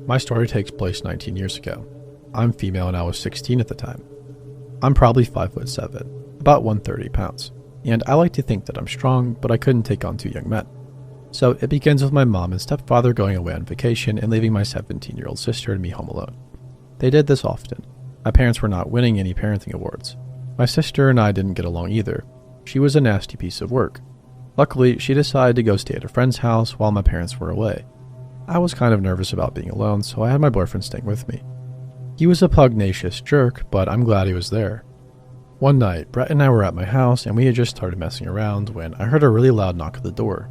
My story takes place 19 years ago. I'm female and I was 16 at the time. I'm probably 5'7", about 130 pounds, and I like to think that I'm strong, but I couldn't take on 2 young men. So it begins with my mom and stepfather going away on vacation and leaving my 17-year-old sister and me home alone. They did this often. My parents were not winning any parenting awards. My sister and I didn't get along either. She was a nasty piece of work. Luckily, she decided to go stay at a friend's house while my parents were away. I was kind of nervous about being alone, so I had my boyfriend staying with me. He was a pugnacious jerk, but I'm glad he was there. One night, Brett and I were at my house and we had just started messing around when I heard a really loud knock at the door.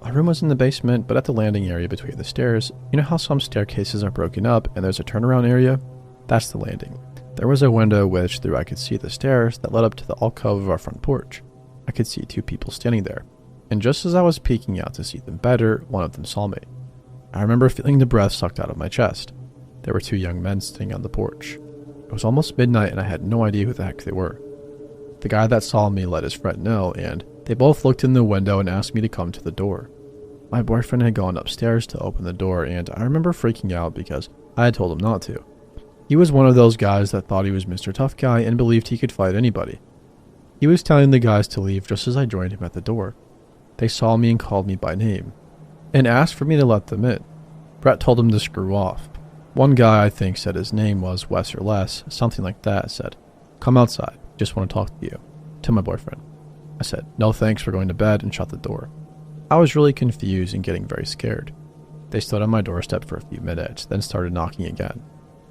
My room was in the basement, but at the landing area between the stairs. You know how some staircases are broken up and there's a turnaround area? That's the landing. There was a window which through I could see the stairs that led up to the alcove of our front porch. I could see 2 people standing there, and just as I was peeking out to see them better, one of them saw me. I remember feeling the breath sucked out of my chest. There were 2 young men sitting on the porch. It was almost midnight and I had no idea who the heck they were. The guy that saw me let his friend know, and they both looked in the window and asked me to come to the door. My boyfriend had gone upstairs to open the door, and I remember freaking out because I had told him not to. He was one of those guys that thought he was Mr. Tough Guy and believed he could fight anybody. He was telling the guys to leave just as I joined him at the door. They saw me and called me by name, and asked for me to let them in. Brett told him to screw off. One guy, I think, said his name was Wes or Les, something like that, said, "Come outside, just want to talk to you," to my boyfriend. I said, "No thanks, we're going to bed," and shut the door. I was really confused and getting very scared. They stood on my doorstep for a few minutes, then started knocking again.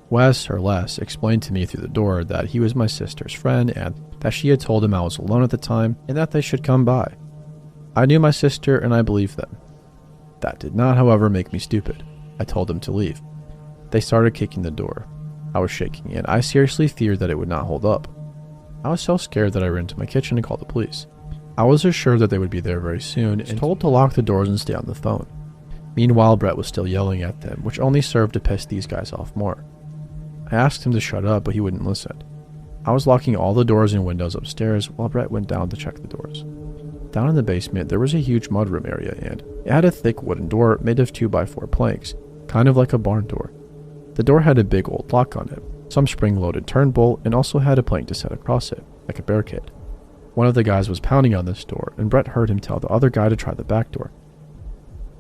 Wes, or Les, explained to me through the door that he was my sister's friend and that she had told him I was alone at the time and that they should come by. I knew my sister and I believed them. That did not, however, make me stupid. I told them to leave. They started kicking the door. I was shaking and I seriously feared that it would not hold up. I was so scared that I ran to my kitchen and called the police. I was assured that they would be there very soon and told to lock the doors and stay on the phone. Meanwhile, Brett was still yelling at them, which only served to piss these guys off more. I asked him to shut up, but he wouldn't listen. I was locking all the doors and windows upstairs while Brett went down to check the doors. Down in the basement, there was a huge mudroom area, and it had a thick wooden door made of 2x4 planks, kind of like a barn door. The door had a big old lock on it, some spring-loaded turn bolt, and also had a plank to set across it, like a barricade. One of the guys was pounding on this door, and Brett heard him tell the other guy to try the back door.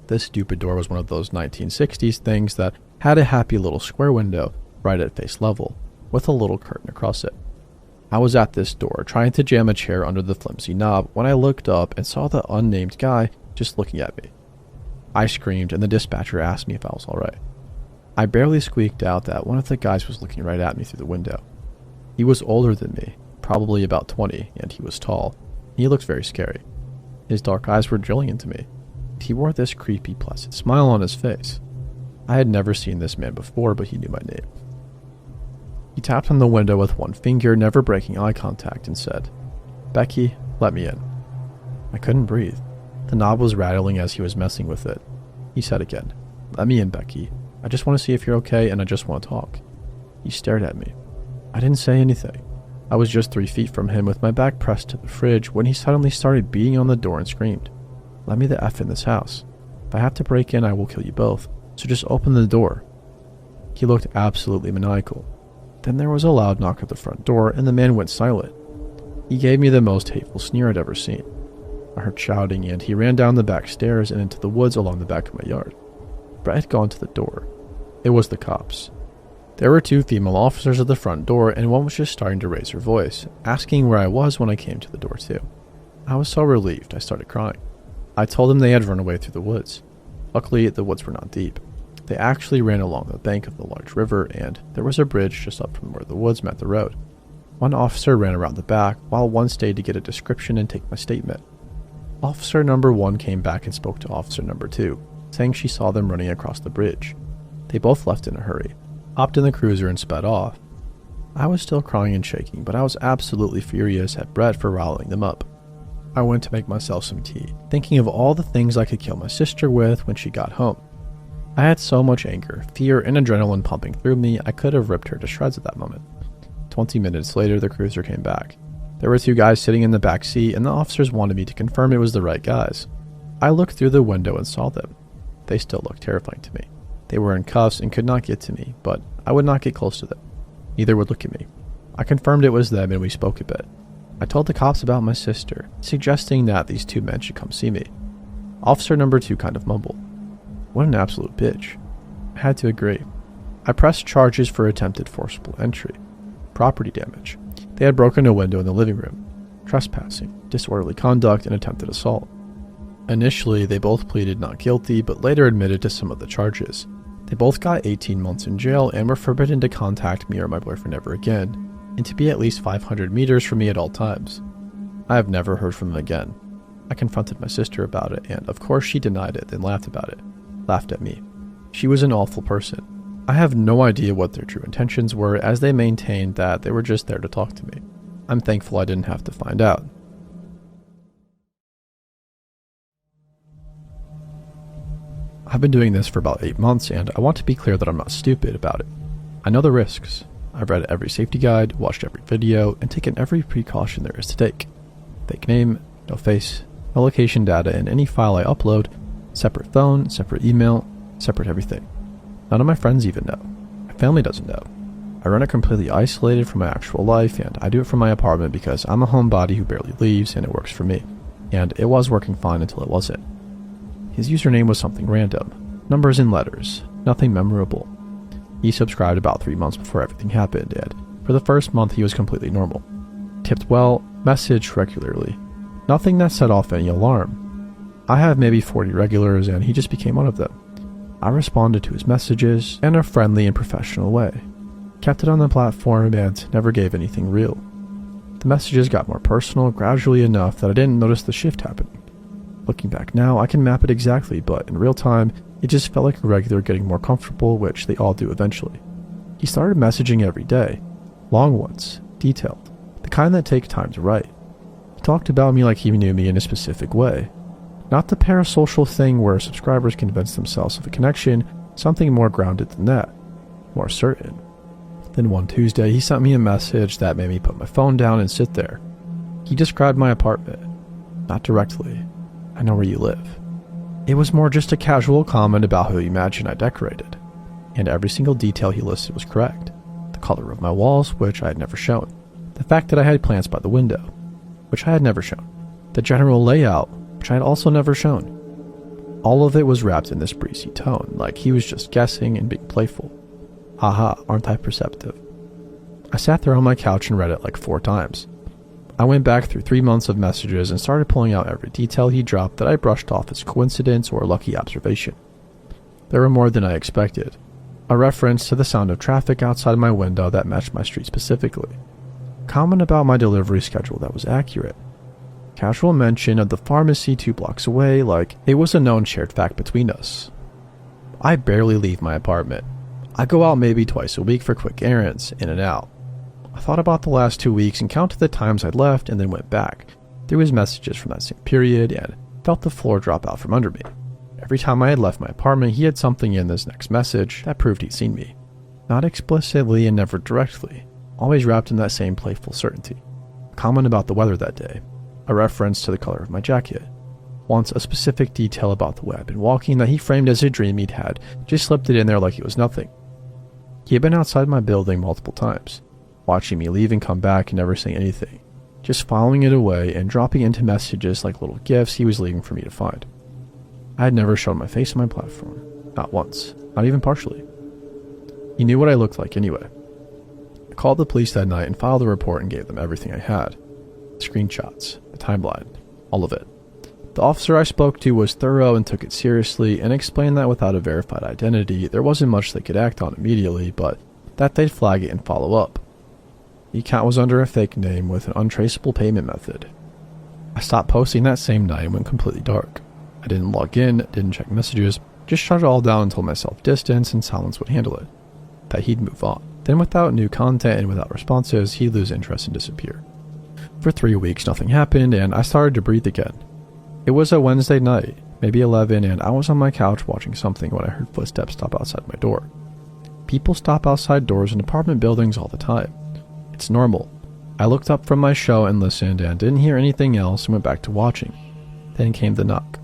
This stupid door was one of those 1960s things that had a happy little square window right at face level, with a little curtain across it. I was at this door, trying to jam a chair under the flimsy knob, when I looked up and saw the unnamed guy just looking at me. I screamed, and the dispatcher asked me if I was alright. I barely squeaked out that one of the guys was looking right at me through the window. He was older than me, probably about 20, and he was tall. He looked very scary. His dark eyes were drilling into me. He wore this creepy, placid smile on his face. I had never seen this man before, but he knew my name. He tapped on the window with one finger, never breaking eye contact, and said, "Becky, let me in." I couldn't breathe. The knob was rattling as he was messing with it. He said again, "Let me in, Becky. I just want to see if you're okay, and I just want to talk." He stared at me. I didn't say anything. I was just 3 feet from him with my back pressed to the fridge when he suddenly started beating on the door and screamed, "Let me the F in this house. If I have to break in, I will kill you both, so just open the door." He looked absolutely maniacal. Then there was a loud knock at the front door, and the man went silent. He gave me the most hateful sneer I'd ever seen. I heard shouting, and he ran down the back stairs and into the woods along the back of my yard. Brett had gone to the door. It was the cops. There were 2 female officers at the front door, and one was just starting to raise her voice, asking where I was when I came to the door too. I was so relieved I started crying. I told them they had run away through the woods. Luckily, the woods were not deep. They actually ran along the bank of the large river, and there was a bridge just up from where the woods met the road. One officer ran around the back, while one stayed to get a description and take my statement. Officer number 1 came back and spoke to officer number 2, saying she saw them running across the bridge. They both left in a hurry, hopped in the cruiser and sped off. I was still crying and shaking, but I was absolutely furious at Brett for riling them up. I went to make myself some tea, thinking of all the things I could kill my sister with when she got home. I had so much anger, fear, and adrenaline pumping through me, I could have ripped her to shreds at that moment. 20 minutes later, the cruiser came back. There were 2 guys sitting in the back seat, and the officers wanted me to confirm it was the right guys. I looked through the window and saw them. They still looked terrifying to me. They were in cuffs and could not get to me, but I would not get close to them. Neither would look at me. I confirmed it was them and we spoke a bit. I told the cops about my sister, suggesting that these two men should come see me. Officer number 2 kind of mumbled. What an absolute bitch. I had to agree. I pressed charges for attempted forcible entry, property damage. They had broken a window in the living room, trespassing, disorderly conduct, and attempted assault. Initially, they both pleaded not guilty, but later admitted to some of the charges. They both got 18 months in jail and were forbidden to contact me or my boyfriend ever again, and to be at least 500 meters from me at all times. I have never heard from them again. I confronted my sister about it, and of course she denied it, then laughed about it. Laughed at me. She was an awful person. I have no idea what their true intentions were, as they maintained that they were just there to talk to me. I'm thankful I didn't have to find out. I've been doing this for about 8 months, and I want to be clear that I'm not stupid about it. I know the risks. I've read every safety guide, watched every video, and taken every precaution there is to take. Fake name, no face, no location data in any file I upload, separate phone, separate email, separate everything. None of my friends even know. My family doesn't know. I run it completely isolated from my actual life, and I do it from my apartment because I'm a homebody who barely leaves and it works for me. And it was working fine until it wasn't. His username was something random. Numbers and letters. Nothing memorable. He subscribed about 3 months before everything happened, and for the first month he was completely normal. Tipped well, messaged regularly. Nothing that set off any alarm. I have maybe 40 regulars, and he just became one of them. I responded to his messages in a friendly and professional way. Kept it on the platform and never gave anything real. The messages got more personal gradually enough that I didn't notice the shift happening. Looking back now, I can map it exactly, but in real time, it just felt like a regular getting more comfortable, which they all do eventually. He started messaging every day. Long ones, detailed, the kind that take time to write. He talked about me like he knew me in a specific way. Not the parasocial thing where subscribers convince themselves of a connection, something more grounded than that, more certain. Then one Tuesday, he sent me a message that made me put my phone down and sit there. He described my apartment. Not directly. I know where you live. It was more just a casual comment about who you imagine I decorated. And every single detail he listed was correct. The color of my walls, which I had never shown. The fact that I had plants by the window, which I had never shown. The general layout, which I had also never shown. All of it was wrapped in this breezy tone, like he was just guessing and being playful. Haha, aren't I perceptive? I sat there on my couch and read it like 4 times. I went back through 3 months of messages and started pulling out every detail he dropped that I brushed off as coincidence or lucky observation. There were more than I expected. A reference to the sound of traffic outside my window that matched my street specifically. Comment about my delivery schedule that was accurate. Casual mention of the pharmacy 2 blocks away, like it was a known shared fact between us. I barely leave my apartment. I go out maybe twice a week for quick errands, in and out. I thought about the last 2 weeks and counted the times I'd left and then went back through his messages from that same period and felt the floor drop out from under me. Every time I had left my apartment, he had something in this next message that proved he'd seen me. Not explicitly and never directly, always wrapped in that same playful certainty. A comment about the weather that day. A reference to the color of my jacket. Once a specific detail about the way I'd been walking that he framed as a dream he'd had, just slipped it in there like it was nothing. He had been outside my building multiple times, watching me leave and come back and never saying anything, just filing it away and dropping into messages like little gifts he was leaving for me to find. I had never shown my face on my platform, not once, not even partially. He knew what I looked like anyway. I called the police that night and filed a report and gave them everything I had. Screenshots, the timeline, all of it. The officer I spoke to was thorough and took it seriously and explained that without a verified identity, there wasn't much they could act on immediately, but that they'd flag it and follow up. The account was under a fake name with an untraceable payment method. I stopped posting that same night and went completely dark. I didn't log in, didn't check messages, just shut it all down and told myself distance and silence would handle it. That he'd move on. Then without new content and without responses, he'd lose interest and disappear. For 3 weeks nothing happened and I started to breathe again. It was a Wednesday night, maybe 11, and I was on my couch watching something when I heard footsteps stop outside my door. People stop outside doors in apartment buildings all the time. It's normal. I looked up from my show and listened and didn't hear anything else and went back to watching. Then came the knock.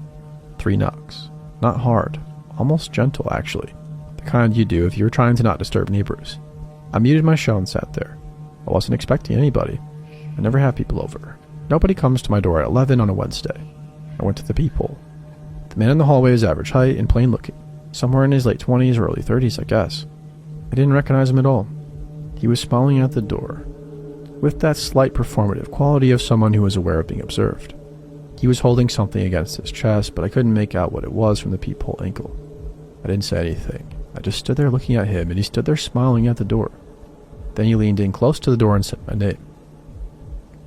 3 knocks. Not hard. Almost gentle, actually. The kind you do if you're trying to not disturb neighbors. I muted my show and sat there. I wasn't expecting anybody. I never have people over. Nobody comes to my door at 11 on a Wednesday. I went to the peephole. The man in the hallway is average height and plain looking. Somewhere in his late 20s or early 30s, I guess. I didn't recognize him at all. He was smiling at the door, with that slight performative quality of someone who was aware of being observed. He was holding something against his chest, but I couldn't make out what it was from the peephole angle. I didn't say anything. I just stood there looking at him, and he stood there smiling at the door. Then he leaned in close to the door and said my name.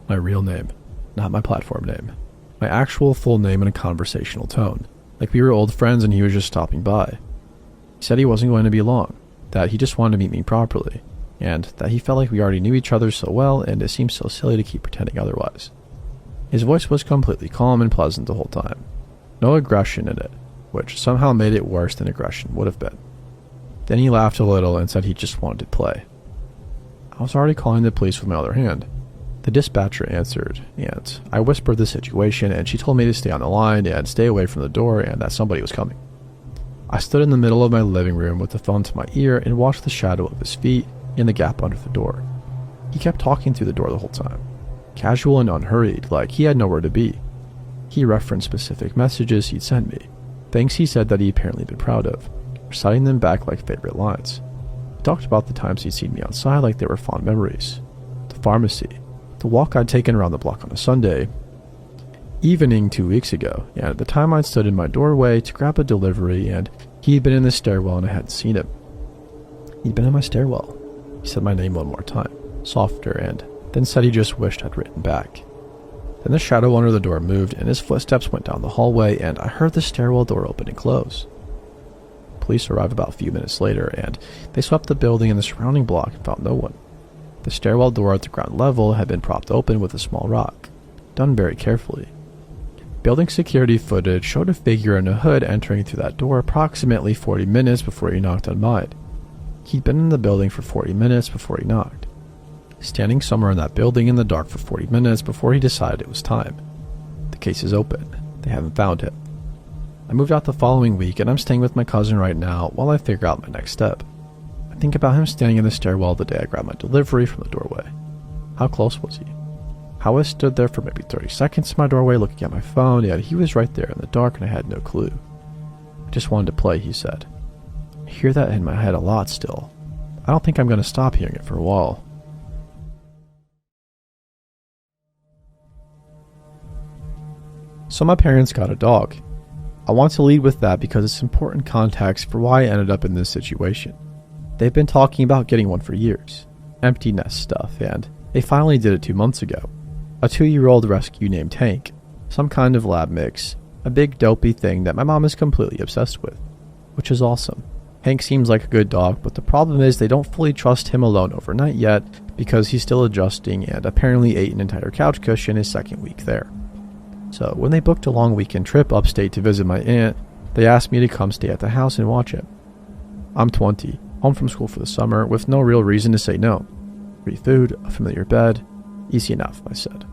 My real name, not my platform name. My actual full name in a conversational tone, like we were old friends and he was just stopping by. He said he wasn't going to be long, that he just wanted to meet me properly, and that he felt like we already knew each other so well and it seemed so silly to keep pretending otherwise. His voice was completely calm and pleasant the whole time. No aggression in it, which somehow made it worse than aggression would have been. Then he laughed a little and said he just wanted to play. I was already calling the police with my other hand. The dispatcher answered, and I whispered the situation, and she told me to stay on the line and stay away from the door and that somebody was coming. I stood in the middle of my living room with the phone to my ear and watched the shadow of his feet in the gap under the door. He kept talking through the door the whole time, casual and unhurried, like he had nowhere to be. He referenced specific messages he'd sent me, things he said that he apparently been proud of, reciting them back like favorite lines. He talked about the times he'd seen me outside like they were fond memories. The pharmacy, the walk I'd taken around the block on a Sunday evening 2 weeks ago, and at the time I'd stood in my doorway to grab a delivery and he'd been in the stairwell and I hadn't seen him. He'd been in my stairwell. He said my name one more time, softer, and then said he just wished I'd written back. Then the shadow under the door moved and his footsteps went down the hallway and I heard the stairwell door open and close. Police arrived about a few minutes later and they swept the building and the surrounding block and found no one. The stairwell door at the ground level had been propped open with a small rock, done very carefully. Building security footage showed a figure in a hood entering through that door approximately 40 minutes before he knocked on mine. He'd been in the building for 40 minutes before he knocked, standing somewhere in that building in the dark for 40 minutes before he decided it was time. The case is open. They haven't found him. I moved out the following week and I'm staying with my cousin right now while I figure out my next step. I think about him standing in the stairwell the day I grabbed my delivery from the doorway. How close was he? How I stood there for maybe 30 seconds in my doorway looking at my phone, yet he was right there in the dark and I had no clue. I just wanted to play, he said. I hear that in my head a lot still. I don't think I'm going to stop hearing it for a while. So my parents got a dog. I want to lead with that because it's important context for why I ended up in this situation. They've been talking about getting one for years. Empty nest stuff, and they finally did it 2 months ago. A 2-year-old rescue named Hank, some kind of lab mix, a big dopey thing that my mom is completely obsessed with, which is awesome. Hank seems like a good dog, but the problem is they don't fully trust him alone overnight yet because he's still adjusting and apparently ate an entire couch cushion his second week there. So when they booked a long weekend trip upstate to visit my aunt, they asked me to come stay at the house and watch him. I'm 20, home from school for the summer with no real reason to say no. Free food, a familiar bed, easy enough, I said.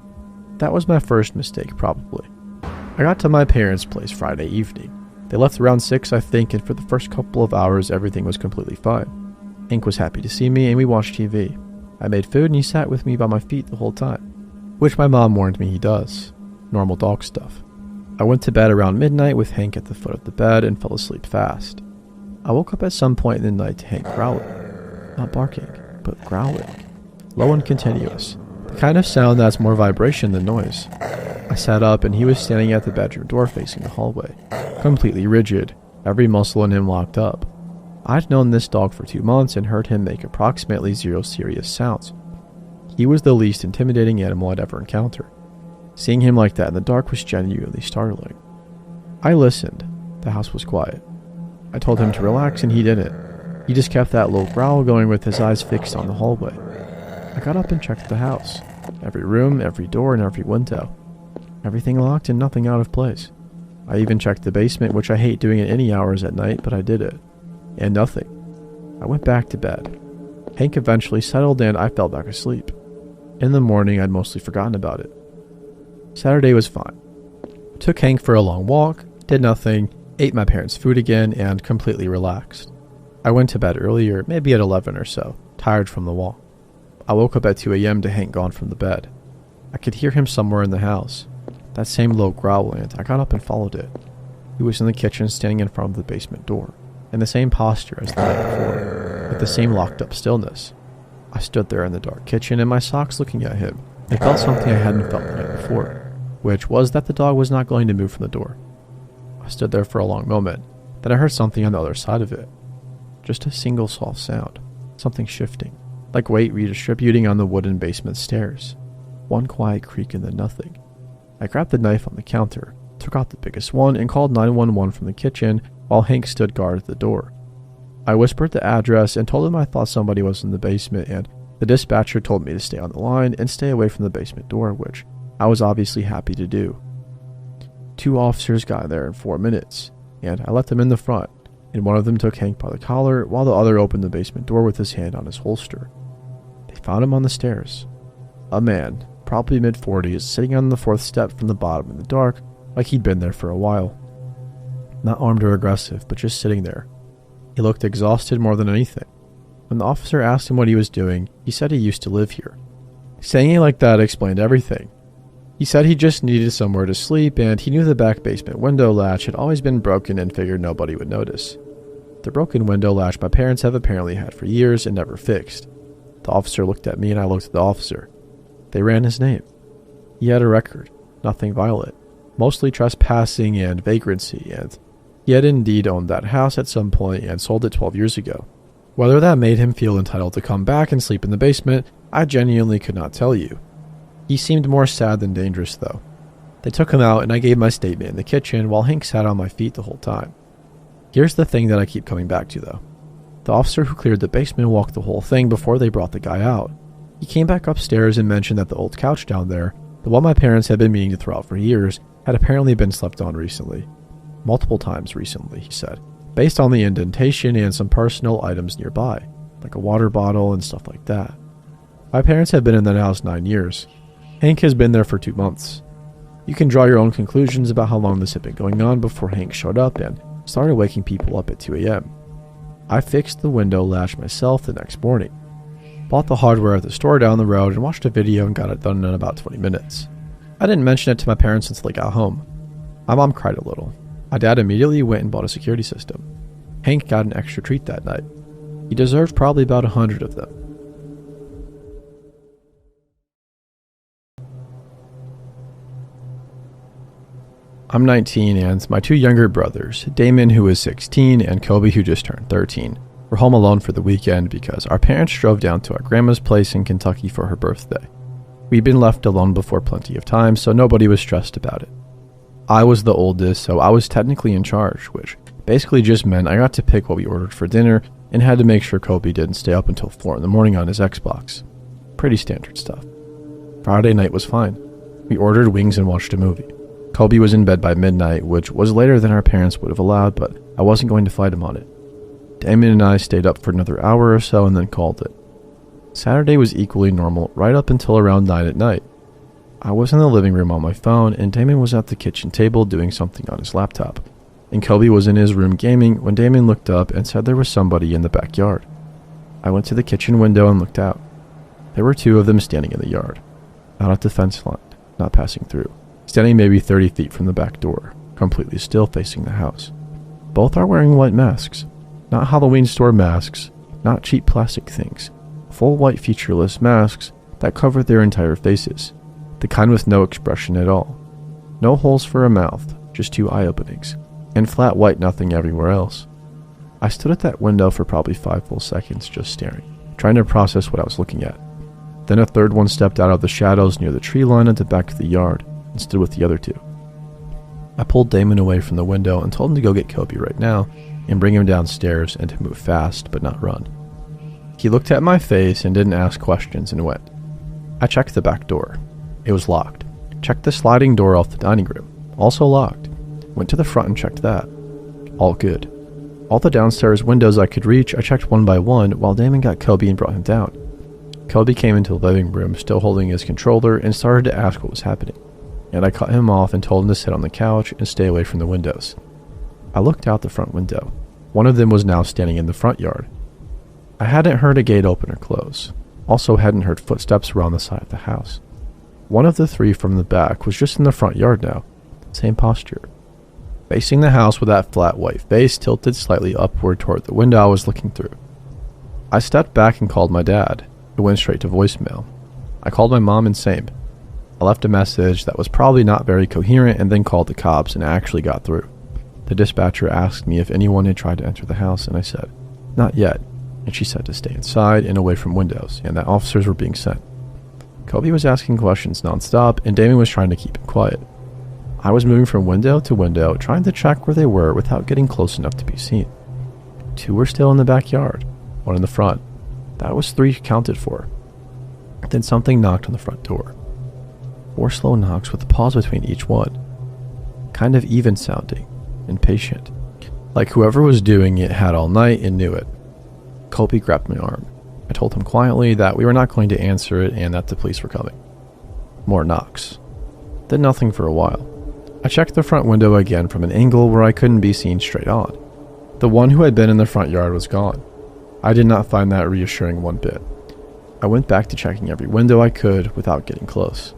That was my first mistake, probably. I got to my parents' place Friday evening. They left around 6, I think, and for the first couple of hours, everything was completely fine. Hank was happy to see me, and we watched TV. I made food, and he sat with me by my feet the whole time, which my mom warned me he does. Normal dog stuff. I went to bed around midnight with Hank at the foot of the bed and fell asleep fast. I woke up at some point in the night to Hank growling. Not barking, but growling. Low and continuous. The kind of sound that's more vibration than noise. I sat up and he was standing at the bedroom door facing the hallway, completely rigid, every muscle in him locked up. I'd known this dog for 2 months and heard him make approximately 0 serious sounds. He was the least intimidating animal I'd ever encountered. Seeing him like that in the dark was genuinely startling. I listened. The house was quiet. I told him to relax and he didn't. He just kept that low growl going with his eyes fixed on the hallway. I got up and checked the house. Every room, every door, and every window. Everything locked and nothing out of place. I even checked the basement, which I hate doing at any hours at night, but I did it. And nothing. I went back to bed. Hank eventually settled and I fell back asleep. In the morning, I'd mostly forgotten about it. Saturday was fine. Took Hank for a long walk, did nothing, ate my parents' food again, and completely relaxed. I went to bed earlier, maybe at 11 or so, tired from the walk. I woke up at 2 a.m. to Hank gone from the bed. I could hear him somewhere in the house. That same low growl, and I got up and followed it. He was in the kitchen standing in front of the basement door, in the same posture as the night before, with the same locked up stillness. I stood there in the dark kitchen in my socks looking at him, and felt something I hadn't felt the night before, which was that the dog was not going to move from the door. I stood there for a long moment, then I heard something on the other side of it. Just a single soft sound, something shifting, like weight redistributing on the wooden basement stairs. One quiet creak and then nothing. I grabbed the knife on the counter, took out the biggest one, and called 911 from the kitchen while Hank stood guard at the door. I whispered the address and told him I thought somebody was in the basement, and the dispatcher told me to stay on the line and stay away from the basement door, which I was obviously happy to do. 2 officers got there in 4 minutes, and I let them in the front, and one of them took Hank by the collar while the other opened the basement door with his hand on his holster. They found him on the stairs. A man, probably mid-40s, sitting on the 4th step from the bottom in the dark, like he'd been there for a while. Not armed or aggressive, but just sitting there. He looked exhausted more than anything. When the officer asked him what he was doing, he said he used to live here. Saying it like that explained everything. He said he just needed somewhere to sleep, and he knew the back basement window latch had always been broken and figured nobody would notice. The broken window latch my parents have apparently had for years and never fixed. The officer looked at me and I looked at the officer. They ran his name. He had a record, nothing violent, mostly trespassing and vagrancy, and he had indeed owned that house at some point and sold it 12 years ago. Whether that made him feel entitled to come back and sleep in the basement, I genuinely could not tell you. He seemed more sad than dangerous, though. They took him out and I gave my statement in the kitchen while Hank sat on my feet the whole time. Here's the thing that I keep coming back to, though. The officer who cleared the basement walked the whole thing before they brought the guy out. He came back upstairs and mentioned that the old couch down there, the one my parents had been meaning to throw out for years, had apparently been slept on recently. Multiple times recently, he said, based on the indentation and some personal items nearby, like a water bottle and stuff like that. My parents have been in that house 9 years. Hank has been there for 2 months. You can draw your own conclusions about how long this had been going on before Hank showed up and started waking people up at 2 a.m. I fixed the window latch myself the next morning. Bought the hardware at the store down the road and watched a video and got it done in about 20 minutes. I didn't mention it to my parents until I got home. My mom cried a little. My dad immediately went and bought a security system. Hank got an extra treat that night. He deserved probably about 100 of them. I'm 19 and my 2 younger brothers, Damon who is 16 and Kobe who just turned 13, were home alone for the weekend because our parents drove down to our grandma's place in Kentucky for her birthday. We'd been left alone before plenty of times, so nobody was stressed about it. I was the oldest, so I was technically in charge, which basically just meant I got to pick what we ordered for dinner and had to make sure Kobe didn't stay up until 4 in the morning on his Xbox. Pretty standard stuff. Friday night was fine. We ordered wings and watched a movie. Kobe was in bed by midnight, which was later than our parents would have allowed, but I wasn't going to fight him on it. Damon and I stayed up for another hour or so and then called it. Saturday was equally normal right up until around 9 at night. I was in the living room on my phone and Damon was at the kitchen table doing something on his laptop. And Kobe was in his room gaming when Damon looked up and said there was somebody in the backyard. I went to the kitchen window and looked out. There were 2 of them standing in the yard, not at the fence line, not passing through. Standing maybe 30 feet from the back door, completely still facing the house. Both are wearing white masks. Not Halloween store masks, not cheap plastic things. Full white featureless masks that cover their entire faces. The kind with no expression at all. No holes for a mouth, just 2 eye openings. And flat white nothing everywhere else. I stood at that window for probably 5 full seconds just staring, trying to process what I was looking at. Then a third one stepped out of the shadows near the tree line at the back of the yard and stood with the other 2. I pulled Damon away from the window and told him to go get Kobe right now and bring him downstairs and to move fast but not run. He looked at my face and didn't ask questions and went. I checked the back door. It was locked. Checked the sliding door off the dining room. Also locked. Went to the front and checked that. All good. All the downstairs windows I could reach I checked one by one while Damon got Kobe and brought him down. Kobe came into the living room still holding his controller and started to ask what was happening. And I cut him off and told him to sit on the couch and stay away from the windows. I looked out the front window. One of them was now standing in the front yard. I hadn't heard a gate open or close. Also hadn't heard footsteps around the side of the house. One of the three from the back was just in the front yard now. Same posture. Facing the house with that flat white face tilted slightly upward toward the window I was looking through. I stepped back and called my dad. It went straight to voicemail. I called my mom and same. I left a message that was probably not very coherent and then called the cops and actually got through. The dispatcher asked me if anyone had tried to enter the house and I said, not yet, and she said to stay inside and away from windows and that officers were being sent. Kobe was asking questions nonstop and Damon was trying to keep him quiet. I was moving from window to window trying to track where they were without getting close enough to be seen. 2 were still in the backyard, 1 in the front. That was 3 counted for. Then something knocked on the front door. 4 slow knocks with a pause between each one. Kind of even sounding, impatient. Like whoever was doing it had all night and knew it. Kobe grabbed my arm. I told him quietly that we were not going to answer it and that the police were coming. More knocks. Then nothing for a while. I checked the front window again from an angle where I couldn't be seen straight on. The one who had been in the front yard was gone. I did not find that reassuring one bit. I went back to checking every window I could without getting close.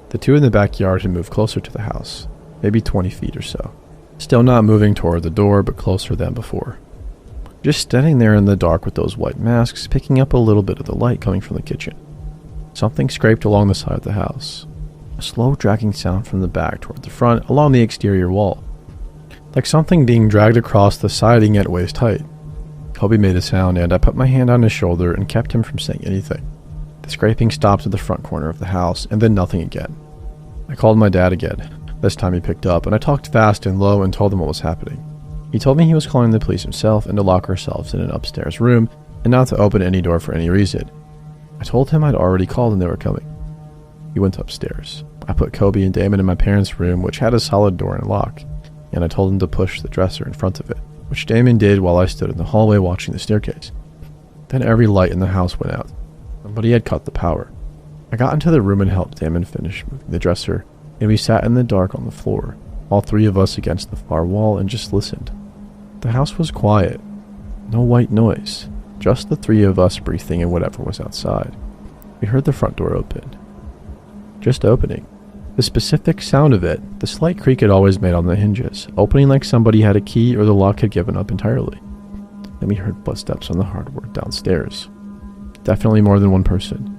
The 2 in the backyard had moved closer to the house, maybe 20 feet or so. Still not moving toward the door, but closer than before. Just standing there in the dark with those white masks, picking up a little bit of the light coming from the kitchen. Something scraped along the side of the house. A slow dragging sound from the back toward the front along the exterior wall. Like something being dragged across the siding at waist height. Kobe made a sound and I put my hand on his shoulder and kept him from saying anything. The scraping stopped at the front corner of the house and then nothing again. I called my dad again. This time he picked up and I talked fast and low and told him what was happening. He told me he was calling the police himself and to lock ourselves in an upstairs room and not to open any door for any reason. I told him I'd already called and they were coming. He went upstairs. I put Kobe and Damon in my parents' room, which had a solid door and lock, and I told him to push the dresser in front of it, which Damon did while I stood in the hallway watching the staircase. Then every light in the house went out. Somebody had cut the power. I got into the room and helped Damon finish moving the dresser, and we sat in the dark on the floor, all 3 of us against the far wall, and just listened. The house was quiet. No white noise. Just the 3 of us breathing in whatever was outside. We heard the front door open. Just opening. The specific sound of it, the slight creak it always made on the hinges, opening like somebody had a key or the lock had given up entirely. Then we heard footsteps on the hardwood downstairs. Definitely more than one person.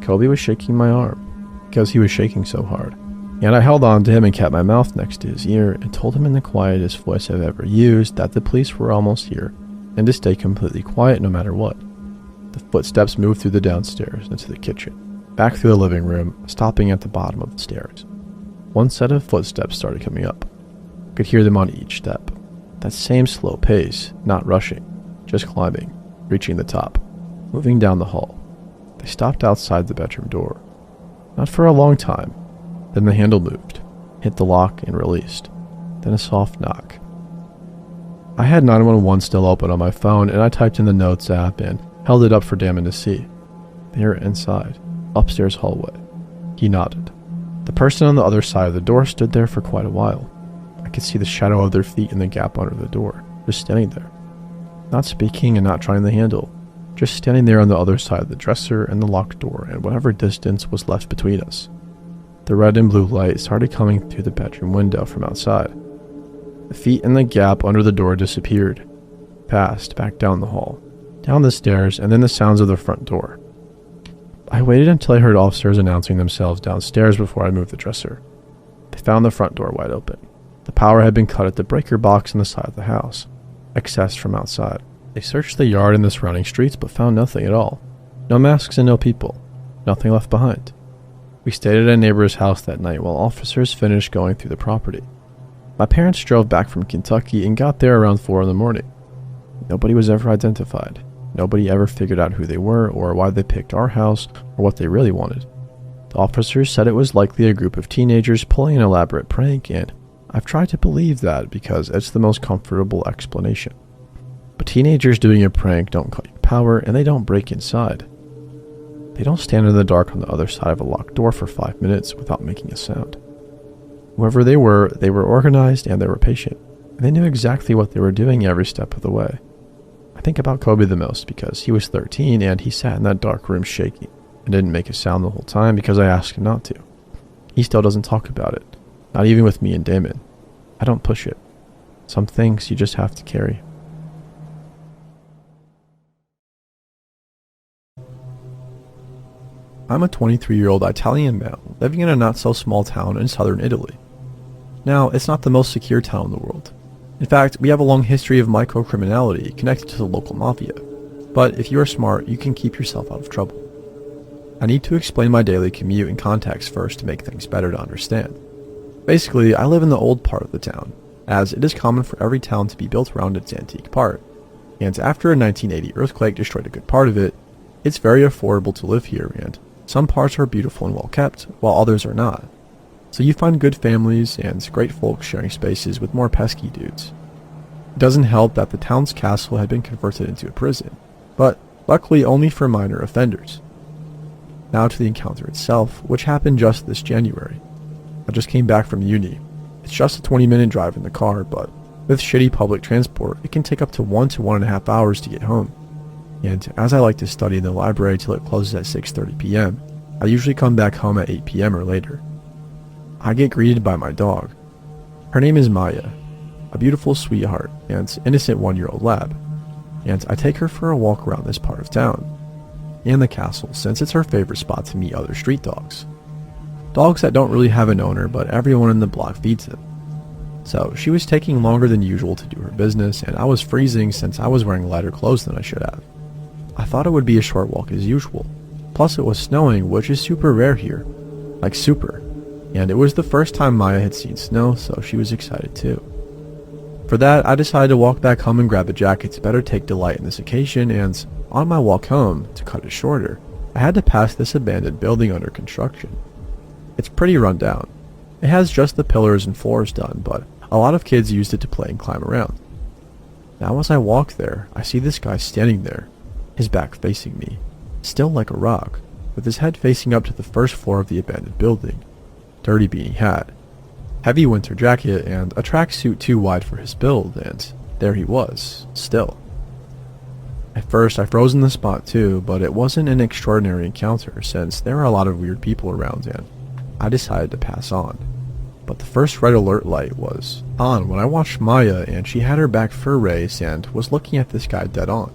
Kobe was shaking my arm, because he was shaking so hard, and I held on to him and kept my mouth next to his ear and told him in the quietest voice I've ever used that the police were almost here, and to stay completely quiet no matter what. The footsteps moved through the downstairs into the kitchen. Back through the living room, stopping at the bottom of the stairs. One set of footsteps started coming up. I could hear them on each step. That same slow pace, not rushing, just climbing, reaching the top, moving down the hall. They stopped outside the bedroom door. Not for a long time. Then the handle moved, hit the lock and released. Then a soft knock. I had 911 still open on my phone and I typed in the notes app and held it up for Damon to see. They were inside. Upstairs hallway. He nodded. The person on the other side of the door stood there for quite a while. I could see the shadow of their feet in the gap under the door, just standing there. Not speaking and not trying the handle, just standing there on the other side of the dresser and the locked door and whatever distance was left between us. The red and blue light started coming through the bedroom window from outside. The feet in the gap under the door disappeared, passed back down the hall, down the stairs, and then the sounds of the front door. I waited until I heard officers announcing themselves downstairs before I moved the dresser. They found the front door wide open. The power had been cut at the breaker box on the side of the house, accessed from outside. They searched the yard and the surrounding streets but found nothing at all. No masks and no people. Nothing left behind. We stayed at a neighbor's house that night while officers finished going through the property. My parents drove back from Kentucky and got there around 4 in the morning. Nobody was ever identified. Nobody ever figured out who they were or why they picked our house or what they really wanted. The officers said it was likely a group of teenagers pulling an elaborate prank, and I've tried to believe that because it's the most comfortable explanation. But teenagers doing a prank don't cut your power and they don't break inside. They don't stand in the dark on the other side of a locked door for 5 minutes without making a sound. Whoever they were organized and they were patient. and they knew exactly what they were doing every step of the way. I think about Kobe the most because he was 13 and he sat in that dark room shaking and didn't make a sound the whole time because I asked him not to. He still doesn't talk about it, not even with me and Damon. I don't push it. Some things you just have to carry. I'm a 23-year-old Italian male living in a not-so-small town in southern Italy. Now, it's not the most secure town in the world. In fact, we have a long history of microcriminality connected to the local mafia. But if you are smart, you can keep yourself out of trouble. I need to explain my daily commute in context first to make things better to understand. Basically, I live in the old part of the town, as it is common for every town to be built around its antique part. And after a 1980 earthquake destroyed a good part of it, it's very affordable to live here, and some parts are beautiful and well kept, while others are not. So you find good families and great folks sharing spaces with more pesky dudes. It doesn't help that the town's castle had been converted into a prison, but luckily only for minor offenders. Now to the encounter itself, which happened just this January. I just came back from uni. It's just a 20-minute drive in the car, but with shitty public transport, it can take up to 1 to 1.5 hours to get home. And as I like to study in the library till it closes at 6:30 p.m., I usually come back home at 8 p.m. or later. I get greeted by my dog. Her name is Maya, a beautiful sweetheart and innocent 1-year-old lab, and I take her for a walk around this part of town, and the castle since it's her favorite spot to meet other street dogs. Dogs that don't really have an owner, but everyone in the block feeds them. So she was taking longer than usual to do her business, and I was freezing since I was wearing lighter clothes than I should have. I thought it would be a short walk as usual, plus it was snowing, which is super rare here. Like super. And it was the first time Maya had seen snow, so she was excited too. For that, I decided to walk back home and grab a jacket to better take delight in this occasion, and on my walk home, to cut it shorter, I had to pass this abandoned building under construction. It's pretty run down. It has just the pillars and floors done, but a lot of kids used it to play and climb around. Now as I walk there, I see this guy standing there, his back facing me, still like a rock, with his head facing up to the first floor of the abandoned building. Dirty beanie hat, heavy winter jacket, and a tracksuit too wide for his build, and there he was, still. At first I froze in the spot too, but it wasn't an extraordinary encounter since there are a lot of weird people around and I decided to pass on. But the first red alert light was on when I watched Maya and she had her back fur raised and was looking at this guy dead on.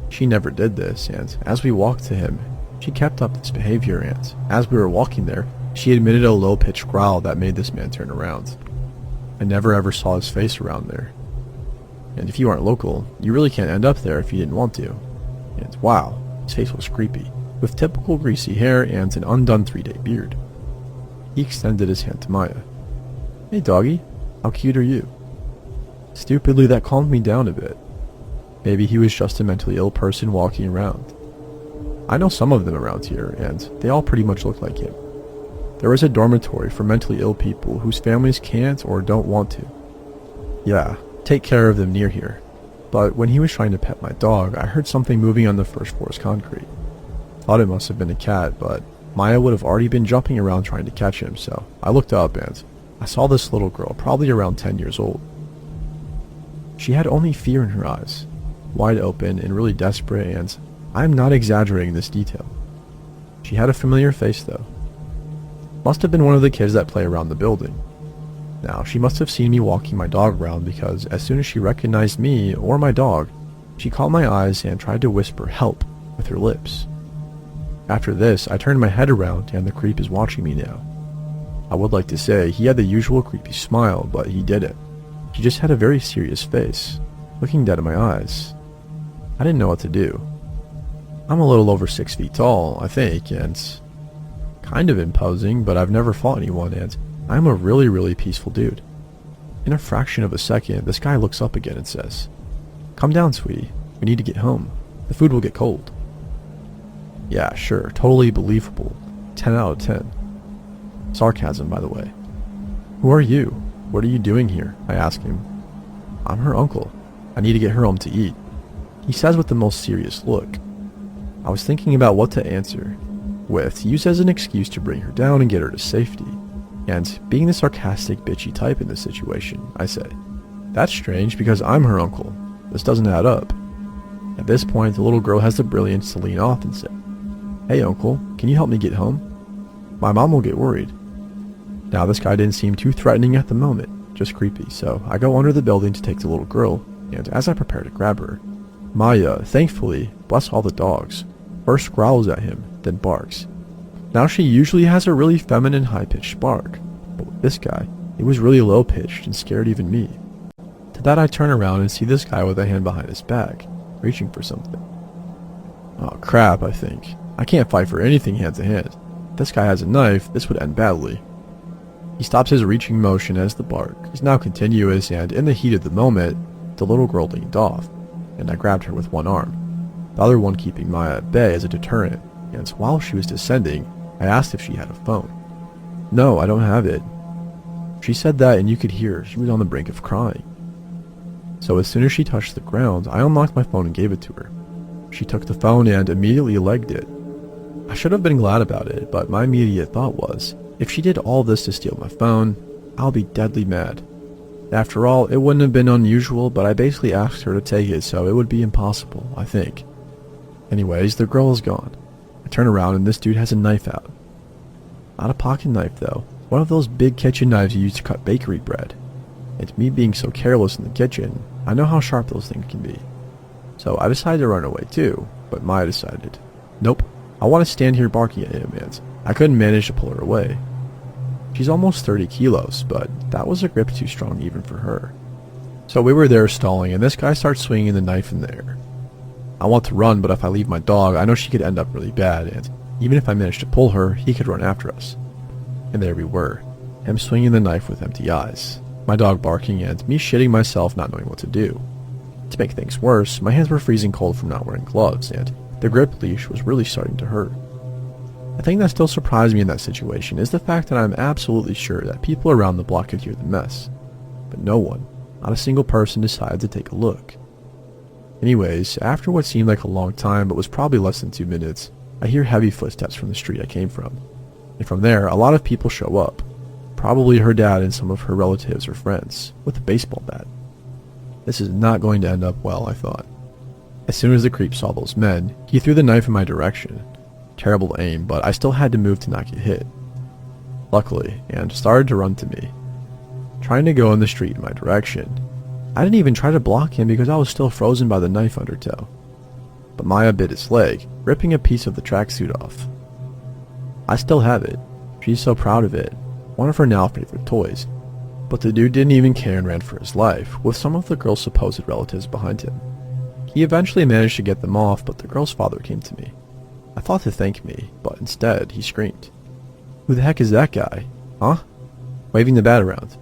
She never did this, and as we walked to him, she kept up this behavior, and as we were walking there, she emitted a low-pitched growl that made this man turn around. I never ever saw his face around there. And if you aren't local, you really can't end up there if you didn't want to. And wow, his face was creepy, with typical greasy hair and an undone 3-day beard. He extended his hand to Maya. "Hey doggy, how cute are you?" Stupidly, that calmed me down a bit. Maybe he was just a mentally ill person walking around. I know some of them around here, and they all pretty much look like him. There is a dormitory for mentally ill people whose families can't or don't want to. Yeah, take care of them near here. But when he was trying to pet my dog, I heard something moving on the first floor's concrete. Thought it must have been a cat, but Maya would have already been jumping around trying to catch him, so I looked up and I saw this little girl, probably around 10 years old. She had only fear in her eyes, wide open and really desperate, and I'm not exaggerating this detail. She had a familiar face though. Must have been one of the kids that play around the building. Now, she must have seen me walking my dog around because as soon as she recognized me or my dog, she caught my eyes and tried to whisper help with her lips. After this, I turned my head around and the creep is watching me now. I would like to say he had the usual creepy smile, but he didn't. He just had a very serious face, looking dead in my eyes. I didn't know what to do. I'm a little over 6 feet tall, I think, and kind of imposing, but I've never fought anyone, and I'm a really peaceful dude. In a fraction of a second, this guy looks up again and says, "Come down, sweetie. We need to get home. The food will get cold." Yeah, sure, totally believable. 10 out of 10. Sarcasm, by the way. "Who are you? What are you doing here?" I ask him. "I'm her uncle. I need to get her home to eat," he says with the most serious look. I was thinking about what to answer, with use as an excuse to bring her down and get her to safety. And being the sarcastic, bitchy type in this situation, I say, That's strange because I'm her uncle. This doesn't add up. At this point, the little girl has the brilliance to lean off and say, "Hey uncle, can you help me get home? My mom will get worried." Now this guy didn't seem too threatening at the moment, just creepy, so I go under the building to take the little girl, and as I prepare to grab her, Maya, thankfully, bless all the dogs, first growls at him, then barks. Now she usually has a really feminine high-pitched bark, but with this guy, it was really low-pitched and scared even me. To that I turn around and see this guy with a hand behind his back, reaching for something. Oh crap, I think. I can't fight for anything hand to hand. If this guy has a knife, this would end badly. He stops his reaching motion as the bark is now continuous, and in the heat of the moment, the little girl leaned off, and I grabbed her with one arm, the other one keeping Maya at bay as a deterrent, and while she was descending, I asked if she had a phone. "No, I don't have it." She said that, and you could hear she was on the brink of crying. So as soon as she touched the ground, I unlocked my phone and gave it to her. She took the phone and immediately legged it. I should have been glad about it, but my immediate thought was, if she did all this to steal my phone, I'll be deadly mad. After all, it wouldn't have been unusual, but I basically asked her to take it, so it would be impossible, I think. Anyways, the girl is gone. I turn around and this dude has a knife out. Not a pocket knife though, one of those big kitchen knives you use to cut bakery bread. And me being so careless in the kitchen, I know how sharp those things can be. So I decided to run away too, but Maya decided, nope, I want to stand here barking at him, and I couldn't manage to pull her away. She's almost 30 kilos, but that was a grip too strong even for her. So we were there stalling, and this guy starts swinging the knife in the air. I want to run, but if I leave my dog, I know she could end up really bad, and even if I managed to pull her, he could run after us. And there we were, him swinging the knife with empty eyes, my dog barking, and me shitting myself not knowing what to do. To make things worse, my hands were freezing cold from not wearing gloves, and the grip leash was really starting to hurt. The thing that still surprised me in that situation is the fact that I'm absolutely sure that people around the block could hear the mess, but no one, not a single person, decided to take a look. Anyways, after what seemed like a long time but was probably less than 2 minutes, I hear heavy footsteps from the street I came from, and from there a lot of people show up, probably her dad and some of her relatives or friends, with a baseball bat. This is not going to end up well, I thought. As soon as the creep saw those men, he threw the knife in my direction. Terrible aim, but I still had to move to not get hit. Luckily, and started to run to me, trying to go in the street in my direction. I didn't even try to block him because I was still frozen by the knife undertow. But Maya bit his leg, ripping a piece of the tracksuit off. I still have it. She's so proud of it, one of her now favorite toys. But the dude didn't even care and ran for his life, with some of the girl's supposed relatives behind him. He eventually managed to get them off, but the girl's father came to me. I thought to thank me, but instead he screamed, "Who the heck is that guy? Huh?" waving the bat around.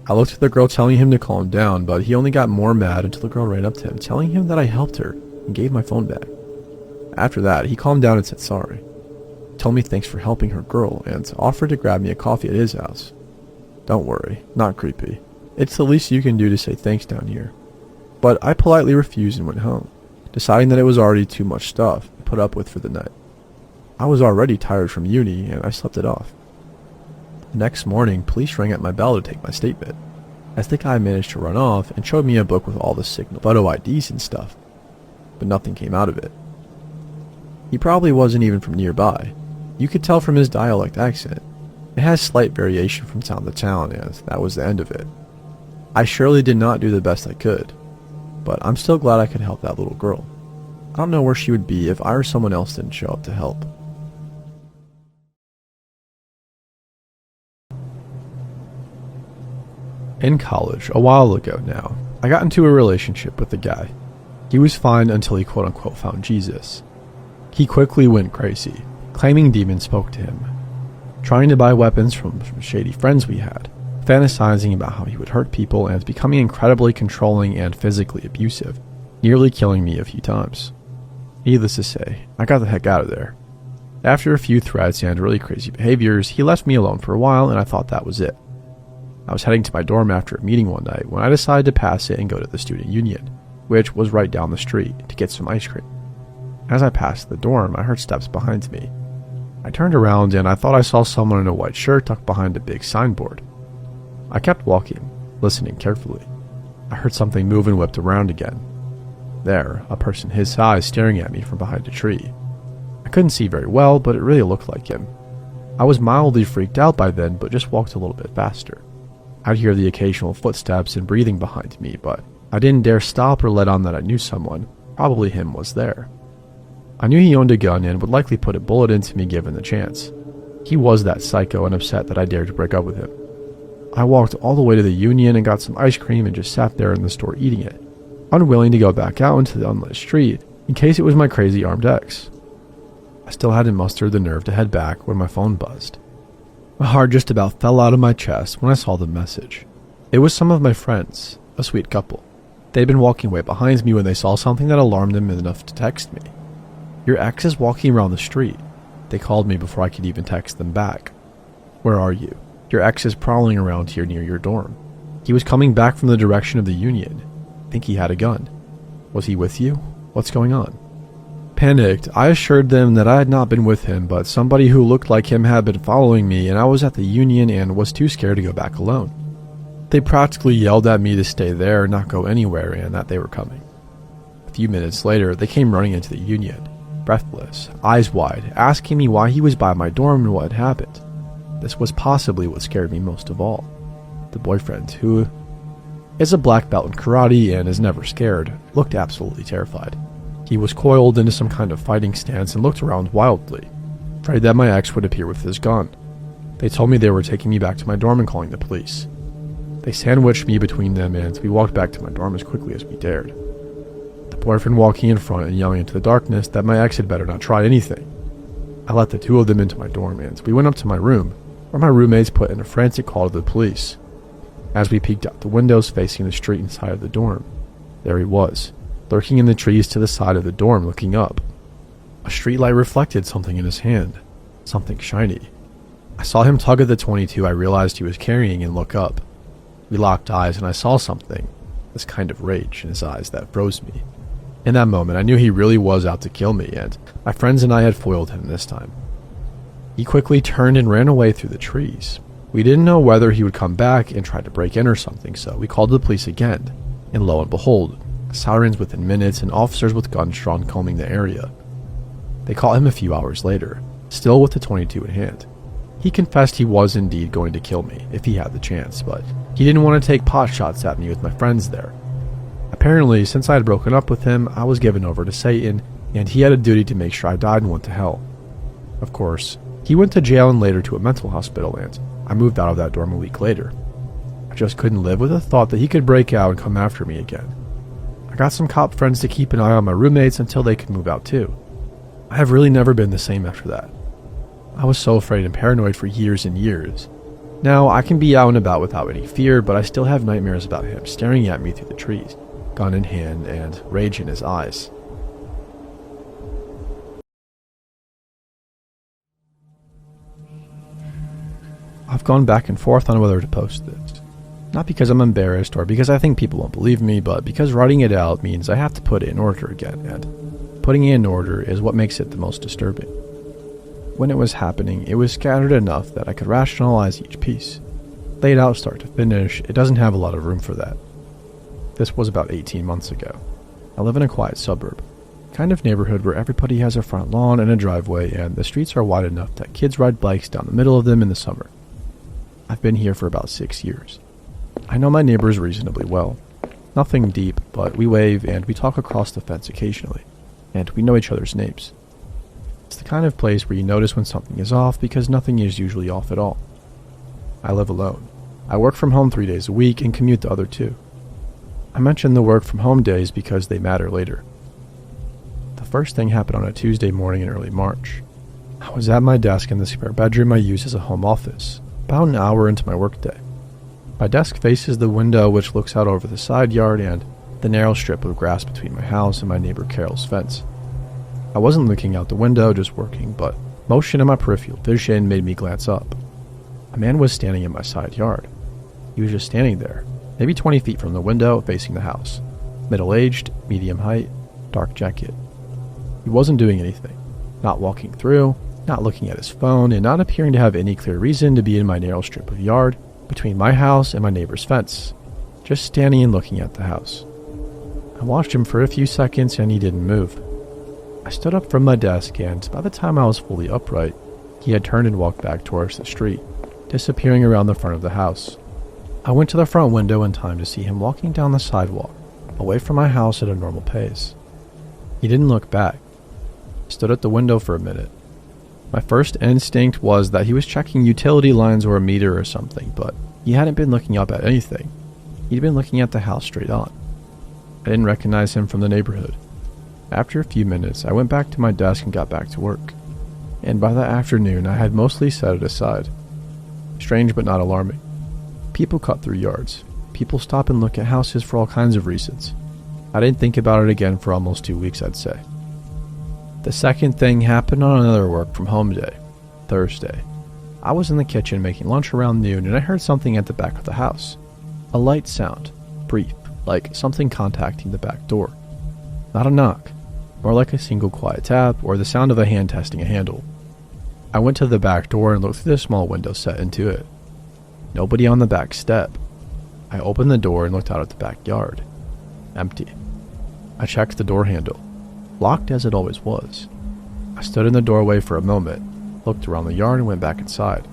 I looked at the girl telling him to calm down, but he only got more mad until the girl ran up to him telling him that I helped her and gave my phone back. After that, he calmed down and said sorry, told me thanks for helping her girl, and offered to grab me a coffee at his house. Don't worry, not creepy. It's the least you can do to say thanks down here. But I politely refused and went home, deciding that it was already too much stuff to put up with for the night. I was already tired from uni, and I slept it off. The next morning, police rang at my bell to take my statement, as the guy managed to run off and showed me a book with all the signal photo IDs and stuff, but nothing came out of it. He probably wasn't even from nearby. You could tell from his dialect accent. It has slight variation from town to town, and that was the end of it. I surely did not do the best I could, but I'm still glad I could help that little girl. I don't know where she would be if I or someone else didn't show up to help. In college, a while ago now, I got into a relationship with a guy. He was fine until he quote-unquote found Jesus. He quickly went crazy, claiming demons spoke to him, trying to buy weapons from shady friends we had, fantasizing about how he would hurt people, and becoming incredibly controlling and physically abusive, nearly killing me a few times. Needless to say, I got the heck out of there. After a few threats and really crazy behaviors, he left me alone for a while, and I thought that was it. I was heading to my dorm after a meeting one night when I decided to pass it and go to the student union, which was right down the street, to get some ice cream. As I passed the dorm, I heard steps behind me. I turned around and I thought I saw someone in a white shirt tucked behind a big signboard. I kept walking, listening carefully. I heard something move and whipped around again. There, a person his size staring at me from behind a tree. I couldn't see very well, but it really looked like him. I was mildly freaked out by then, but just walked a little bit faster. I'd hear the occasional footsteps and breathing behind me, but I didn't dare stop or let on that I knew someone, probably him, was there. I knew he owned a gun and would likely put a bullet into me given the chance. He was that psycho and upset that I dared to break up with him. I walked all the way to the Union and got some ice cream and just sat there in the store eating it, unwilling to go back out into the unlit street in case it was my crazy armed ex. I still hadn't mustered the nerve to head back when my phone buzzed. My heart just about fell out of my chest when I saw the message. It was some of my friends, a sweet couple. They'd been walking way behind me when they saw something that alarmed them enough to text me. "Your ex is walking around the street." They called me before I could even text them back. "Where are you? Your ex is prowling around here near your dorm. He was coming back from the direction of the Union. I think he had a gun. Was he with you? What's going on?" Panicked, I assured them that I had not been with him, but somebody who looked like him had been following me, and I was at the Union and was too scared to go back alone. They practically yelled at me to stay there and not go anywhere, and that they were coming. A few minutes later, they came running into the Union, breathless, eyes wide, asking me why he was by my dorm and what had happened. This was possibly what scared me most of all. The boyfriend, who is a black belt in karate and is never scared, looked absolutely terrified. He was coiled into some kind of fighting stance and looked around wildly, afraid that my ex would appear with his gun. They told me they were taking me back to my dorm and calling the police. They sandwiched me between them and we walked back to my dorm as quickly as we dared. The boyfriend walking in front and yelling into the darkness that my ex had better not try anything. I let the two of them into my dorm and we went up to my room, where my roommates put in a frantic call to the police. As we peeked out the windows facing the street inside of the dorm, there he was, lurking in the trees to the side of the dorm looking up. A streetlight reflected something in his hand, something shiny. I saw him tug at the .22 I realized he was carrying and look up. We locked eyes and I saw something, this kind of rage in his eyes that froze me. In that moment I knew he really was out to kill me, and my friends and I had foiled him this time. He quickly turned and ran away through the trees. We didn't know whether he would come back and try to break in or something, so we called the police again, and lo and behold, sirens within minutes and officers with guns drawn combing the area. They caught him a few hours later, still with the .22 in hand. He confessed he was indeed going to kill me if he had the chance, but he didn't want to take pot shots at me with my friends there. Apparently, since I had broken up with him, I was given over to Satan, and he had a duty to make sure I died and went to hell. Of course, he went to jail and later to a mental hospital, and I moved out of that dorm a week later. I just couldn't live with the thought that he could break out and come after me again. I got some cop friends to keep an eye on my roommates until they could move out too. I have really never been the same after that. I was so afraid and paranoid for years and years. Now I can be out and about without any fear, but I still have nightmares about him staring at me through the trees, gun in hand and rage in his eyes. I've gone back and forth on whether to post this. Not because I'm embarrassed or because I think people won't believe me, but because writing it out means I have to put it in order again, and putting it in order is what makes it the most disturbing. When it was happening, it was scattered enough that I could rationalize each piece. Laid out start to finish, it doesn't have a lot of room for that. This was about 18 months ago. I live in a quiet suburb, kind of neighborhood where everybody has a front lawn and a driveway, and the streets are wide enough that kids ride bikes down the middle of them in the summer. I've been here for about 6 years. I know my neighbors reasonably well. Nothing deep, but we wave and we talk across the fence occasionally, and we know each other's names. It's the kind of place where you notice when something is off because nothing is usually off at all. I live alone. I work from home 3 days a week and commute the other 2. I mention the work from home days because they matter later. The first thing happened on a Tuesday morning in early March. I was at my desk in the spare bedroom I use as a home office, about an hour into my workday. My desk faces the window which looks out over the side yard and the narrow strip of grass between my house and my neighbor Carol's fence. I wasn't looking out the window, just working, but motion in my peripheral vision made me glance up. A man was standing in my side yard. He was just standing there, maybe 20 feet from the window facing the house. Middle-aged, medium height, dark jacket. He wasn't doing anything, not walking through, not looking at his phone, and not appearing to have any clear reason to be in my narrow strip of yard between my house and my neighbor's fence. just standing and looking at the house. I watched him for a few seconds and he didn't move. I stood up from my desk, and by the time I was fully upright, he had turned and walked back towards the street, disappearing around the front of the house. I went to the front window in time to see him walking down the sidewalk, away from my house at a normal pace. He didn't look back. I stood at the window for a minute. My first instinct was that he was checking utility lines or a meter or something, but he hadn't been looking up at anything. He'd been looking at the house straight on. I didn't recognize him from the neighborhood. After a few minutes, I went back to my desk and got back to work. And by that afternoon, I had mostly set it aside. Strange but not alarming. People cut through yards. People stop and look at houses for all kinds of reasons. I didn't think about it again for almost 2 weeks, I'd say. The second thing happened on another work from home day, Thursday. I was in the kitchen making lunch around noon and I heard something at the back of the house. A light sound, brief, like something contacting the back door. Not a knock, nor like a single quiet tap or the sound of a hand testing a handle. I went to the back door and looked through the small window set into it. Nobody on the back step. I opened the door and looked out at the backyard. Empty. I checked the door handle, locked as it always was. I stood in the doorway for a moment, looked around the yard and went back inside.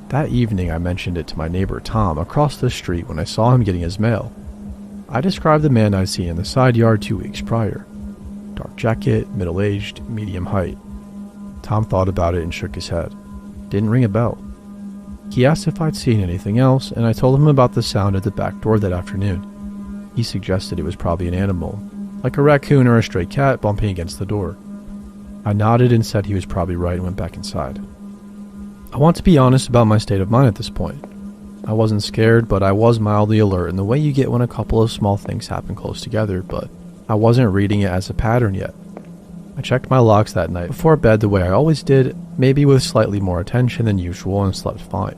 That evening I mentioned it to my neighbor Tom across the street when I saw him getting his mail. I described the man I'd seen in the side yard 2 weeks prior. Dark jacket, middle-aged, medium height. Tom thought about it and shook his head. Didn't ring a bell. He asked if I'd seen anything else, and I told him about the sound at the back door that afternoon. He suggested it was probably an animal, like a raccoon or a stray cat bumping against the door. I nodded and said he was probably right and went back inside. I want to be honest about my state of mind at this point. I wasn't scared, but I was mildly alert in the way you get when a couple of small things happen close together, but I wasn't reading it as a pattern yet. I checked my locks that night before bed the way I always did, maybe with slightly more attention than usual, and slept fine.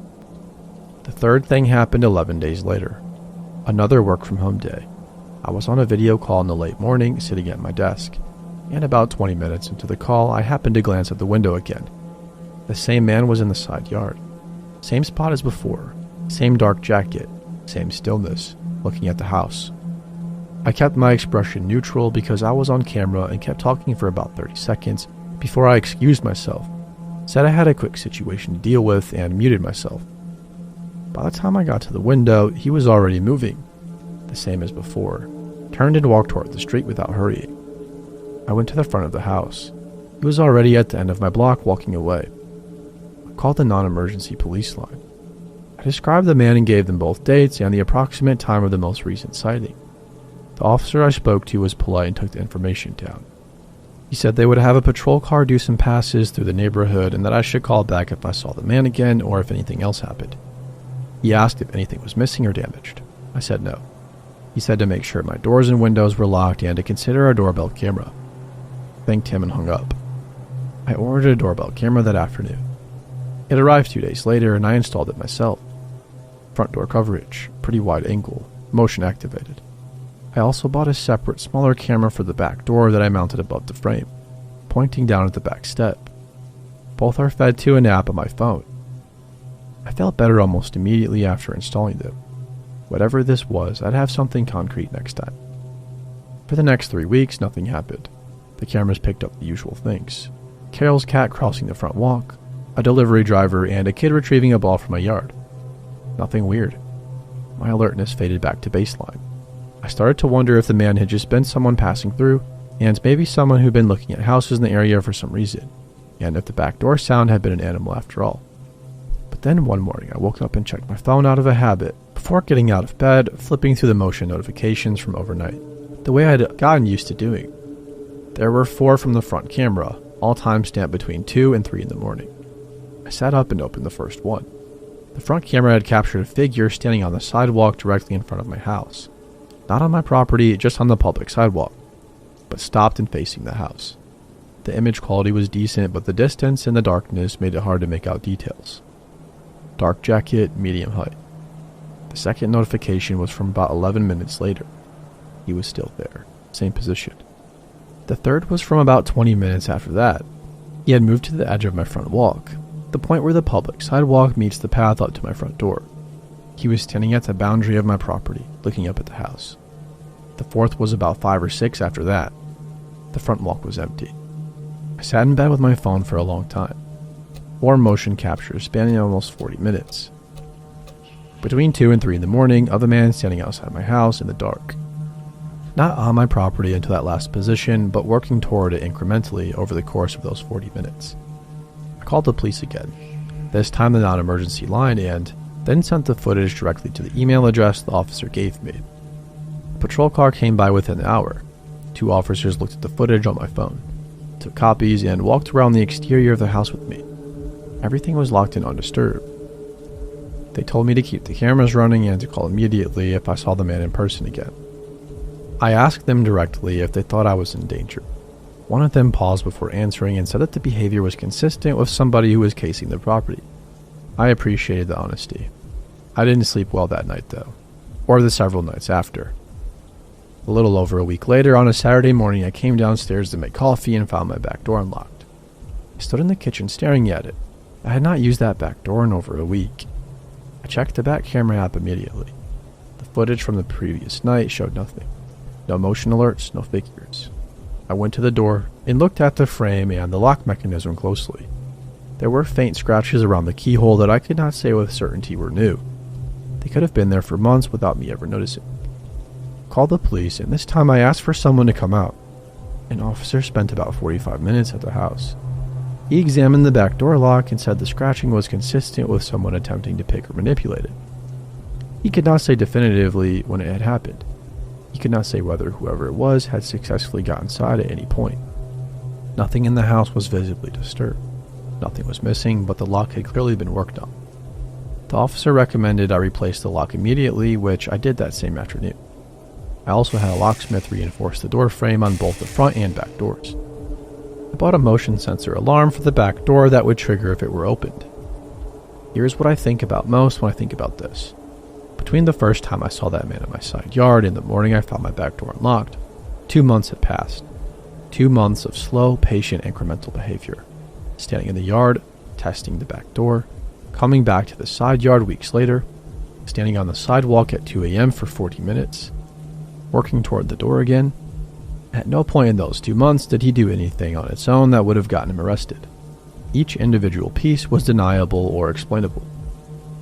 The third thing happened 11 days later. Another work from home day. I was on a video call in the late morning, sitting at my desk, and about 20 minutes into the call, I happened to glance at the window again. The same man was in the side yard. Same spot as before. Same dark jacket. Same stillness, looking at the house. I kept my expression neutral because I was on camera and kept talking for about 30 seconds before I excused myself, said I had a quick situation to deal with, and muted myself. By the time I got to the window, he was already moving, the same as before, turned and walked toward the street without hurrying. I went to the front of the house. He was already at the end of my block walking away. I called the non-emergency police line. I described the man and gave them both dates and the approximate time of the most recent sighting. The officer I spoke to was polite and took the information down. He said they would have a patrol car do some passes through the neighborhood and that I should call back if I saw the man again or if anything else happened. He asked if anything was missing or damaged. I said no. He said to make sure my doors and windows were locked and to consider a doorbell camera. Thanked him and hung up. I ordered a doorbell camera that afternoon. It arrived 2 days later and I installed it myself. Front door coverage, pretty wide angle, motion activated. I also bought a separate, smaller camera for the back door that I mounted above the frame, pointing down at the back step. Both are fed to an app on my phone. I felt better almost immediately after installing them. Whatever this was, I'd have something concrete next time. For the next 3 weeks, nothing happened. The cameras picked up the usual things. Carol's cat crossing the front walk, a delivery driver, and a kid retrieving a ball from my yard. Nothing weird. My alertness faded back to baseline. I started to wonder if the man had just been someone passing through, and maybe someone who'd been looking at houses in the area for some reason, and if the back door sound had been an animal after all. But then one morning I woke up and checked my phone out of a habit, before getting out of bed, flipping through the motion notifications from overnight, the way I'd gotten used to doing. There were 4 from the front camera, all timestamped between 2 and 3 in the morning. I sat up and opened the first one. The front camera had captured a figure standing on the sidewalk directly in front of my house. Not on my property, just on the public sidewalk, but stopped and facing the house. The image quality was decent, but the distance and the darkness made it hard to make out details. Dark jacket, medium height. The second notification was from about 11 minutes later. He was still there, same position. The third was from about 20 minutes after that. He had moved to the edge of my front walk, the point where the public sidewalk meets the path up to my front door. He was standing at the boundary of my property, looking up at the house. The fourth was about 5 or 6 after that. The front walk was empty. I sat in bed with my phone for a long time. 4 motion captures spanning almost 40 minutes. Between 2 and 3 in the morning, of a man standing outside my house in the dark. Not on my property until that last position, but working toward it incrementally over the course of those 40 minutes. I called the police again, this time the non-emergency line, and then sent the footage directly to the email address the officer gave me. A patrol car came by within an hour. 2 officers looked at the footage on my phone, took copies, and walked around the exterior of the house with me. Everything was locked and undisturbed. They told me to keep the cameras running and to call immediately if I saw the man in person again. I asked them directly if they thought I was in danger. One of them paused before answering and said that the behavior was consistent with somebody who was casing the property. I appreciated the honesty. I didn't sleep well that night though, or the several nights after. A little over a week later, on a Saturday morning, I came downstairs to make coffee and found my back door unlocked. I stood in the kitchen staring at it. I had not used that back door in over a week. I checked the back camera app immediately. The footage from the previous night showed nothing. No motion alerts, no figures. I went to the door and looked at the frame and the lock mechanism closely. There were faint scratches around the keyhole that I could not say with certainty were new. They could have been there for months without me ever noticing. I called the police, and this time I asked for someone to come out. An officer spent about 45 minutes at the house. He examined the back door lock and said the scratching was consistent with someone attempting to pick or manipulate it. He could not say definitively when it had happened. He could not say whether whoever it was had successfully got inside at any point. Nothing in the house was visibly disturbed. Nothing was missing, but the lock had clearly been worked on. The officer recommended I replace the lock immediately, which I did that same afternoon. I also had a locksmith reinforce the door frame on both the front and back doors. I bought a motion sensor alarm for the back door that would trigger if it were opened. Here's what I think about most when I think about this. Between the first time I saw that man in my side yard and the morning I found my back door unlocked, 2 months had passed. 2 months of slow, patient, incremental behavior. Standing in the yard, testing the back door, coming back to the side yard weeks later, standing on the sidewalk at 2 a.m. for 40 minutes, working toward the door again. At no point in those 2 months did he do anything on its own that would have gotten him arrested. Each individual piece was deniable or explainable.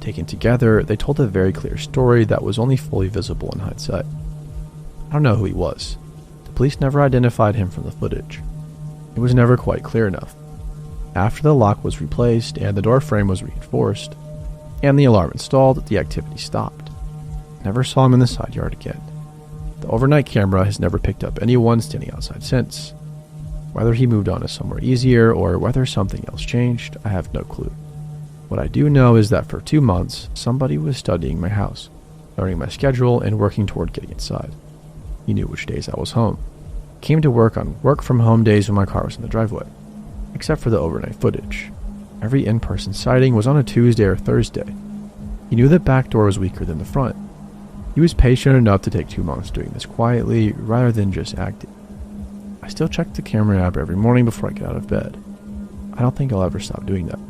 Taken together, they told a very clear story that was only fully visible in hindsight. I don't know who he was. The police never identified him from the footage. It was never quite clear enough. After the lock was replaced and the door frame was reinforced, and the alarm installed, the activity stopped. Never saw him in the side yard again. The overnight camera has never picked up anyone standing outside since. Whether he moved on to somewhere easier or whether something else changed, I have no clue. What I do know is that for 2 months, somebody was studying my house, learning my schedule, and working toward getting inside. He knew which days I was home. Came to work on work-from-home days when my car was in the driveway. Except for the overnight footage. Every in-person sighting was on a Tuesday or Thursday. He knew the back door was weaker than the front. He was patient enough to take 2 months doing this quietly rather than just acting. I still check the camera app every morning before I get out of bed. I don't think I'll ever stop doing that.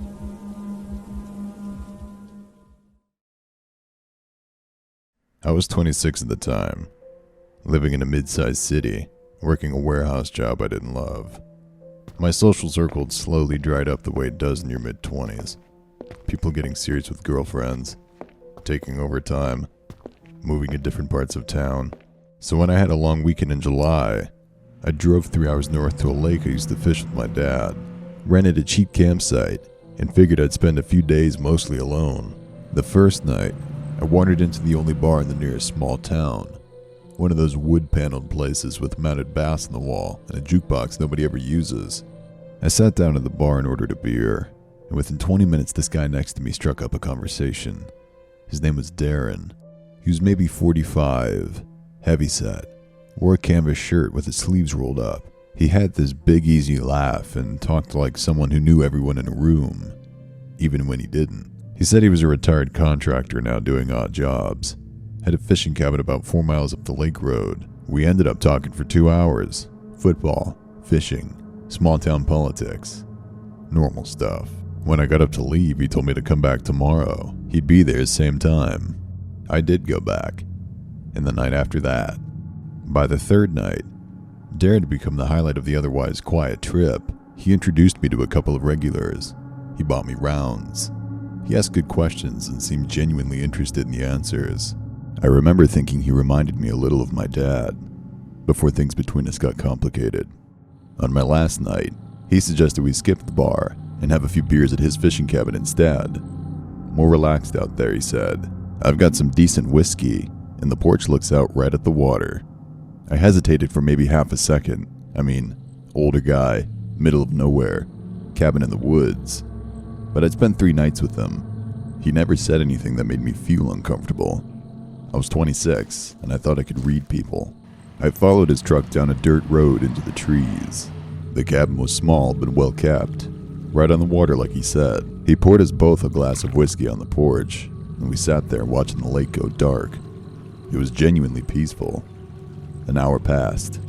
I was 26 at the time, living in a mid-sized city, working a warehouse job I didn't love. My social circle had slowly dried up the way it does in your mid-20s. People getting serious with girlfriends, taking over time, moving to different parts of town. So when I had a long weekend in July, I drove 3 hours north to a lake I used to fish with my dad, rented a cheap campsite, and figured I'd spend a few days mostly alone. The first night, I wandered into the only bar in the nearest small town, one of those wood-paneled places with mounted bass on the wall and a jukebox nobody ever uses. I sat down at the bar and ordered a beer, and within 20 minutes this guy next to me struck up a conversation. His name was Darren. He was maybe 45, heavyset, wore a canvas shirt with his sleeves rolled up. He had this big easy laugh and talked like someone who knew everyone in a room, even when he didn't. He said he was a retired contractor now doing odd jobs. Had a fishing cabin about 4 miles up the lake road. We ended up talking for 2 hours. Football, fishing, small town politics. Normal stuff. When I got up to leave, he told me to come back tomorrow. He'd be there same time. I did go back, and the night after that. By the third night, Darren had become the highlight of the otherwise quiet trip. He introduced me to a couple of regulars. He bought me rounds. He asked good questions and seemed genuinely interested in the answers. I remember thinking he reminded me a little of my dad, before things between us got complicated. On my last night, he suggested we skip the bar and have a few beers at his fishing cabin instead. More relaxed out there, he said. I've got some decent whiskey, and the porch looks out right at the water. I hesitated for maybe half a second. Older guy, middle of nowhere, cabin in the woods. But I'd spent 3 nights with him. He never said anything that made me feel uncomfortable. I was 26, and I thought I could read people. I followed his truck down a dirt road into the trees. The cabin was small but well kept, right on the water like he said. He poured us both a glass of whiskey on the porch, and we sat there watching the lake go dark. It was genuinely peaceful. An hour passed,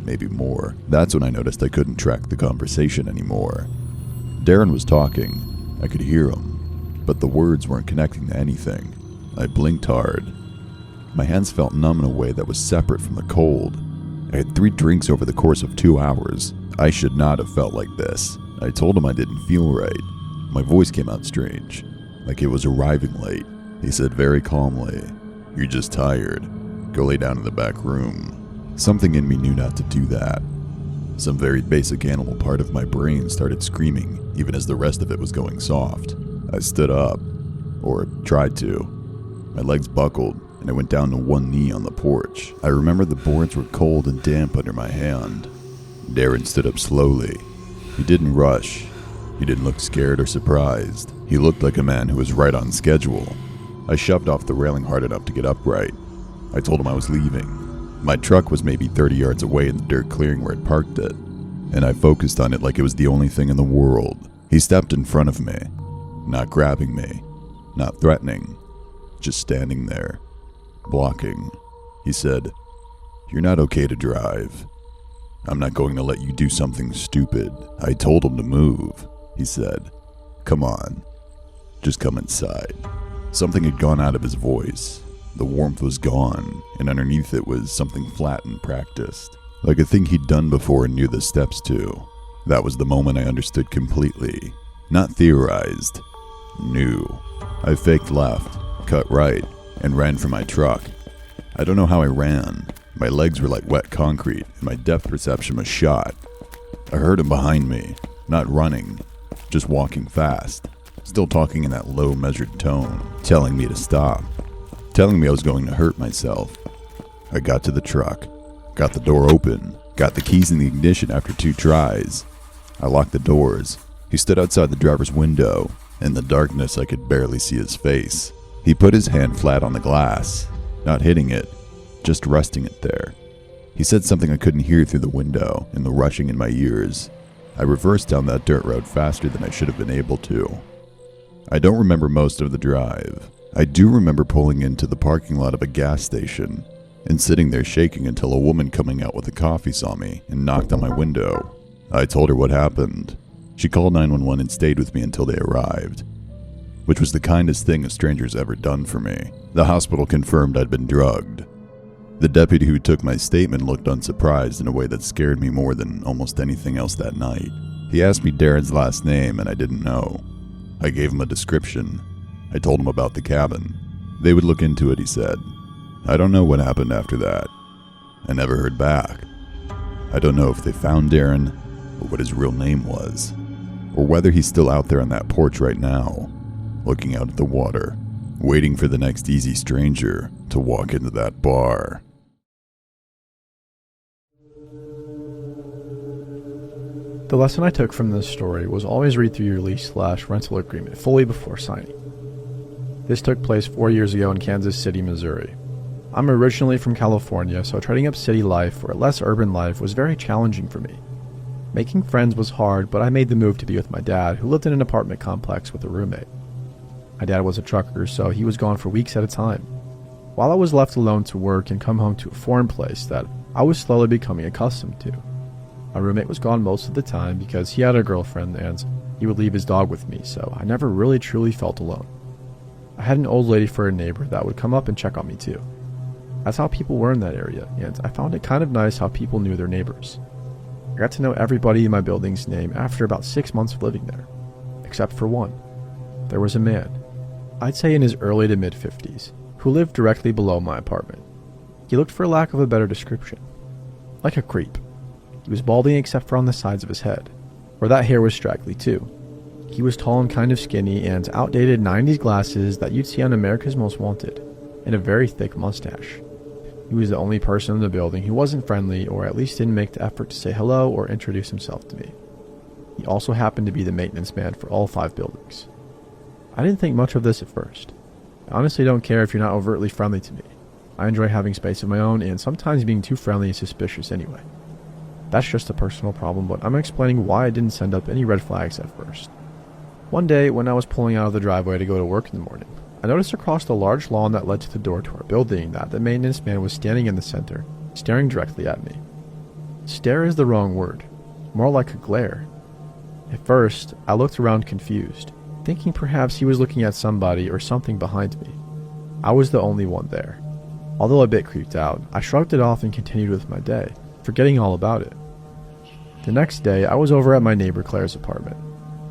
maybe more. That's when I noticed I couldn't track the conversation anymore. Darren was talking. I could hear him, but the words weren't connecting to anything. I blinked hard. My hands felt numb in a way that was separate from the cold. I had 3 drinks over the course of 2 hours. I should not have felt like this. I told him I didn't feel right. My voice came out strange, like it was arriving late. He said very calmly, "You're just tired. Go lay down in the back room." Something in me knew not to do that. Some very basic animal part of my brain started screaming, even as the rest of it was going soft. I stood up, or tried to. My legs buckled, and I went down to one knee on the porch. I remember the boards were cold and damp under my hand. Darren stood up slowly. He didn't rush. He didn't look scared or surprised. He looked like a man who was right on schedule. I shoved off the railing hard enough to get upright. I told him I was leaving. My truck was maybe 30 yards away in the dirt clearing where I'd parked it, and I focused on it like it was the only thing in the world. He stepped in front of me, not grabbing me, not threatening, just standing there, blocking. He said, "You're not okay to drive. I'm not going to let you do something stupid." I told him to move. He said, "Come on, just come inside." Something had gone out of his voice. The warmth was gone, and underneath it was something flat and practiced, like a thing he'd done before and knew the steps to. That was the moment I understood completely. Not theorized. Knew. I faked left, cut right, and ran for my truck. I don't know how I ran. My legs were like wet concrete, and my depth perception was shot. I heard him behind me, not running, just walking fast, still talking in that low, measured tone, telling me to stop, telling me I was going to hurt myself. I got to the truck, got the door open, got the keys in the ignition after 2 tries. I locked the doors. He stood outside the driver's window. In the darkness, I could barely see his face. He put his hand flat on the glass, not hitting it, just resting it there. He said something I couldn't hear through the window and the rushing in my ears. I reversed down that dirt road faster than I should have been able to. I don't remember most of the drive. I do remember pulling into the parking lot of a gas station and sitting there shaking until a woman coming out with a coffee saw me and knocked on my window. I told her what happened. She called 911 and stayed with me until they arrived, which was the kindest thing a stranger's ever done for me. The hospital confirmed I'd been drugged. The deputy who took my statement looked unsurprised in a way that scared me more than almost anything else that night. He asked me Darren's last name, and I didn't know. I gave him a description. I told him about the cabin. They would look into it, he said. I don't know what happened after that. I never heard back. I don't know if they found Darren, or what his real name was, or whether he's still out there on that porch right now, looking out at the water, waiting for the next easy stranger to walk into that bar. The lesson I took from this story was always read through your lease/rental agreement fully before signing. This took place 4 years ago in Kansas City, Missouri. I'm originally from California, so trading up city life for a less urban life was very challenging for me. Making friends was hard, but I made the move to be with my dad, who lived in an apartment complex with a roommate. My dad was a trucker, so he was gone for weeks at a time, while I was left alone to work and come home to a foreign place that I was slowly becoming accustomed to. My roommate was gone most of the time because he had a girlfriend and he would leave his dog with me, so I never really truly felt alone. I had an old lady for a neighbor that would come up and check on me too. That's how people were in that area, and I found it kind of nice how people knew their neighbors. I got to know everybody in my building's name after about 6 months of living there, except for one. There was a man, I'd say in his early to mid-50s, who lived directly below my apartment. He looked, for lack of a better description, like a creep. He was balding except for on the sides of his head, where that hair was straggly too. He was tall and kind of skinny, and outdated 90s glasses that you'd see on America's Most Wanted, and a very thick mustache. He was the only person in the building who wasn't friendly, or at least didn't make the effort to say hello or introduce himself to me. He also happened to be the maintenance man for all 5 buildings. I didn't think much of this at first. I honestly don't care if you're not overtly friendly to me. I enjoy having space of my own, and sometimes being too friendly is suspicious anyway. That's just a personal problem, but I'm explaining why I didn't send up any red flags at first. One day, when I was pulling out of the driveway to go to work in the morning, I noticed across the large lawn that led to the door to our building that the maintenance man was standing in the center, staring directly at me. Stare is the wrong word, more like a glare. At first, I looked around confused, thinking perhaps he was looking at somebody or something behind me. I was the only one there. Although a bit creeped out, I shrugged it off and continued with my day, forgetting all about it. The next day, I was over at my neighbor Claire's apartment,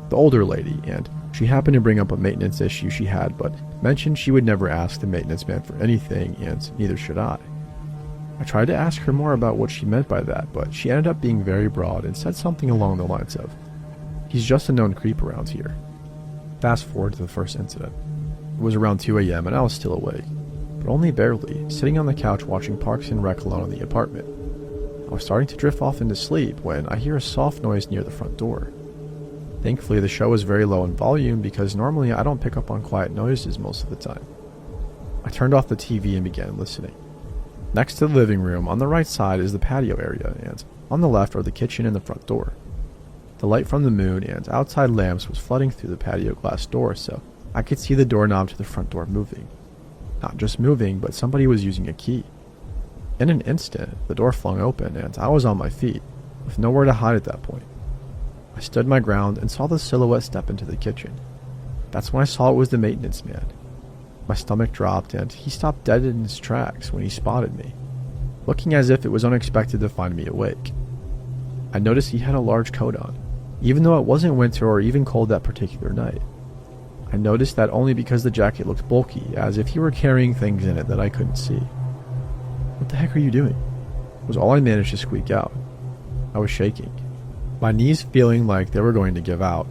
the older lady, and she happened to bring up a maintenance issue she had, but mentioned she would never ask the maintenance man for anything, and neither should I. I tried to ask her more about what she meant by that, but she ended up being very broad and said something along the lines of, "He's just a known creep around here." Fast forward to the first incident. It was around 2 a.m. and I was still awake, but only barely, sitting on the couch watching Parks and Rec alone in the apartment. I was starting to drift off into sleep when I hear a soft noise near the front door. Thankfully, the show was very low in volume because normally I don't pick up on quiet noises most of the time. I turned off the TV and began listening. Next to the living room, on the right side is the patio area, and on the left are the kitchen and the front door. The light from the moon and outside lamps was flooding through the patio glass door, so I could see the doorknob to the front door moving. Not just moving, but somebody was using a key. In an instant, the door flung open, and I was on my feet, with nowhere to hide at that point. I stood my ground and saw the silhouette step into the kitchen. That's when I saw it was the maintenance man. My stomach dropped, and he stopped dead in his tracks when he spotted me, looking as if it was unexpected to find me awake. I noticed he had a large coat on, even though it wasn't winter or even cold that particular night. I noticed that only because the jacket looked bulky, as if he were carrying things in it that I couldn't see. "What the heck are you doing?" was all I managed to squeak out. I was shaking, my knees feeling like they were going to give out.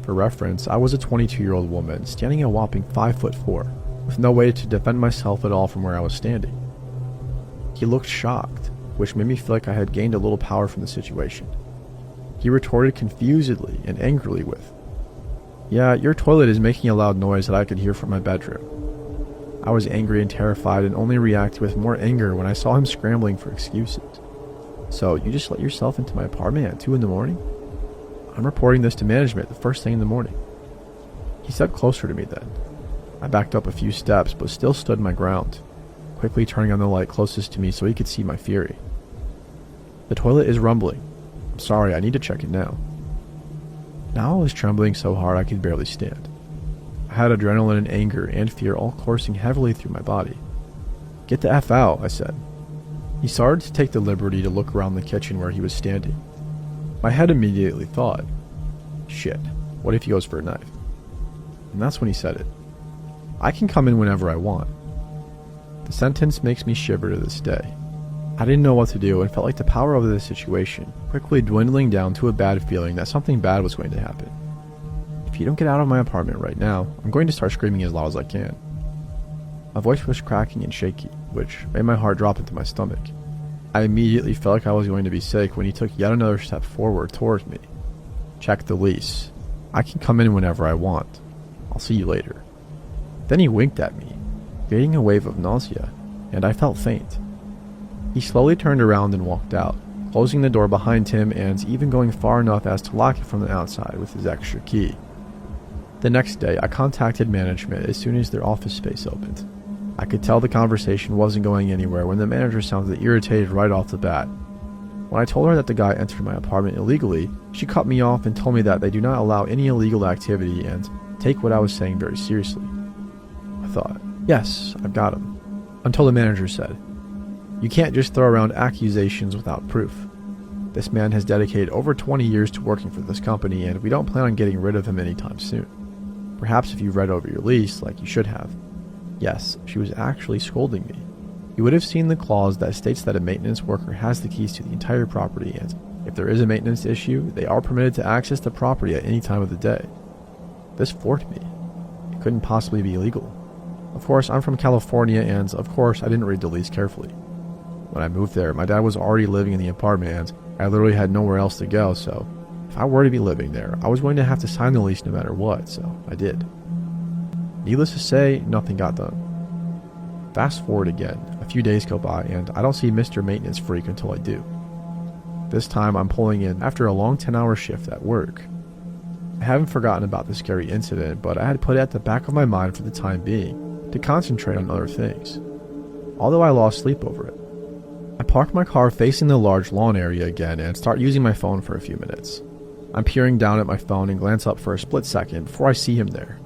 For reference, I was a 22-year-old woman standing a whopping 5'4", with no way to defend myself at all from where I was standing. He looked shocked, which made me feel like I had gained a little power from the situation. He retorted confusedly and angrily with, "Yeah, your toilet is making a loud noise that I could hear from my bedroom." I was angry and terrified and only reacted with more anger when I saw him scrambling for excuses. "So, you just let yourself into my apartment at 2 in the morning? I'm reporting this to management the first thing in the morning." He stepped closer to me then. I backed up a few steps but still stood my ground, quickly turning on the light closest to me so he could see my fury. "The toilet is rumbling. I'm sorry, I need to check it now." Now I was trembling so hard I could barely stand. I had adrenaline and anger and fear all coursing heavily through my body. "Get the F out," I said. He started to take the liberty to look around the kitchen where he was standing. My head immediately thought, shit, what if he goes for a knife? And that's when he said it. "I can come in whenever I want." The sentence makes me shiver to this day. I didn't know what to do and felt like the power of the situation quickly dwindling down to a bad feeling that something bad was going to happen. If you don't get out of my apartment right now, I'm going to start screaming as loud as I can. My voice was cracking and shaky, which made my heart drop into my stomach. I immediately felt like I was going to be sick when he took yet another step forward towards me. "Check the lease. I can come in whenever I want. I'll see you later." Then he winked at me, creating a wave of nausea, and I felt faint. He slowly turned around and walked out, closing the door behind him and even going far enough as to lock it from the outside with his extra key. The next day, I contacted management as soon as their office space opened. I could tell the conversation wasn't going anywhere when the manager sounded irritated right off the bat. When I told her that the guy entered my apartment illegally, she cut me off and told me that they do not allow any illegal activity and take what I was saying very seriously. thought, yes, I've got him. Until the manager said, you can't just throw around accusations without proof. This man has dedicated over 20 years to working for this company, and we don't plan on getting rid of him anytime soon. Perhaps if you read over your lease, like you should have. Yes, she was actually scolding me. You would have seen the clause that states that a maintenance worker has the keys to the entire property, and if there is a maintenance issue, they are permitted to access the property at any time of the day. This floored me. It couldn't possibly be illegal. Of course, I'm from California, and of course, I didn't read the lease carefully. When I moved there, my dad was already living in the apartment, and I literally had nowhere else to go, so if I were to be living there, I was going to have to sign the lease no matter what, so I did. Needless to say, nothing got done. Fast forward again, a few days go by, and I don't see Mr. Maintenance Freak until I do. This time I'm pulling in after a long 10-hour shift at work. I haven't forgotten about the scary incident, but I had put it at the back of my mind for the time being, to concentrate on other things. Although I lost sleep over it. I park my car facing the large lawn area again and start using my phone for a few minutes. I'm peering down at my phone and glance up for a split second before I see him there.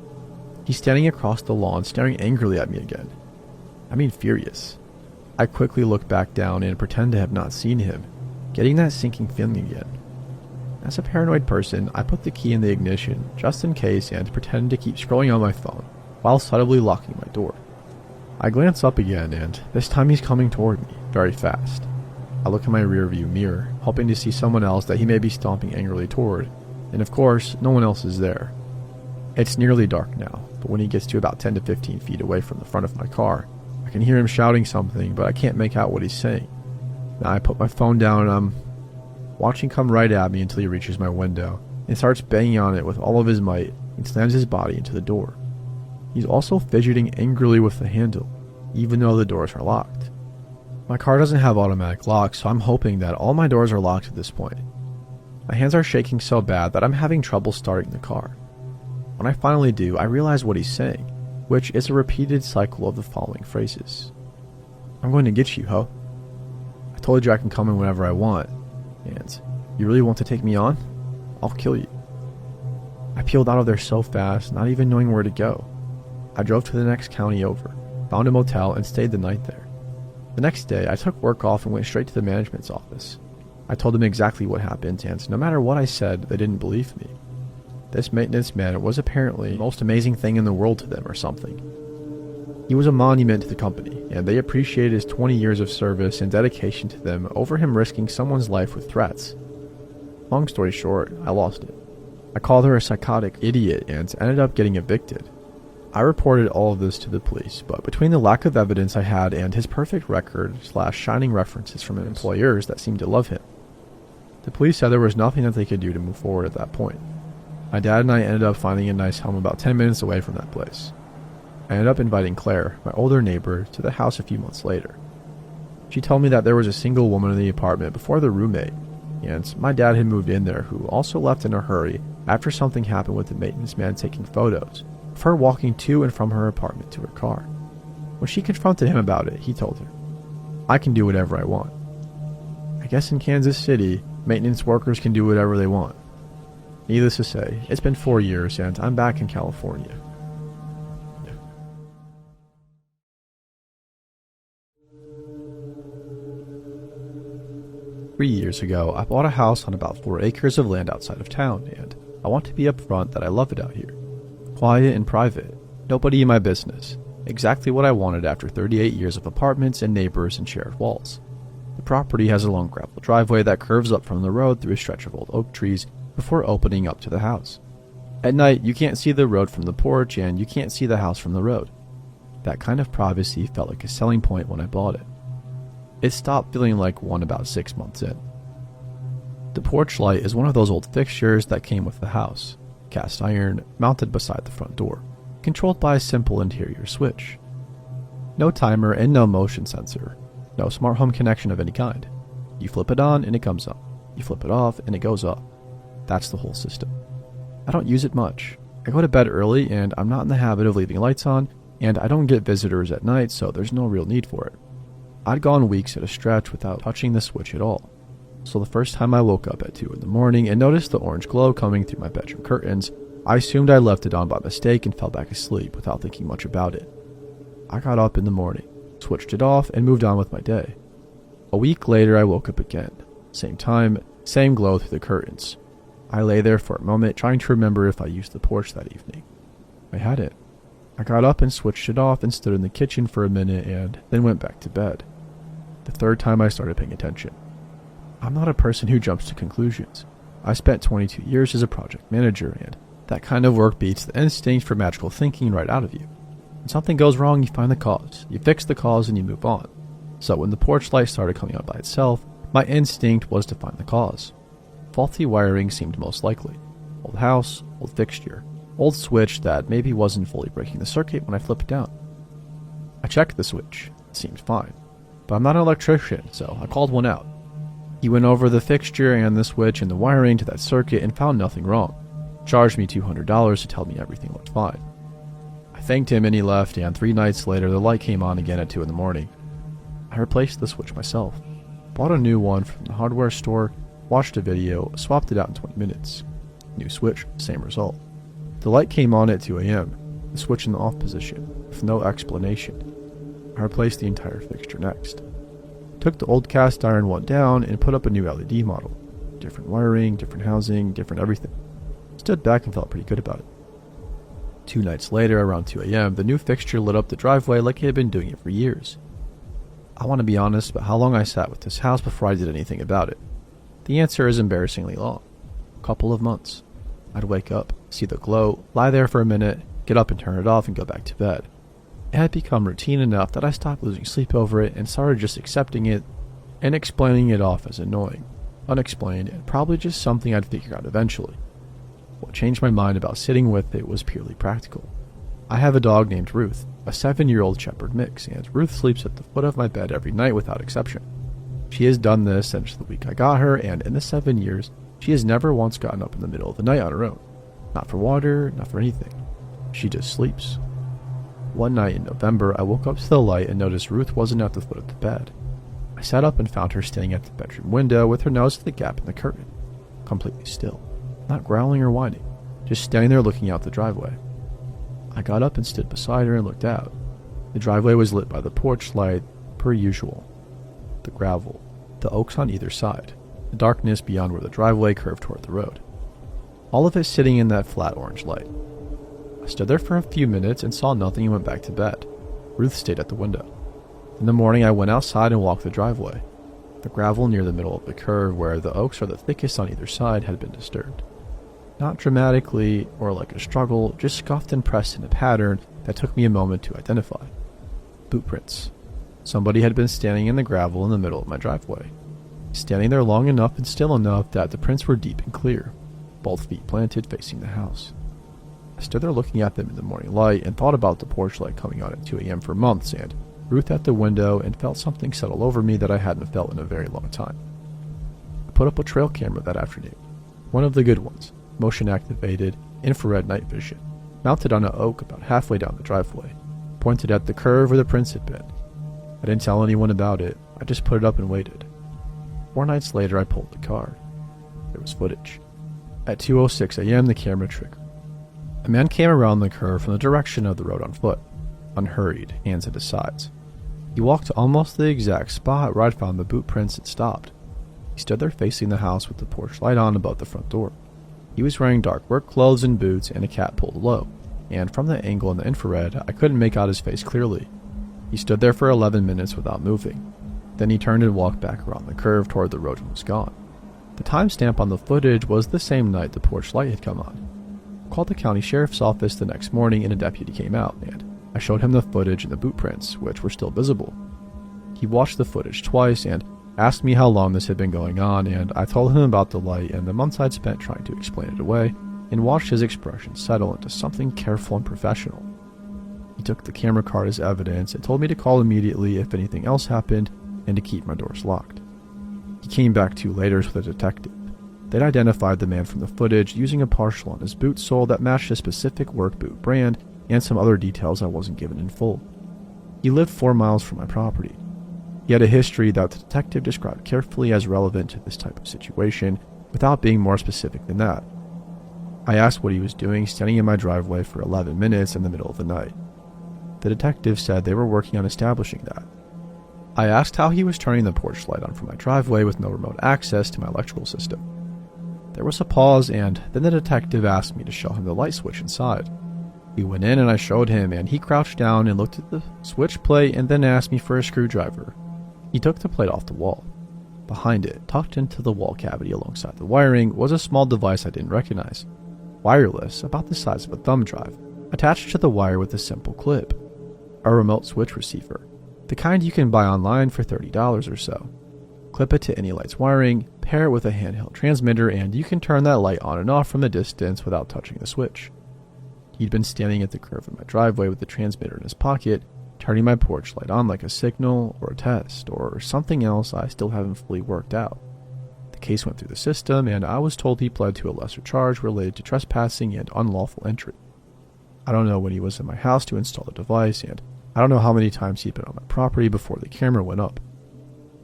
He's standing across the lawn staring angrily at me again. I mean furious. I quickly look back down and pretend to have not seen him, getting that sinking feeling again. As a paranoid person, I put the key in the ignition just in case and pretend to keep scrolling on my phone while subtly locking my door. I glance up again and this time he's coming toward me, very fast. I look in my rearview mirror, hoping to see someone else that he may be stomping angrily toward, and of course, no one else is there. It's nearly dark now, but when he gets to about 10 to 15 feet away from the front of my car, I can hear him shouting something, but I can't make out what he's saying. Now I put my phone down and I'm watching come right at me until he reaches my window and starts banging on it with all of his might and slams his body into the door. He's also fidgeting angrily with the handle, even though the doors are locked. My car doesn't have automatic locks, so I'm hoping that all my doors are locked at this point. My hands are shaking so bad that I'm having trouble starting the car. When I finally do, I realize what he's saying, which is a repeated cycle of the following phrases. I'm going to get you, ho. I told you I can come in whenever I want, and you really want to take me on? I'll kill you. I peeled out of there so fast, not even knowing where to go. I drove to the next county over, found a motel, and stayed the night there. The next day, I took work off and went straight to the management's office. I told them exactly what happened, and no matter what I said, they didn't believe me. This maintenance man was apparently the most amazing thing in the world to them or something. He was a monument to the company, and they appreciated his 20 years of service and dedication to them over him risking someone's life with threats. Long story short, I lost it. I called her a psychotic idiot and ended up getting evicted. I reported all of this to the police, but between the lack of evidence I had and his perfect record / shining references from employers that seemed to love him, the police said there was nothing that they could do to move forward at that point. My dad and I ended up finding a nice home about 10 minutes away from that place. I ended up inviting Claire, my older neighbor, to the house a few months later. She told me that there was a single woman in the apartment before the roommate, and my dad had moved in there who also left in a hurry after something happened with the maintenance man taking photos of her walking to and from her apartment to her car. When she confronted him about it, he told her, I can do whatever I want. I guess in Kansas City, maintenance workers can do whatever they want. Needless to say, it's been 4 years and I'm back in California. 3 years ago, I bought a house on about 4 acres of land outside of town, and I want to be upfront that I love it out here. Quiet and private, nobody in my business. Exactly what I wanted after 38 years of apartments and neighbors and shared walls. The property has a long gravel driveway that curves up from the road through a stretch of old oak trees before opening up to the house. At night, you can't see the road from the porch and you can't see the house from the road. That kind of privacy felt like a selling point when I bought it. It stopped feeling like one about 6 months in. The porch light is one of those old fixtures that came with the house, cast iron, mounted beside the front door, controlled by a simple interior switch. No timer and no motion sensor, no smart home connection of any kind. You flip it on and it comes up. You flip it off and it goes up. That's the whole system. I don't use it much. I go to bed early and I'm not in the habit of leaving lights on, and I don't get visitors at night, so there's no real need for it. I'd gone weeks at a stretch without touching the switch at all. So the first time I woke up at 2 in the morning and noticed the orange glow coming through my bedroom curtains, I assumed I left it on by mistake and fell back asleep without thinking much about it. I got up in the morning, switched it off, and moved on with my day. A week later, I woke up again. Same time, same glow through the curtains. I lay there for a moment, trying to remember if I used the porch that evening. I hadn't. I got up and switched it off and stood in the kitchen for a minute and then went back to bed. The third time I started paying attention. I'm not a person who jumps to conclusions. I spent 22 years as a project manager, and that kind of work beats the instinct for magical thinking right out of you. When something goes wrong, you find the cause, you fix the cause, and you move on. So when the porch light started coming on by itself, my instinct was to find the cause. Faulty wiring seemed most likely. Old house, old fixture, old switch that maybe wasn't fully breaking the circuit when I flipped it down. I checked the switch. It seemed fine. But I'm not an electrician, so I called one out. He went over the fixture and the switch and the wiring to that circuit and found nothing wrong. Charged me $200 to tell me everything looked fine. I thanked him and he left, and 3 nights later the light came on again at 2 in the morning. I replaced the switch myself. Bought a new one from the hardware store, watched a video, swapped it out in 20 minutes. New switch, same result. The light came on at 2 a.m., the switch in the off position, with no explanation. I replaced the entire fixture next. Took the old cast iron one down and put up a new LED model. Different wiring, different housing, different everything. Stood back and felt pretty good about it. 2 nights later, around 2 a.m., the new fixture lit up the driveway like it had been doing it for years. I want to be honest about how long I sat with this house before I did anything about it. The answer is embarrassingly long. A couple of months. I'd wake up, see the glow, lie there for a minute, get up and turn it off and go back to bed. It had become routine enough that I stopped losing sleep over it and started just accepting it and explaining it off as annoying, unexplained, and probably just something I'd figure out eventually. What changed my mind about sitting with it was purely practical. I have a dog named Ruth, a 7-year-old shepherd mix, and Ruth sleeps at the foot of my bed every night without exception. She has done this since the week I got her, and in the 7 years, she has never once gotten up in the middle of the night on her own. Not for water, not for anything. She just sleeps. One night in November, I woke up to the light and noticed Ruth wasn't at the foot of the bed. I sat up and found her standing at the bedroom window with her nose to the gap in the curtain, completely still, not growling or whining, just standing there looking out the driveway. I got up and stood beside her and looked out. The driveway was lit by the porch light, per usual. The gravel, the oaks on either side, the darkness beyond where the driveway curved toward the road. All of it sitting in that flat orange light. I stood there for a few minutes and saw nothing and went back to bed. Ruth stayed at the window. In the morning, I went outside and walked the driveway. The gravel near the middle of the curve, where the oaks are the thickest on either side, had been disturbed. Not dramatically or like a struggle, just scuffed and pressed in a pattern that took me a moment to identify. Boot prints. Somebody had been standing in the gravel in the middle of my driveway. Standing there long enough and still enough that the prints were deep and clear, both feet planted facing the house. I stood there looking at them in the morning light and thought about the porch light coming on at 2 a.m. for months and Ruth at the window and felt something settle over me that I hadn't felt in a very long time. I put up a trail camera that afternoon. One of the good ones, motion activated, infrared night vision, mounted on an oak about halfway down the driveway, pointed at the curve where the prints had been. I didn't tell anyone about it, I just put it up and waited. 4 nights later I pulled the card. There was footage. At 2:06 a.m. the camera triggered. A man came around the curve from the direction of the road on foot, unhurried, hands at his sides. He walked to almost the exact spot where I'd found the boot prints and stopped. He stood there facing the house with the porch light on above the front door. He was wearing dark work clothes and boots and a cap pulled low, and from the angle in the infrared, I couldn't make out his face clearly. He stood there for 11 minutes without moving. Then he turned and walked back around the curve toward the road and was gone. The timestamp on the footage was the same night the porch light had come on. I called the county sheriff's office the next morning and a deputy came out, and I showed him the footage and the boot prints, which were still visible. He watched the footage twice and asked me how long this had been going on, and I told him about the light and the months I'd spent trying to explain it away, and watched his expression settle into something careful and professional. He took the camera card as evidence and told me to call immediately if anything else happened and to keep my doors locked. He came back 2 later with a detective. They'd identified the man from the footage using a partial on his boot sole that matched a specific work boot brand and some other details I wasn't given in full. He lived 4 miles from my property. He had a history that the detective described carefully as relevant to this type of situation without being more specific than that. I asked what he was doing standing in my driveway for 11 minutes in the middle of the night. The detective said they were working on establishing that. I asked how he was turning the porch light on for my driveway with no remote access to my electrical system. There was a pause, and then the detective asked me to show him the light switch inside. We went in and I showed him, and he crouched down and looked at the switch plate and then asked me for a screwdriver. He took the plate off the wall. Behind it, tucked into the wall cavity alongside the wiring, was a small device I didn't recognize. Wireless, about the size of a thumb drive, attached to the wire with a simple clip. A remote switch receiver, the kind you can buy online for $30 or so. Clip it to any light's wiring, pair it with a handheld transmitter, and you can turn that light on and off from a distance without touching the switch. He'd been standing at the curve of my driveway with the transmitter in his pocket, turning my porch light on like a signal or a test or something else I still haven't fully worked out. The case went through the system, and I was told he pled to a lesser charge related to trespassing and unlawful entry. I don't know when he was in my house to install the device, and I don't know how many times he'd been on my property before the camera went up.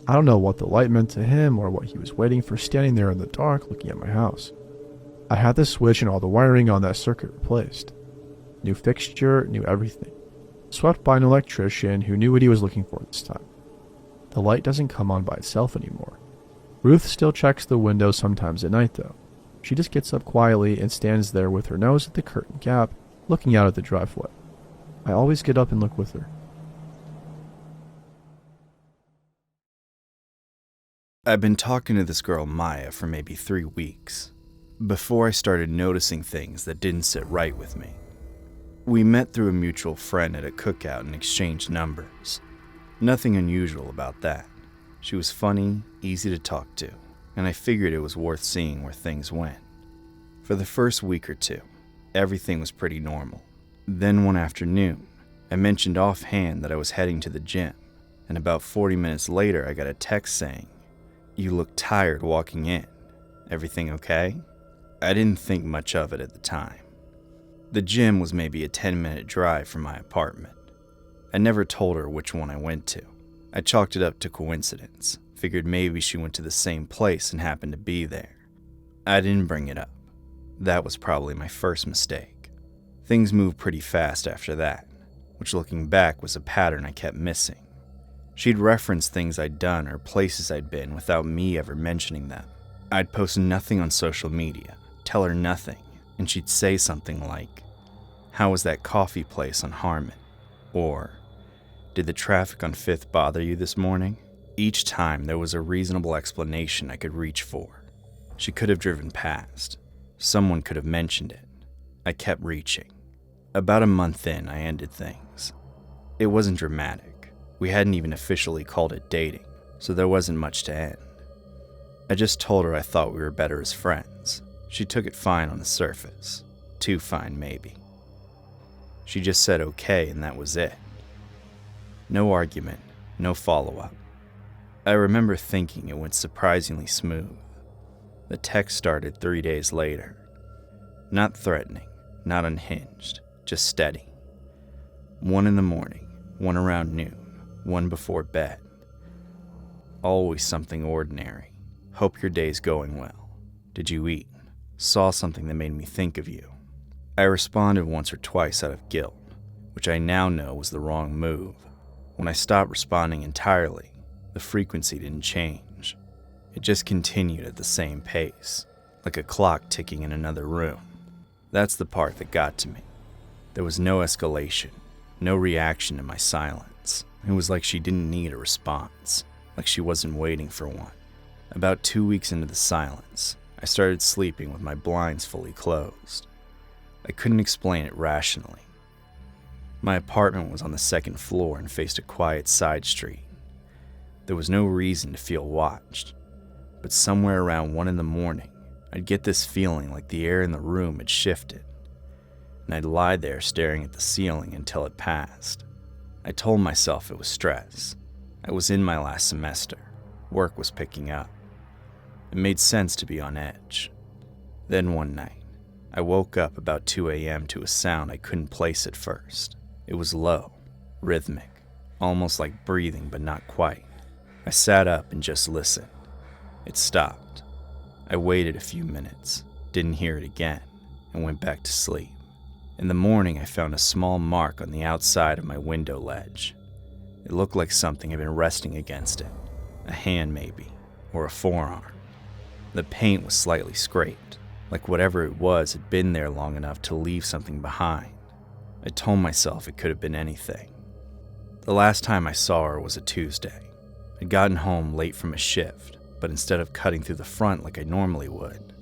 I don't know what the light meant to him or what he was waiting for standing there in the dark looking at my house. I had the switch and all the wiring on that circuit replaced. New fixture, new everything. Swept by an electrician who knew what he was looking for this time. The light doesn't come on by itself anymore. Ruth still checks the window sometimes at night though. She just gets up quietly and stands there with her nose at the curtain gap, looking out at the driveway. I always get up and look with her. I've been talking to this girl Maya for maybe 3 weeks, before I started noticing things that didn't sit right with me. We met through a mutual friend at a cookout and exchanged numbers. Nothing unusual about that. She was funny, easy to talk to, and I figured it was worth seeing where things went. For the first week or two, everything was pretty normal. Then one afternoon, I mentioned offhand that I was heading to the gym, and about 40 minutes later I got a text saying, "You look tired walking in. Everything okay?" I didn't think much of it at the time. The gym was maybe a 10-minute drive from my apartment. I never told her which one I went to. I chalked it up to coincidence, figured maybe she went to the same place and happened to be there. I didn't bring it up. That was probably my first mistake. Things moved pretty fast after that, which looking back was a pattern I kept missing. She'd reference things I'd done or places I'd been without me ever mentioning them. I'd post nothing on social media, tell her nothing, and she'd say something like, "How was that coffee place on Harmon?" Or, "Did the traffic on 5th bother you this morning?" Each time there was a reasonable explanation I could reach for. She could have driven past. Someone could have mentioned it. I kept reaching. About a month in, I ended things. It wasn't dramatic. We hadn't even officially called it dating, so there wasn't much to end. I just told her I thought we were better as friends. She took it fine on the surface. Too fine, maybe. She just said okay, and that was it. No argument, no follow-up. I remember thinking it went surprisingly smooth. The text started 3 days later. Not threatening, not unhinged, just steady. 1 in the morning, 1 around noon, 1 before bed. Always something ordinary. Hope your day's going well. Did you eat? Saw something that made me think of you. I responded once or twice out of guilt, which I now know was the wrong move. When I stopped responding entirely, the frequency didn't change. It just continued at the same pace, like a clock ticking in another room. That's the part that got to me. There was no escalation, no reaction to my silence. It was like she didn't need a response, like she wasn't waiting for one. About 2 weeks into the silence, I started sleeping with my blinds fully closed. I couldn't explain it rationally. My apartment was on the 2nd floor and faced a quiet side street. There was no reason to feel watched, but somewhere around 1 in the morning, I'd get this feeling like the air in the room had shifted, and I'd lie there staring at the ceiling until it passed. I told myself it was stress. I was in my last semester. Work was picking up. It made sense to be on edge. Then one night, I woke up about 2 a.m. to a sound I couldn't place at first. It was low, rhythmic, almost like breathing but not quite. I sat up and just listened. It stopped. I waited a few minutes, didn't hear it again, and went back to sleep. In the morning, I found a small mark on the outside of my window ledge. It looked like something had been resting against it, a hand maybe, or a forearm. The paint was slightly scraped, like whatever it was had been there long enough to leave something behind. I told myself it could have been anything. The last time I saw her was a Tuesday. I'd gotten home late from a shift, but instead of cutting through the front like I normally would,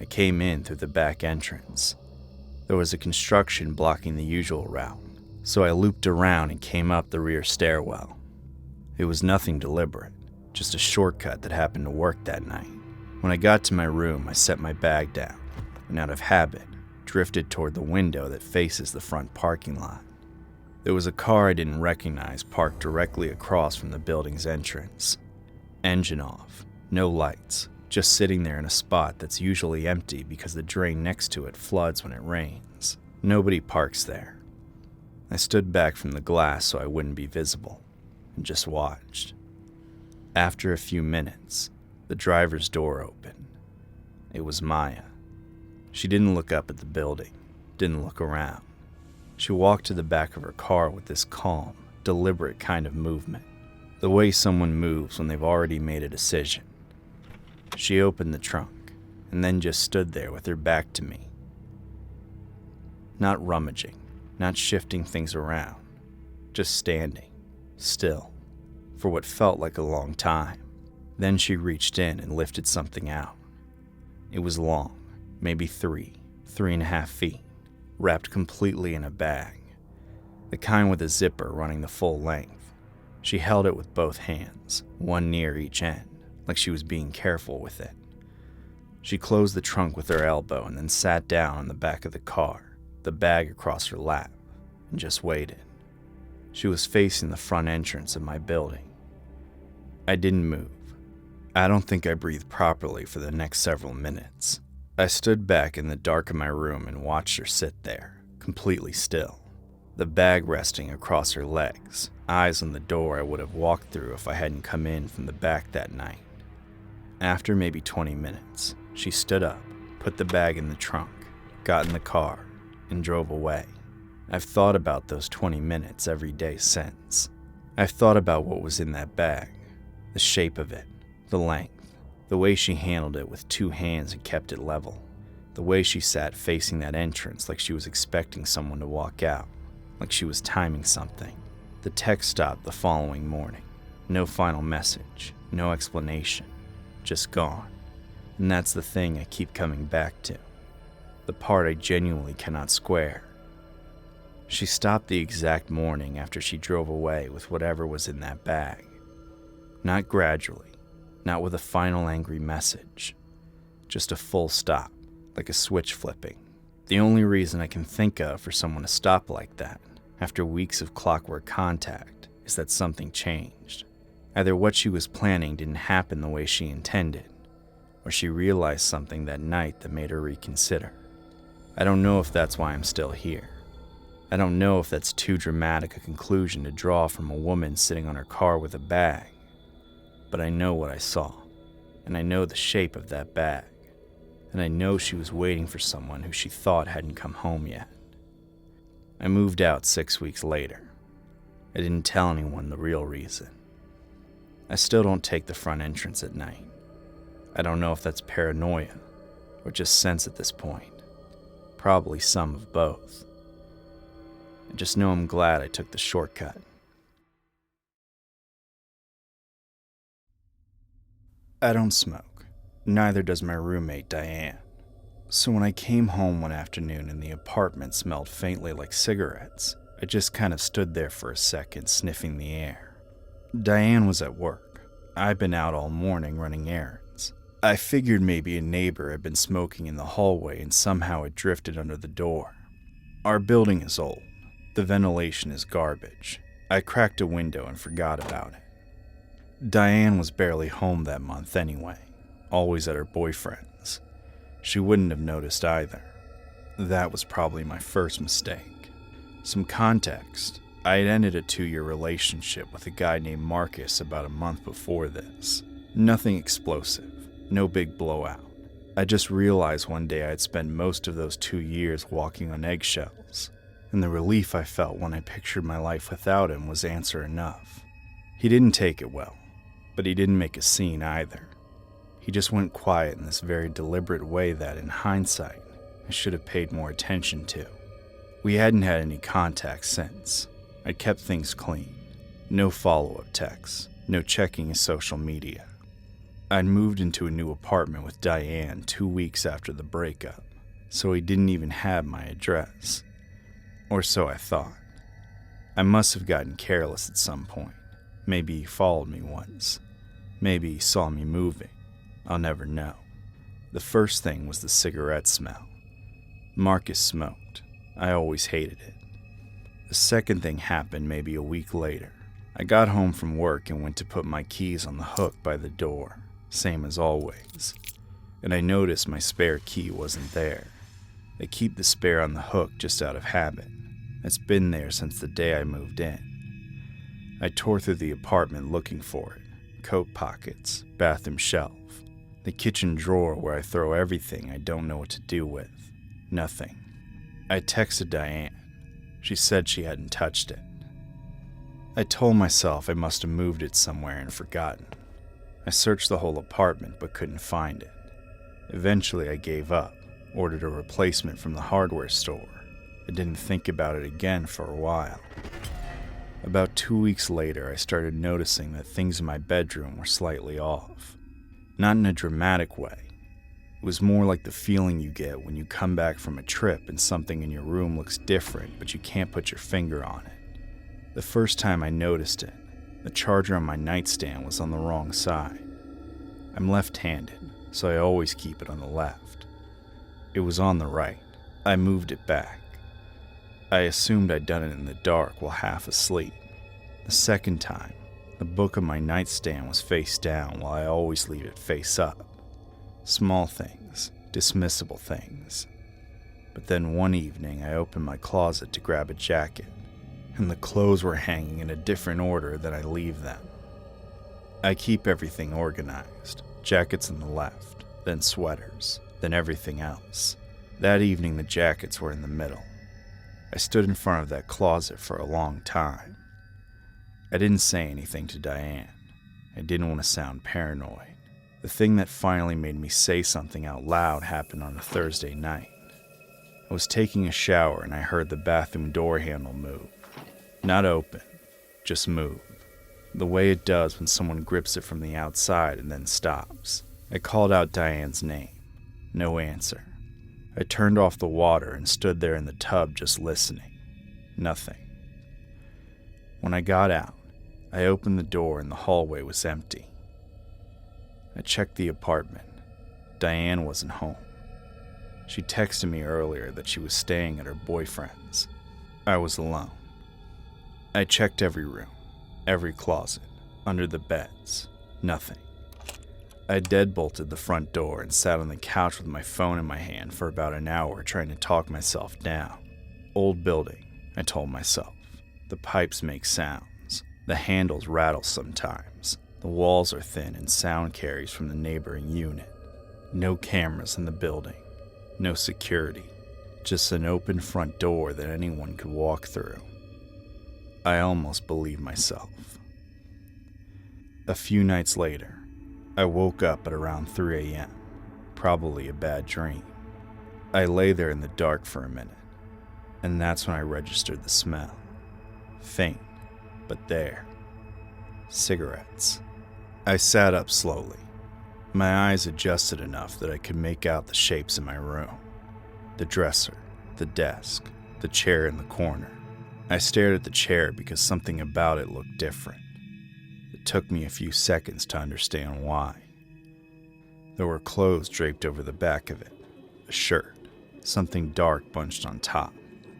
I came in through the back entrance. There was a construction blocking the usual route, so I looped around and came up the rear stairwell. It was nothing deliberate, just a shortcut that happened to work that night. When I got to my room, I set my bag down, and out of habit, drifted toward the window that faces the front parking lot. There was a car I didn't recognize parked directly across from the building's entrance. Engine off, no lights, just sitting there in a spot that's usually empty because the drain next to it floods when it rains. Nobody parks there. I stood back from the glass so I wouldn't be visible, and just watched. After a few minutes, the driver's door opened. It was Maya. She didn't look up at the building, didn't look around. She walked to the back of her car with this calm, deliberate kind of movement, the way someone moves when they've already made a decision. She opened the trunk, and then just stood there with her back to me. Not rummaging, not shifting things around, just standing, still, for what felt like a long time. Then she reached in and lifted something out. It was long, maybe 3.5 feet, wrapped completely in a bag, the kind with a zipper running the full length. She held it with both hands, one near each end, like she was being careful with it. She closed the trunk with her elbow and then sat down on the back of the car, the bag across her lap, and just waited. She was facing the front entrance of my building. I didn't move. I don't think I breathed properly for the next several minutes. I stood back in the dark of my room and watched her sit there, completely still, the bag resting across her legs, eyes on the door I would have walked through if I hadn't come in from the back that night. After maybe 20 minutes, she stood up, put the bag in the trunk, got in the car, and drove away. I've thought about those 20 minutes every day since. I've thought about what was in that bag, the shape of it, the length, the way she handled it with two hands and kept it level, the way she sat facing that entrance like she was expecting someone to walk out, like she was timing something. The text stopped the following morning. No final message, no explanation, just gone. And that's the thing I keep coming back to, the part I genuinely cannot square. She stopped the exact morning after she drove away with whatever was in that bag. Not gradually, not with a final angry message, just a full stop, like a switch flipping. The only reason I can think of for someone to stop like that, after weeks of clockwork contact, is that something changed. Either what she was planning didn't happen the way she intended, or she realized something that night that made her reconsider. I don't know if that's why I'm still here. I don't know if that's too dramatic a conclusion to draw from a woman sitting on her car with a bag. But I know what I saw, and I know the shape of that bag, and I know she was waiting for someone who she thought hadn't come home yet. I moved out 6 weeks later. I didn't tell anyone the real reason. I still don't take the front entrance at night. I don't know if that's paranoia or just sense at this point. Probably some of both. I just know I'm glad I took the shortcut. I don't smoke. Neither does my roommate, Diane. So when I came home one afternoon and the apartment smelled faintly like cigarettes, I just kind of stood there for a second, sniffing the air. Diane was at work. I'd been out all morning running errands. I figured maybe a neighbor had been smoking in the hallway and somehow it drifted under the door. Our building is old. The ventilation is garbage. I cracked a window and forgot about it. Diane was barely home that month anyway, always at her boyfriend's. She wouldn't have noticed either. That was probably my first mistake. Some context. I had ended a 2-year relationship with a guy named Marcus about a month before this. Nothing explosive, no big blowout. I just realized one day I'd spent most of those 2 years walking on eggshells, and the relief I felt when I pictured my life without him was answer enough. He didn't take it well, but he didn't make a scene either. He just went quiet in this very deliberate way that, in hindsight, I should have paid more attention to. We hadn't had any contact since. I'd kept things clean. No follow-up texts, no checking his social media. I'd moved into a new apartment with Diane 2 weeks after the breakup, so he didn't even have my address. Or so I thought. I must have gotten careless at some point. Maybe he followed me once. Maybe he saw me moving. I'll never know. The first thing was the cigarette smell. Marcus smoked. I always hated it. The second thing happened maybe a week later. I got home from work and went to put my keys on the hook by the door, same as always, and I noticed my spare key wasn't there. I keep the spare on the hook just out of habit. It's been there since the day I moved in. I tore through the apartment looking for it. Coat pockets, bathroom shelf, the kitchen drawer where I throw everything I don't know what to do with. Nothing. I texted Diane. She said she hadn't touched it. I told myself I must have moved it somewhere and forgotten. I searched the whole apartment but couldn't find it. Eventually I gave up, ordered a replacement from the hardware store. I didn't think about it again for a while. About 2 weeks later, I started noticing that things in my bedroom were slightly off. Not in a dramatic way. It was more like the feeling you get when you come back from a trip and something in your room looks different, but you can't put your finger on it. The first time I noticed it, the charger on my nightstand was on the wrong side. I'm left-handed, so I always keep it on the left. It was on the right. I moved it back. I assumed I'd done it in the dark while half asleep. The second time, the book on my nightstand was face down while I always leave it face up. Small things, dismissible things. But then one evening I opened my closet to grab a jacket, and the clothes were hanging in a different order than I leave them. I keep everything organized, jackets on the left, then sweaters, then everything else. That evening the jackets were in the middle. I stood in front of that closet for a long time. I didn't say anything to Diane. I didn't want to sound paranoid. The thing that finally made me say something out loud happened on a Thursday night. I was taking a shower and I heard the bathroom door handle move. Not open, just move. The way it does when someone grips it from the outside and then stops. I called out Diane's name. No answer. I turned off the water and stood there in the tub just listening. Nothing. When I got out, I opened the door and the hallway was empty. I checked the apartment. Diane wasn't home. She texted me earlier that she was staying at her boyfriend's. I was alone. I checked every room, every closet, under the beds. Nothing. I deadbolted the front door and sat on the couch with my phone in my hand for about an hour trying to talk myself down. Old building, I told myself. The pipes make sounds. The handles rattle sometimes. The walls are thin and sound carries from the neighboring unit. No cameras in the building. No security. Just an open front door that anyone could walk through. I almost believed myself. A few nights later, I woke up at around 3 a.m., probably a bad dream. I lay there in the dark for a minute, and that's when I registered the smell. Faint, but there. Cigarettes. I sat up slowly. My eyes adjusted enough that I could make out the shapes in my room. The dresser, the desk, the chair in the corner. I stared at the chair because something about it looked different. It took me a few seconds to understand why. There were clothes draped over the back of it, a shirt, something dark bunched on top,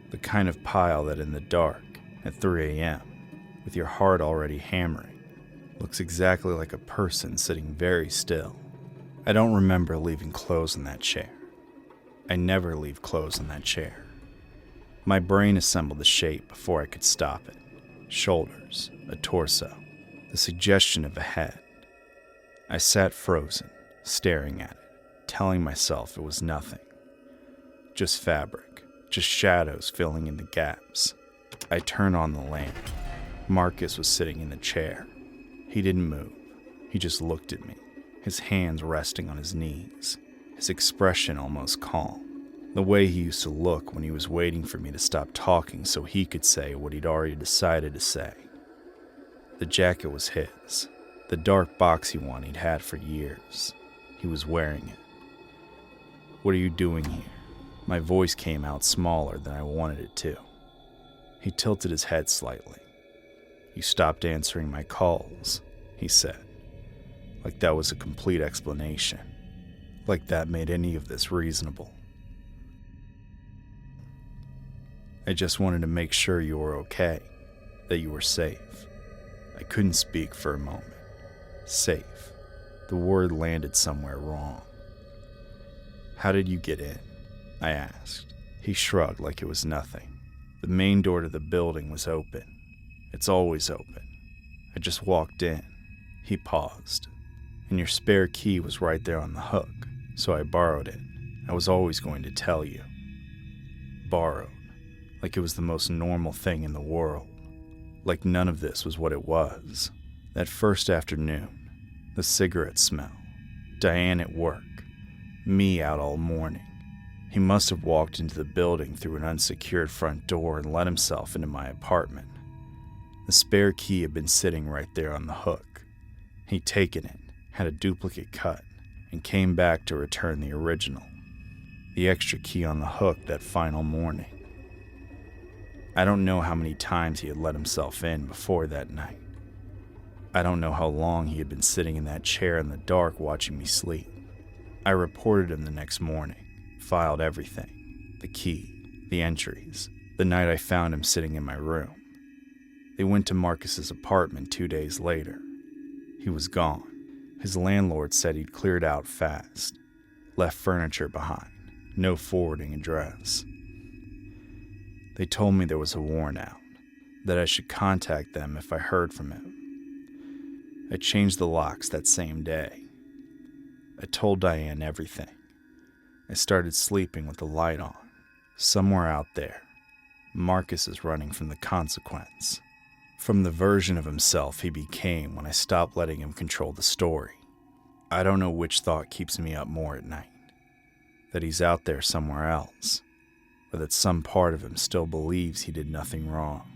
the kind of pile that in the dark, at 3 a.m., with your heart already hammering, looks exactly like a person sitting very still. I don't remember leaving clothes in that chair. I never leave clothes in that chair. My brain assembled the shape before I could stop it. Shoulders, a torso, the suggestion of a head. I sat frozen, staring at it. telling myself it was nothing. Just fabric, just shadows filling in the gaps. I turned on the lamp. Marcus was sitting in the chair. He didn't move. He just looked at me, his hands resting on his knees, his expression almost calm. The way he used to look when he was waiting for me to stop talking so he could say what he'd already decided to say. The jacket was his, the dark boxy one he'd had for years. He was wearing it. "What are you doing here?" My voice came out smaller than I wanted it to. He tilted his head slightly. "You stopped answering my calls," he said, like that was a complete explanation, like that made any of this reasonable. "I just wanted to make sure you were okay, that you were safe." I couldn't speak for a moment. Safe. The word landed somewhere wrong. "How did you get in?" I asked. He shrugged like it was nothing. "The main door to the building was open. It's always open. I just walked in." He paused. "And your spare key was right there on the hook, so I borrowed it. I was always going to tell you." Borrowed. Like it was the most normal thing in the world. Like none of this was what it was. That first afternoon, the cigarette smell, Diane at work, me out all morning. He must have walked into the building through an unsecured front door and let himself into my apartment. The spare key had been sitting right there on the hook. He'd taken it, had a duplicate cut, and came back to return the original. The extra key on the hook that final morning. I don't know how many times he had let himself in before that night. I don't know how long he had been sitting in that chair in the dark watching me sleep. I reported him the next morning, filed everything, the key, the entries, the night I found him sitting in my room. They went to Marcus's apartment 2 days later. He was gone. His landlord said he'd cleared out fast, left furniture behind, no forwarding address. They told me there was a warrant out, that I should contact them if I heard from him. I changed the locks that same day. I told Diane everything. I started sleeping with the light on. Somewhere out there, Marcus is running from the consequence. From the version of himself he became when I stopped letting him control the story. I don't know which thought keeps me up more at night. That he's out there somewhere else, or that some part of him still believes he did nothing wrong.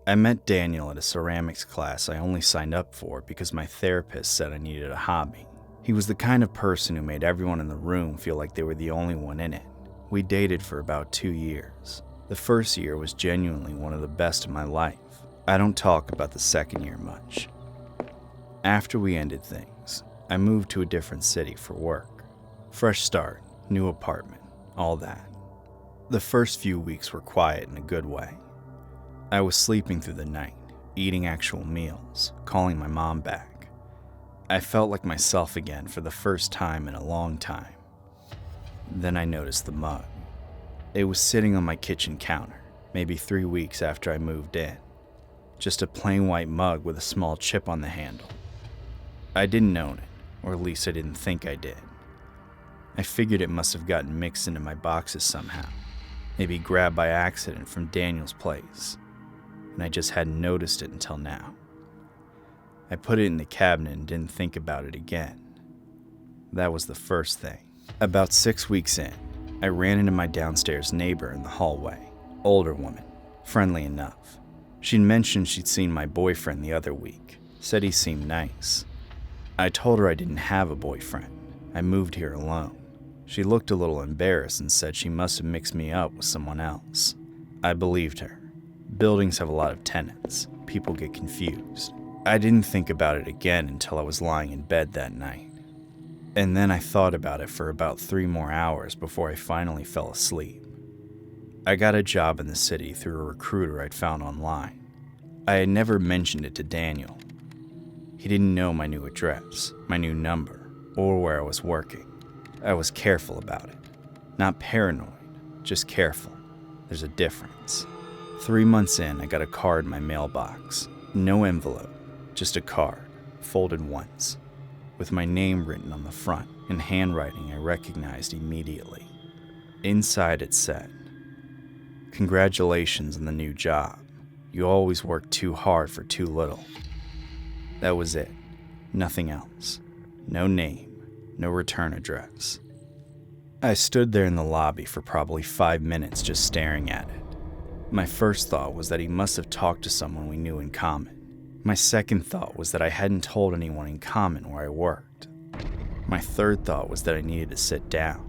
I met Daniel at a ceramics class I only signed up for because my therapist said I needed a hobby. He was the kind of person who made everyone in the room feel like they were the only one in it. We dated for about 2 years. The first year was genuinely one of the best of my life. I don't talk about the second year much. After we ended things, I moved to a different city for work. Fresh start, new apartment, all that. The first few weeks were quiet in a good way. I was sleeping through the night, eating actual meals, calling my mom back. I felt like myself again for the first time in a long time. Then I noticed the mug. It was sitting on my kitchen counter, maybe 3 weeks after I moved in. Just a plain white mug with a small chip on the handle. I didn't own it, or at least I didn't think I did. I figured it must have gotten mixed into my boxes somehow, maybe grabbed by accident from Daniel's place, and I just hadn't noticed it until now. I put it in the cabinet and didn't think about it again. That was the first thing. About 6 weeks in, I ran into my downstairs neighbor in the hallway. Older woman, friendly enough. She'd mentioned she'd seen my boyfriend the other week, said he seemed nice. I told her I didn't have a boyfriend. I moved here alone. She looked a little embarrassed and said she must have mixed me up with someone else. I believed her. Buildings have a lot of tenants. People get confused. I didn't think about it again until I was lying in bed that night. And then I thought about it for about 3 more hours before I finally fell asleep. I got a job in the city through a recruiter I'd found online. I had never mentioned it to Daniel. He didn't know my new address, my new number, or where I was working. I was careful about it. Not paranoid, just careful. There's a difference. 3 months in, I got a card in my mailbox. No envelope, just a card. folded once, with my name written on the front in handwriting I recognized immediately. Inside it said, "Congratulations on the new job. You always work too hard for too little." That was it. Nothing else. No name, no return address. I stood there in the lobby for probably 5 minutes just staring at it. My first thought was that he must have talked to someone we knew in common. My second thought was that I hadn't told anyone in common where I worked. My third thought was that I needed to sit down.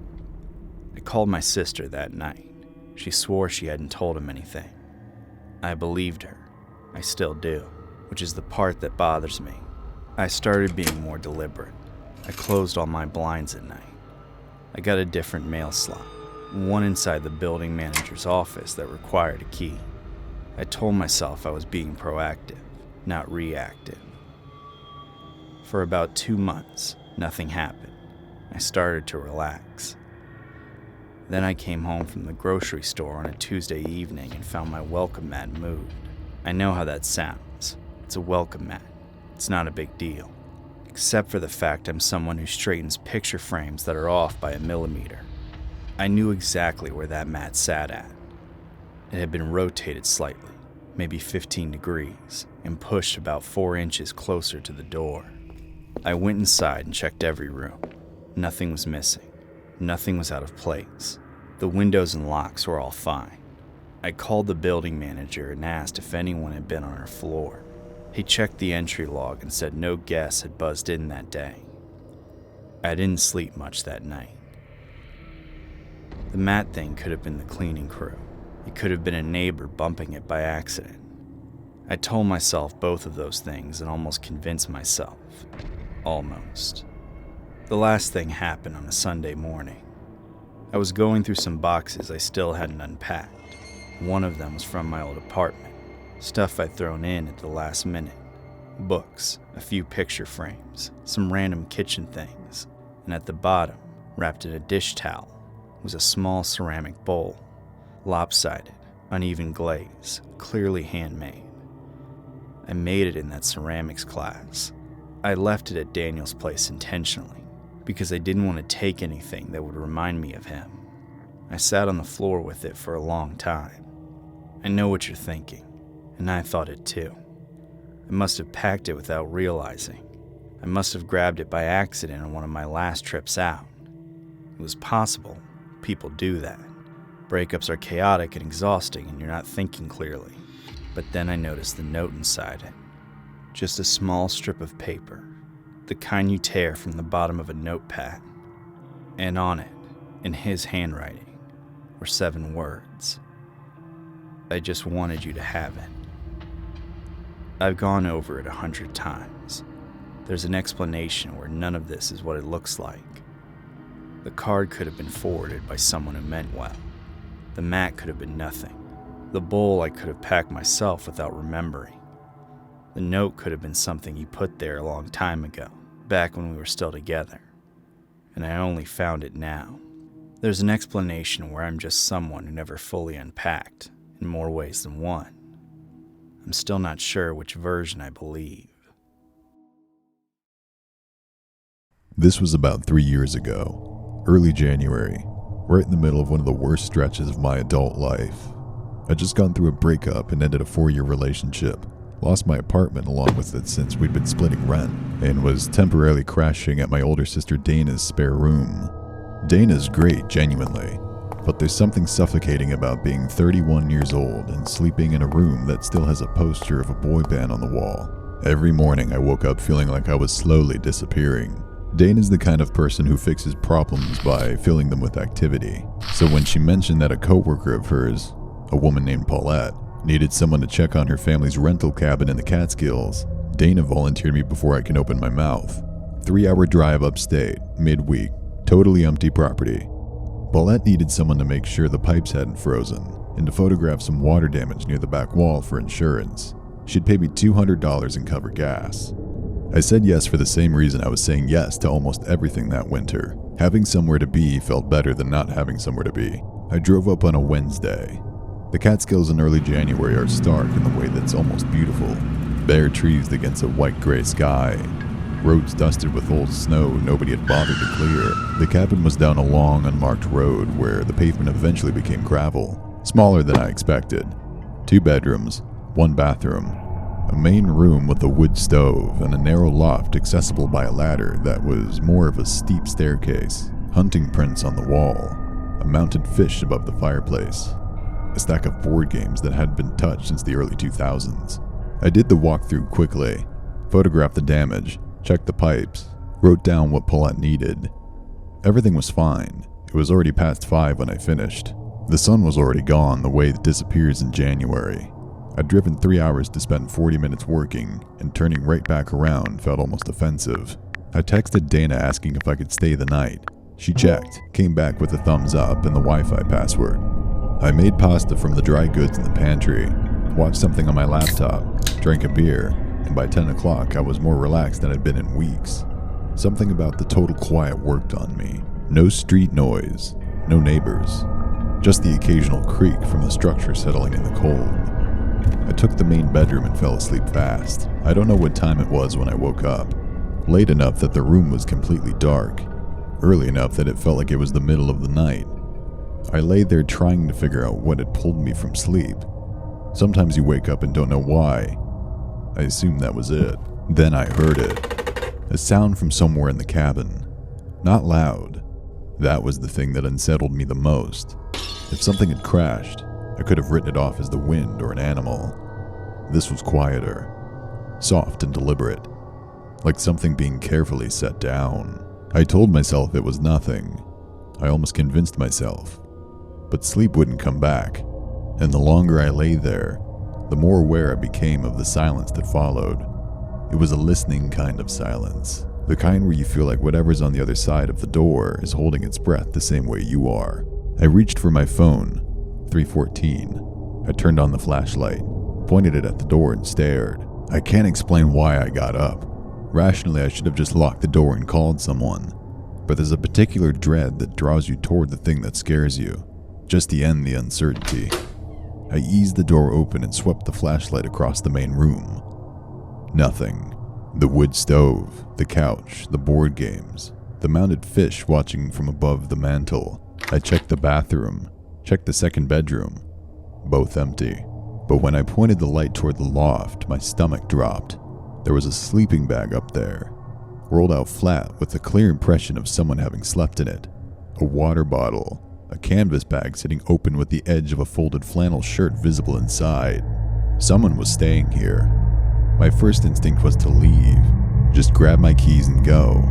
I called my sister that night. She swore she hadn't told him anything. I believed her. I still do, which is the part that bothers me. I started being more deliberate. I closed all my blinds at night. I got a different mail slot, one inside the building manager's office that required a key. I told myself I was being proactive, not reactive. For about 2 months, nothing happened. I started to relax. Then I came home from the grocery store on a Tuesday evening and found my welcome mat moved. I know how that sounds. It's a welcome mat. It's not a big deal, except for the fact I'm someone who straightens picture frames that are off by a millimeter. I knew exactly where that mat sat at. It had been rotated slightly, maybe 15 degrees, and pushed about 4 inches closer to the door. I went inside and checked every room. Nothing was missing. Nothing was out of place. The windows and locks were all fine. I called the building manager and asked if anyone had been on our floor. He checked the entry log and said no guests had buzzed in that day. I didn't sleep much that night. The mat thing could have been the cleaning crew. It could have been a neighbor bumping it by accident. I told myself both of those things and almost convinced myself. Almost. The last thing happened on a Sunday morning. I was going through some boxes I still hadn't unpacked. One of them was from my old apartment, stuff I'd thrown in at the last minute. Books, a few picture frames, some random kitchen things, and at the bottom, wrapped in a dish towel, was a small ceramic bowl, lopsided, uneven glaze, clearly handmade. I made it in that ceramics class. I left it at Daniel's place intentionally, because I didn't want to take anything that would remind me of him. I sat on the floor with it for a long time. I know what you're thinking, and I thought it too. I must have packed it without realizing. I must have grabbed it by accident on one of my last trips out. It was possible. People do that. Breakups are chaotic and exhausting, and you're not thinking clearly. But then I noticed the note inside it. Just a small strip of paper, the kind you tear from the bottom of a notepad. And on it, in his handwriting, were 7 words. I just wanted you to have it. I've gone over it 100 times. There's an explanation where none of this is what it looks like. The card could have been forwarded by someone who meant well. The mat could have been nothing. The bowl I could have packed myself without remembering. The note could have been something he put there a long time ago, back when we were still together. And I only found it now. There's an explanation where I'm just someone who never fully unpacked, in more ways than one. I'm still not sure which version I believe. This was about 3 years ago, early January, right in the middle of one of the worst stretches of my adult life. I'd just gone through a breakup and ended a 4-year relationship, lost my apartment along with it since we'd been splitting rent, and was temporarily crashing at my older sister Dana's spare room. Dana's great, genuinely, but there's something suffocating about being 31 years old and sleeping in a room that still has a poster of a boy band on the wall. Every morning I woke up feeling like I was slowly disappearing. Dana's the kind of person who fixes problems by filling them with activity. So when she mentioned that a coworker of hers, a woman named Paulette, needed someone to check on her family's rental cabin in the Catskills, Dana volunteered me before I can open my mouth. 3-hour drive upstate, midweek, totally empty property. Paulette needed someone to make sure the pipes hadn't frozen and to photograph some water damage near the back wall for insurance. She'd pay me $200 and cover gas. I said yes for the same reason I was saying yes to almost everything that winter. Having somewhere to be felt better than not having somewhere to be. I drove up on a Wednesday. The Catskills in early January are stark in the way that's almost beautiful. Bare trees against a white-gray sky, roads dusted with old snow nobody had bothered to clear. The cabin was down a long, unmarked road where the pavement eventually became gravel, smaller than I expected. 2 bedrooms, 1 bathroom, a main room with a wood stove, and a narrow loft accessible by a ladder that was more of a steep staircase. Hunting prints on the wall, a mounted fish above the fireplace, a stack of board games that hadn't been touched since the early 2000s. I did the walkthrough quickly, photographed the damage, checked the pipes, wrote down what Paulette needed. Everything was fine. It was already past 5 when I finished. The sun was already gone the way it disappears in January. I'd driven 3 hours to spend 40 minutes working, and turning right back around felt almost offensive. I texted Dana asking if I could stay the night. She checked, came back with a thumbs up and the Wi-Fi password. I made pasta from the dry goods in the pantry, watched something on my laptop, drank a beer, and by 10 o'clock I was more relaxed than I'd been in weeks. Something about the total quiet worked on me. No street noise, no neighbors, just the occasional creak from the structure settling in the cold. I took the main bedroom and fell asleep fast. I don't know what time it was when I woke up. Late enough that the room was completely dark. Early enough that it felt like it was the middle of the night. I lay there trying to figure out what had pulled me from sleep. Sometimes you wake up and don't know why. I assumed that was it. Then I heard it. A sound from somewhere in the cabin. Not loud. That was the thing that unsettled me the most. If something had crashed, I could have written it off as the wind or an animal. This was quieter. Soft and deliberate. Like something being carefully set down. I told myself it was nothing. I almost convinced myself. But sleep wouldn't come back. And the longer I lay there, the more aware I became of the silence that followed. It was a listening kind of silence. The kind where you feel like whatever's on the other side of the door is holding its breath the same way you are. I reached for my phone. 3:14. I turned on the flashlight, pointed it at the door and stared. I can't explain why I got up. Rationally, I should have just locked the door and called someone. But there's a particular dread that draws you toward the thing that scares you, just to end the uncertainty. I eased the door open and swept the flashlight across the main room. Nothing. The wood stove, the couch, the board games, the mounted fish watching from above the mantel. I checked the bathroom, checked the second bedroom. Both empty. But when I pointed the light toward the loft, my stomach dropped. There was a sleeping bag up there, rolled out flat with a clear impression of someone having slept in it. A water bottle, a canvas bag sitting open with the edge of a folded flannel shirt visible inside. Someone was staying here. My first instinct was to leave, just grab my keys and go,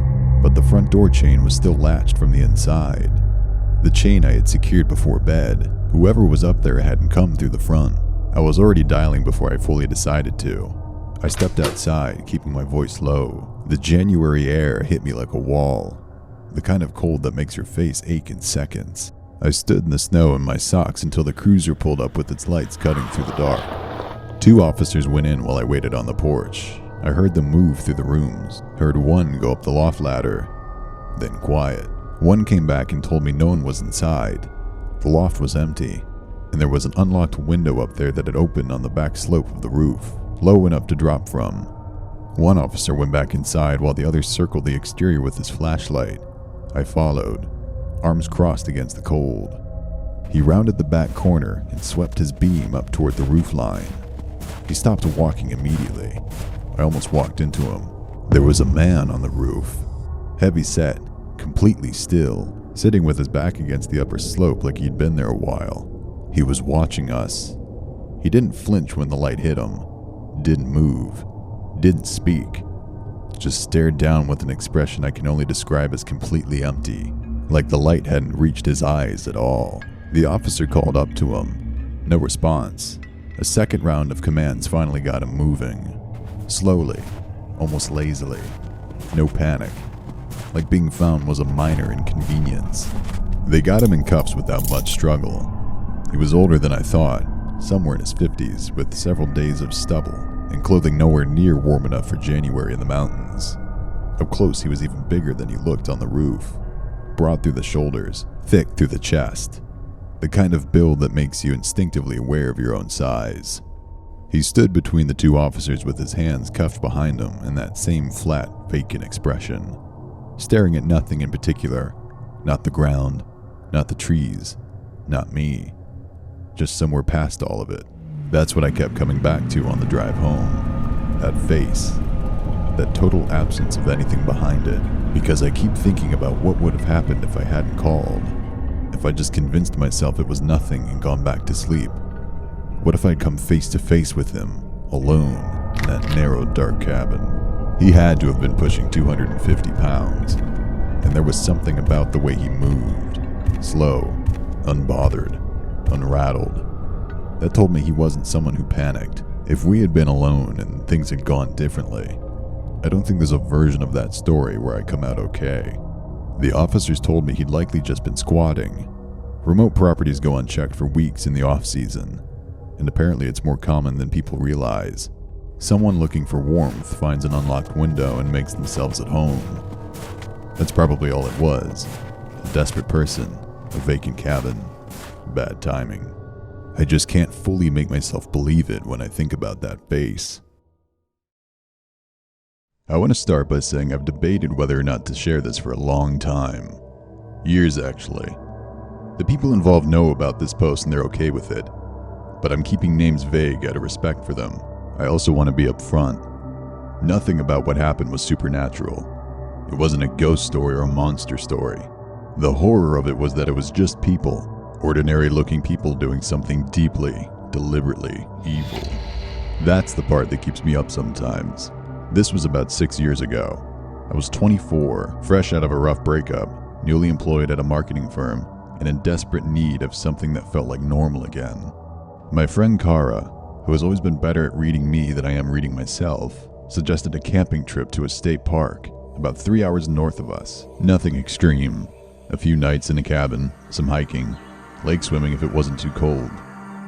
but the front door chain was still latched from the inside. The chain I had secured before bed. Whoever was up there hadn't come through the front. I was already dialing before I fully decided to. I stepped outside, keeping my voice low. The January air hit me like a wall, the kind of cold that makes your face ache in seconds. I stood in the snow in my socks until the cruiser pulled up with its lights cutting through the dark. 2 officers went in while I waited on the porch. I heard them move through the rooms, heard one go up the loft ladder, then quiet. One came back and told me no one was inside. The loft was empty, and there was an unlocked window up there that had opened on the back slope of the roof, low enough to drop from. One officer went back inside while the other circled the exterior with his flashlight. I followed, arms crossed against the cold. He rounded the back corner and swept his beam up toward the roof line. He stopped walking immediately. I almost walked into him. There was a man on the roof, heavy set, completely still, sitting with his back against the upper slope like he'd been there a while. He was watching us. He didn't flinch when the light hit him, didn't move, didn't speak, just stared down with an expression I can only describe as completely empty, like the light hadn't reached his eyes at all. The officer called up to him. No response. A second round of commands finally got him moving. Slowly, almost lazily. No panic. Like being found was a minor inconvenience. They got him in cuffs without much struggle. He was older than I thought, somewhere in his 50s, with several days of stubble, and clothing nowhere near warm enough for January in the mountains. Up close, he was even bigger than he looked on the roof. Broad through the shoulders, thick through the chest. The kind of build that makes you instinctively aware of your own size. He stood between the two officers with his hands cuffed behind him and that same flat, vacant expression, staring at nothing in particular. Not the ground, not the trees, not me. Just somewhere past all of it. That's what I kept coming back to on the drive home. That face. That total absence of anything behind it. Because I keep thinking about what would have happened if I hadn't called. If I just convinced myself it was nothing and gone back to sleep. What if I'd come face to face with him, alone, in that narrow, dark cabin? He had to have been pushing 250 pounds. And there was something about the way he moved. Slow, unbothered, unrattled. That told me he wasn't someone who panicked. If we had been alone and things had gone differently, I don't think there's a version of that story where I come out okay. The officers told me he'd likely just been squatting. Remote properties go unchecked for weeks in the off-season, and apparently it's more common than people realize. Someone looking for warmth finds an unlocked window and makes themselves at home. That's probably all it was. A desperate person, a vacant cabin, bad timing. I just can't fully make myself believe it when I think about that face. I want to start by saying I've debated whether or not to share this for a long time. Years, actually. The people involved know about this post and they're okay with it, but I'm keeping names vague out of respect for them. I also want to be upfront. Nothing about what happened was supernatural. It wasn't a ghost story or a monster story. The horror of it was that it was just people, ordinary-looking people doing something deeply, deliberately evil. That's the part that keeps me up sometimes. This was about 6 years ago. I was 24, fresh out of a rough breakup, newly employed at a marketing firm, and in desperate need of something that felt like normal again. My friend Kara, who has always been better at reading me than I am reading myself, suggested a camping trip to a state park, about 3 hours north of us. Nothing extreme. A few nights in a cabin, some hiking, lake swimming if it wasn't too cold.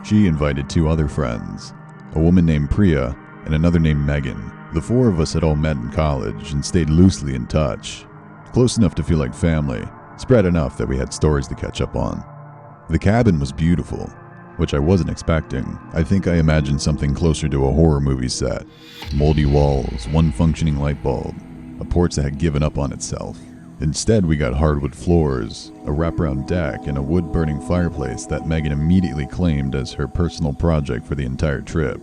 She invited 2 other friends, a woman named Priya and another named Megan. The 4 of us had all met in college and stayed loosely in touch, close enough to feel like family, spread enough that we had stories to catch up on. The cabin was beautiful, which I wasn't expecting. I think I imagined something closer to a horror movie set. Moldy walls, one functioning light bulb, a porch that had given up on itself. Instead, we got hardwood floors, a wraparound deck, and a wood-burning fireplace that Megan immediately claimed as her personal project for the entire trip.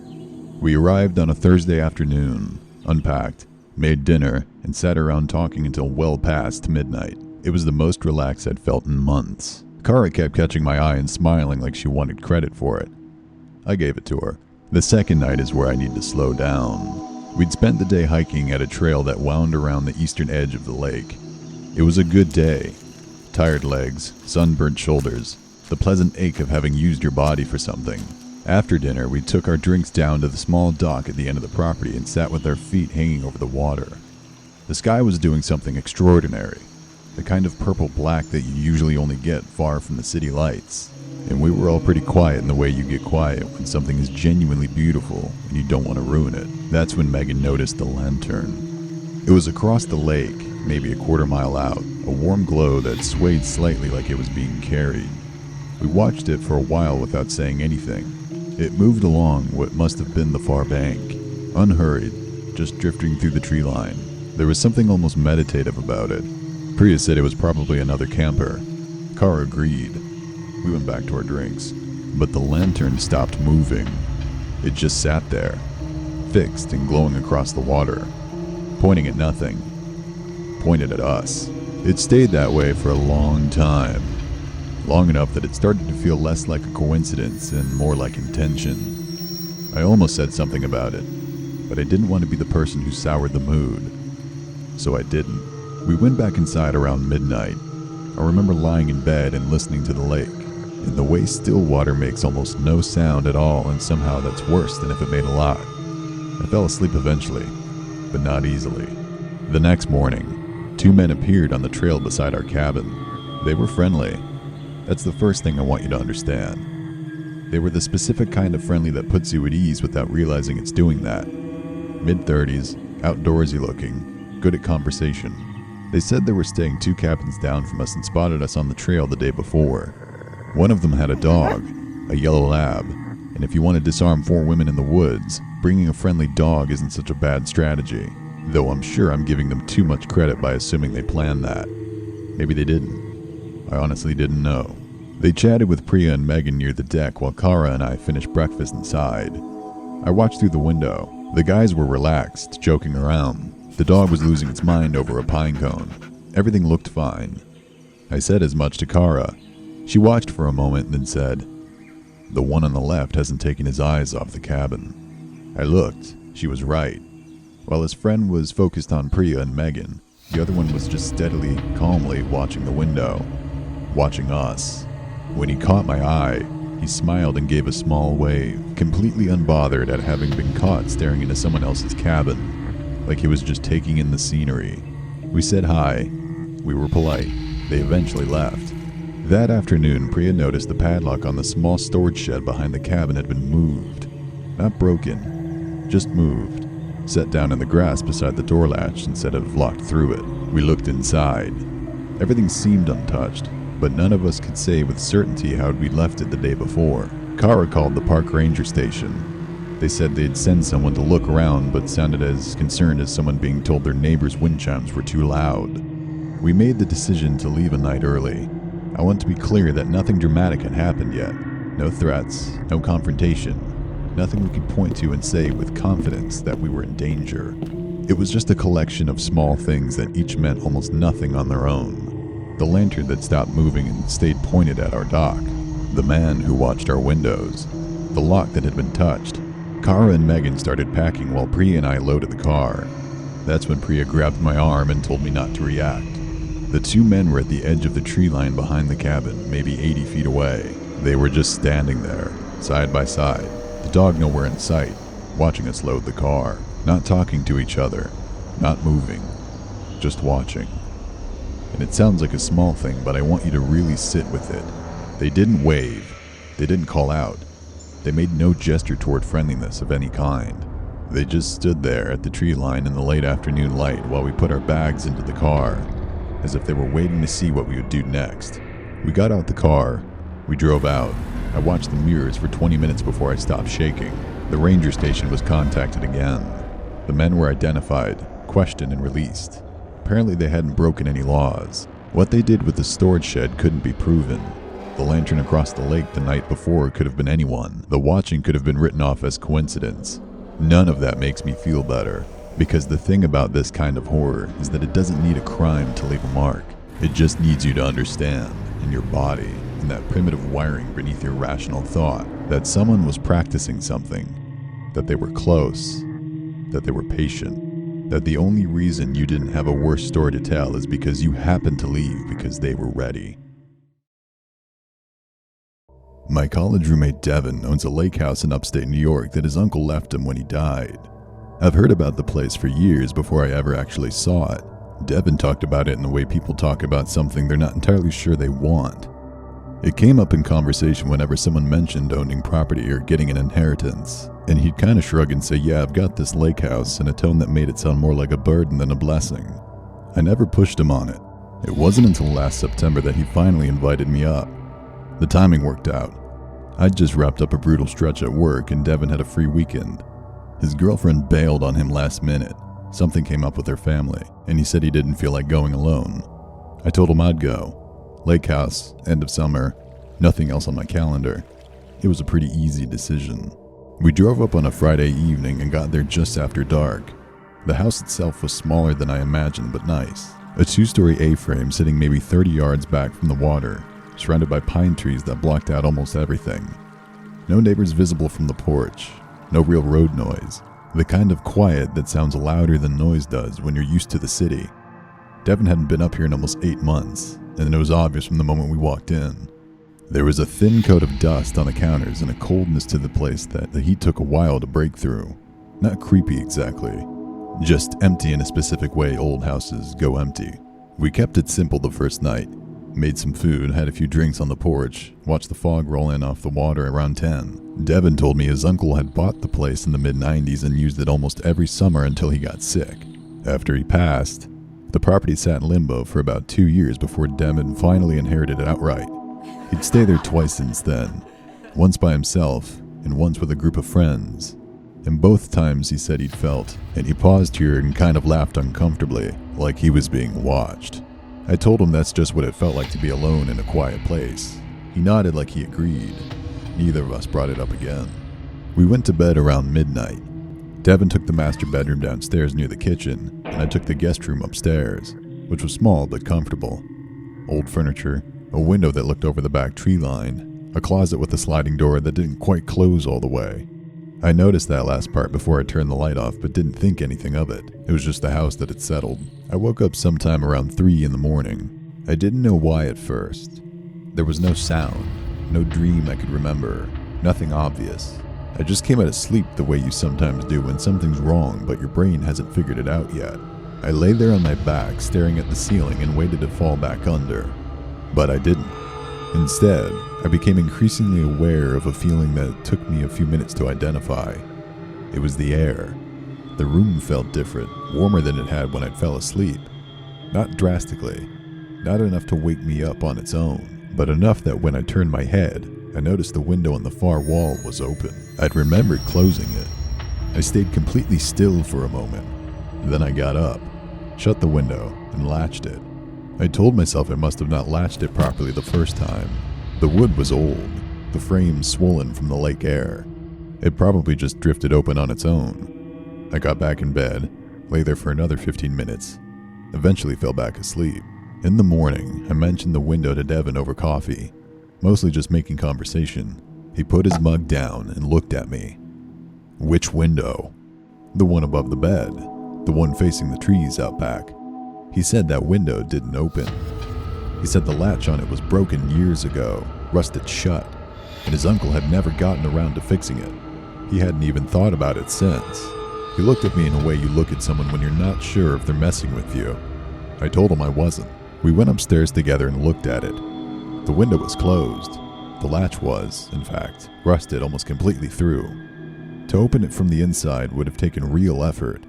We arrived on a Thursday afternoon, unpacked, made dinner, and sat around talking until well past midnight. It was the most relaxed I'd felt in months. Kara kept catching my eye and smiling like she wanted credit for it. I gave it to her. The second night is where I need to slow down. We'd spent the day hiking at a trail that wound around the eastern edge of the lake. It was a good day. Tired legs, sunburnt shoulders, the pleasant ache of having used your body for something. After dinner, we took our drinks down to the small dock at the end of the property and sat with our feet hanging over the water. The sky was doing something extraordinary, the kind of purple-black that you usually only get far from the city lights. And we were all pretty quiet in the way you get quiet when something is genuinely beautiful and you don't want to ruin it. That's when Megan noticed the lantern. It was across the lake, maybe a quarter mile out, a warm glow that swayed slightly like it was being carried. We watched it for a while without saying anything. It moved along what must have been the far bank, unhurried, just drifting through the tree line. There was something almost meditative about it. Priya said it was probably another camper. Kara agreed. We went back to our drinks, but the lantern stopped moving. It just sat there, fixed and glowing across the water, pointing at nothing, pointed at us. It stayed that way for a long time. Long enough that it started to feel less like a coincidence and more like intention. I almost said something about it, but I didn't want to be the person who soured the mood, so I didn't. We went back inside around midnight. I remember lying in bed and listening to the lake, and the way still water makes almost no sound at all, and somehow that's worse than if it made a lot. I fell asleep eventually, but not easily. The next morning, 2 men appeared on the trail beside our cabin. They were friendly. That's the first thing I want you to understand. They were the specific kind of friendly that puts you at ease without realizing it's doing that. Mid-30s, outdoorsy looking, good at conversation. They said they were staying 2 cabins down from us and spotted us on the trail the day before. One of them had a dog, a yellow lab, And if you want to disarm 4 women in the woods, bringing a friendly dog isn't such a bad strategy. Though I'm sure I'm giving them too much credit by assuming they planned that. Maybe they didn't. I honestly didn't know. They chatted with Priya and Megan near the deck while Kara and I finished breakfast inside. I watched through the window. The guys were relaxed, joking around. The dog was losing its mind over a pine cone. Everything looked fine. I said as much to Kara. She watched for a moment and then said, "The one on the left hasn't taken his eyes off the cabin." I looked. She was right. While his friend was focused on Priya and Megan, the other one was just steadily, calmly watching the window, watching us. When he caught my eye, he smiled and gave a small wave, completely unbothered at having been caught staring into someone else's cabin, like he was just taking in the scenery. We said hi. We were polite. They eventually left. That afternoon, Priya noticed the padlock on the small storage shed behind the cabin had been moved. Not broken, just moved. Set down in the grass beside the door latch instead of locked through it. We looked inside. Everything seemed untouched, but none of us could say with certainty how we'd left it the day before. Kara called the park ranger station. They said they'd send someone to look around, but sounded as concerned as someone being told their neighbor's wind chimes were too loud. We made the decision to leave a night early. I want to be clear that nothing dramatic had happened yet. No threats, no confrontation. Nothing we could point to and say with confidence that we were in danger. It was just a collection of small things that each meant almost nothing on their own. The lantern that stopped moving and stayed pointed at our dock. The man who watched our windows. The lock that had been touched. Kara and Megan started packing while Priya and I loaded the car. That's when Priya grabbed my arm and told me not to react. The 2 men were at the edge of the tree line behind the cabin, maybe 80 feet away. They were just standing there, side by side, the dog nowhere in sight, watching us load the car, not talking to each other, not moving, just watching. And it sounds like a small thing, but I want you to really sit with it. They didn't wave. They didn't call out. They made no gesture toward friendliness of any kind. They just stood there at the tree line in the late afternoon light while we put our bags into the car, as if they were waiting to see what we would do next. We got out the car. We drove out. I watched the mirrors for 20 minutes before I stopped shaking. The ranger station was contacted again. The men were identified, questioned, and released. Apparently they hadn't broken any laws. What they did with the storage shed couldn't be proven. The lantern across the lake the night before could have been anyone. The watching could have been written off as coincidence. None of that makes me feel better. Because the thing about this kind of horror is that it doesn't need a crime to leave a mark. It just needs you to understand, in your body, in that primitive wiring beneath your rational thought, that someone was practicing something, that they were close, that they were patient, that the only reason you didn't have a worse story to tell is because you happened to leave because they were ready. My college roommate Devin owns a lake house in upstate New York that his uncle left him when he died. I've heard about the place for years before I ever actually saw it. Devin talked about it in the way people talk about something they're not entirely sure they want. It came up in conversation whenever someone mentioned owning property or getting an inheritance, and he'd kind of shrug and say, "Yeah, I've got this lake house," in a tone that made it sound more like a burden than a blessing. I never pushed him on it. It wasn't until last September that he finally invited me up. The timing worked out. I'd just wrapped up a brutal stretch at work and Devin had a free weekend. His girlfriend bailed on him last minute. Something came up with their family, and he said he didn't feel like going alone. I told him I'd go. Lake house, end of summer, nothing else on my calendar. It was a pretty easy decision. We drove up on a Friday evening and got there just after dark. The house itself was smaller than I imagined, but nice. A 2-story A-frame sitting maybe 30 yards back from the water, surrounded by pine trees that blocked out almost everything. No neighbors visible from the porch. No real road noise. The kind of quiet that sounds louder than noise does when you're used to the city. Devin hadn't been up here in almost 8 months, and it was obvious from the moment we walked in. There was a thin coat of dust on the counters and a coldness to the place that the heat took a while to break through. Not creepy exactly. Just empty in a specific way old houses go empty. We kept it simple the first night. Made some food, had a few drinks on the porch, watched the fog roll in off the water around 10. Devin told me his uncle had bought the place in the mid-90s and used it almost every summer until he got sick. After he passed, the property sat in limbo for about 2 years before Devin finally inherited it outright. He'd stayed there twice since then, once by himself and once with a group of friends. And both times he said he'd felt, and he paused here and kind of laughed uncomfortably, like he was being watched. I told him that's just what it felt like to be alone in a quiet place. He nodded like he agreed. Neither of us brought it up again. We went to bed around midnight. Devin took the master bedroom downstairs near the kitchen, and I took the guest room upstairs, which was small but comfortable. Old furniture, a window that looked over the back tree line, a closet with a sliding door that didn't quite close all the way. I noticed that last part before I turned the light off, but didn't think anything of it. It was just the house that had settled. I woke up sometime around 3 in the morning. I didn't know why at first. There was no sound, no dream I could remember, nothing obvious. I just came out of sleep the way you sometimes do when something's wrong but your brain hasn't figured it out yet. I lay there on my back staring at the ceiling and waited to fall back under. But I didn't. Instead, I became increasingly aware of a feeling that took me a few minutes to identify. It was the air. The room felt different, warmer than it had when I fell asleep. Not drastically, not enough to wake me up on its own, but enough that when I turned my head, I noticed the window on the far wall was open. I'd remembered closing it. I stayed completely still for a moment. Then I got up, shut the window, and latched it. I told myself I must have not latched it properly the first time. The wood was old, the frame swollen from the lake air. It probably just drifted open on its own. I got back in bed, lay there for another 15 minutes, eventually fell back asleep. In the morning, I mentioned the window to Devin over coffee, mostly just making conversation. He put his mug down and looked at me. Which window? The one above the bed, the one facing the trees out back. He said that window didn't open. He said the latch on it was broken years ago, rusted shut, and his uncle had never gotten around to fixing it. He hadn't even thought about it since. He looked at me in a way you look at someone when you're not sure if they're messing with you. I told him I wasn't. We went upstairs together and looked at it. The window was closed. The latch was, in fact, rusted almost completely through. To open it from the inside would have taken real effort.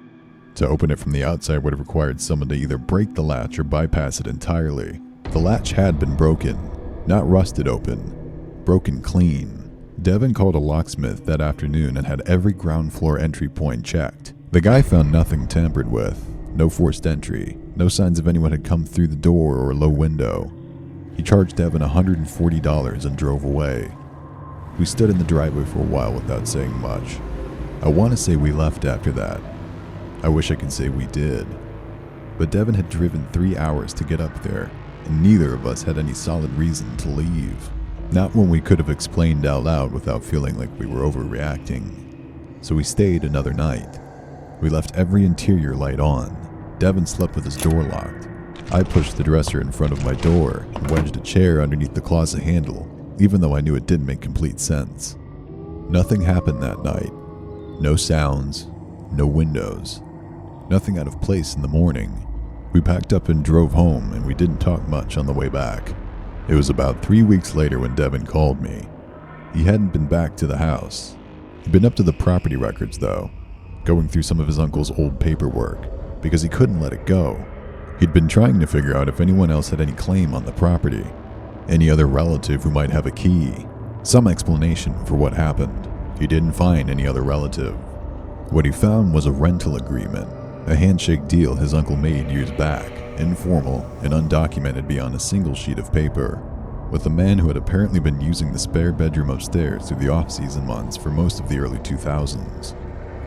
To open it from the outside would have required someone to either break the latch or bypass it entirely. The latch had been broken, not rusted open, broken clean. Devin called a locksmith that afternoon and had every ground floor entry point checked. The guy found nothing tampered with, no forced entry, no signs of anyone had come through the door or low window. He charged Devin $140 and drove away. We stood in the driveway for a while without saying much. I want to say we left after that. I wish I could say we did. But Devin had driven 3 hours to get up there, and neither of us had any solid reason to leave. Not one we could have explained out loud without feeling like we were overreacting. So we stayed another night. We left every interior light on. Devin slept with his door locked. I pushed the dresser in front of my door and wedged a chair underneath the closet handle, even though I knew it didn't make complete sense. Nothing happened that night. No sounds, no windows. Nothing out of place in the morning. We packed up and drove home, and we didn't talk much on the way back. It was about 3 weeks later when Devin called me. He hadn't been back to the house. He'd been up to the property records, though, going through some of his uncle's old paperwork, because he couldn't let it go. He'd been trying to figure out if anyone else had any claim on the property, any other relative who might have a key, some explanation for what happened. He didn't find any other relative. What he found was a rental agreement, a handshake deal his uncle made years back, informal and undocumented beyond a single sheet of paper, with a man who had apparently been using the spare bedroom upstairs through the off-season months for most of the early 2000s.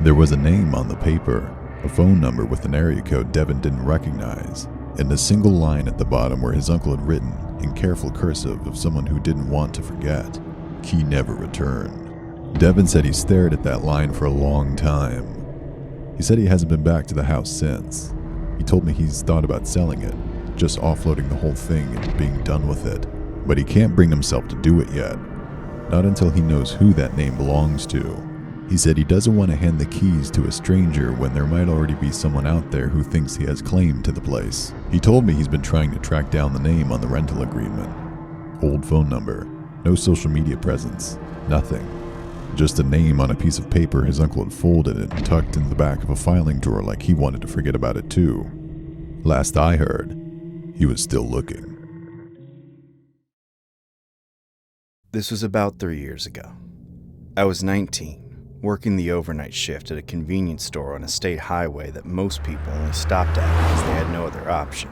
There was a name on the paper, a phone number with an area code Devin didn't recognize, and a single line at the bottom where his uncle had written, in careful cursive of someone who didn't want to forget, "Key never returned." Devin said he stared at that line for a long time. He said he hasn't been back to the house since. He told me he's thought about selling it, just offloading the whole thing and being done with it. But he can't bring himself to do it yet. Not until he knows who that name belongs to. He said he doesn't want to hand the keys to a stranger when there might already be someone out there who thinks he has claim to the place. He told me he's been trying to track down the name on the rental agreement. Old phone number, no social media presence, nothing. Just a name on a piece of paper his uncle had folded and tucked in the back of a filing drawer like he wanted to forget about it too. Last I heard, he was still looking. This was about 3 years ago. I was 19, working the overnight shift at a convenience store on a state highway that most people only stopped at because they had no other option.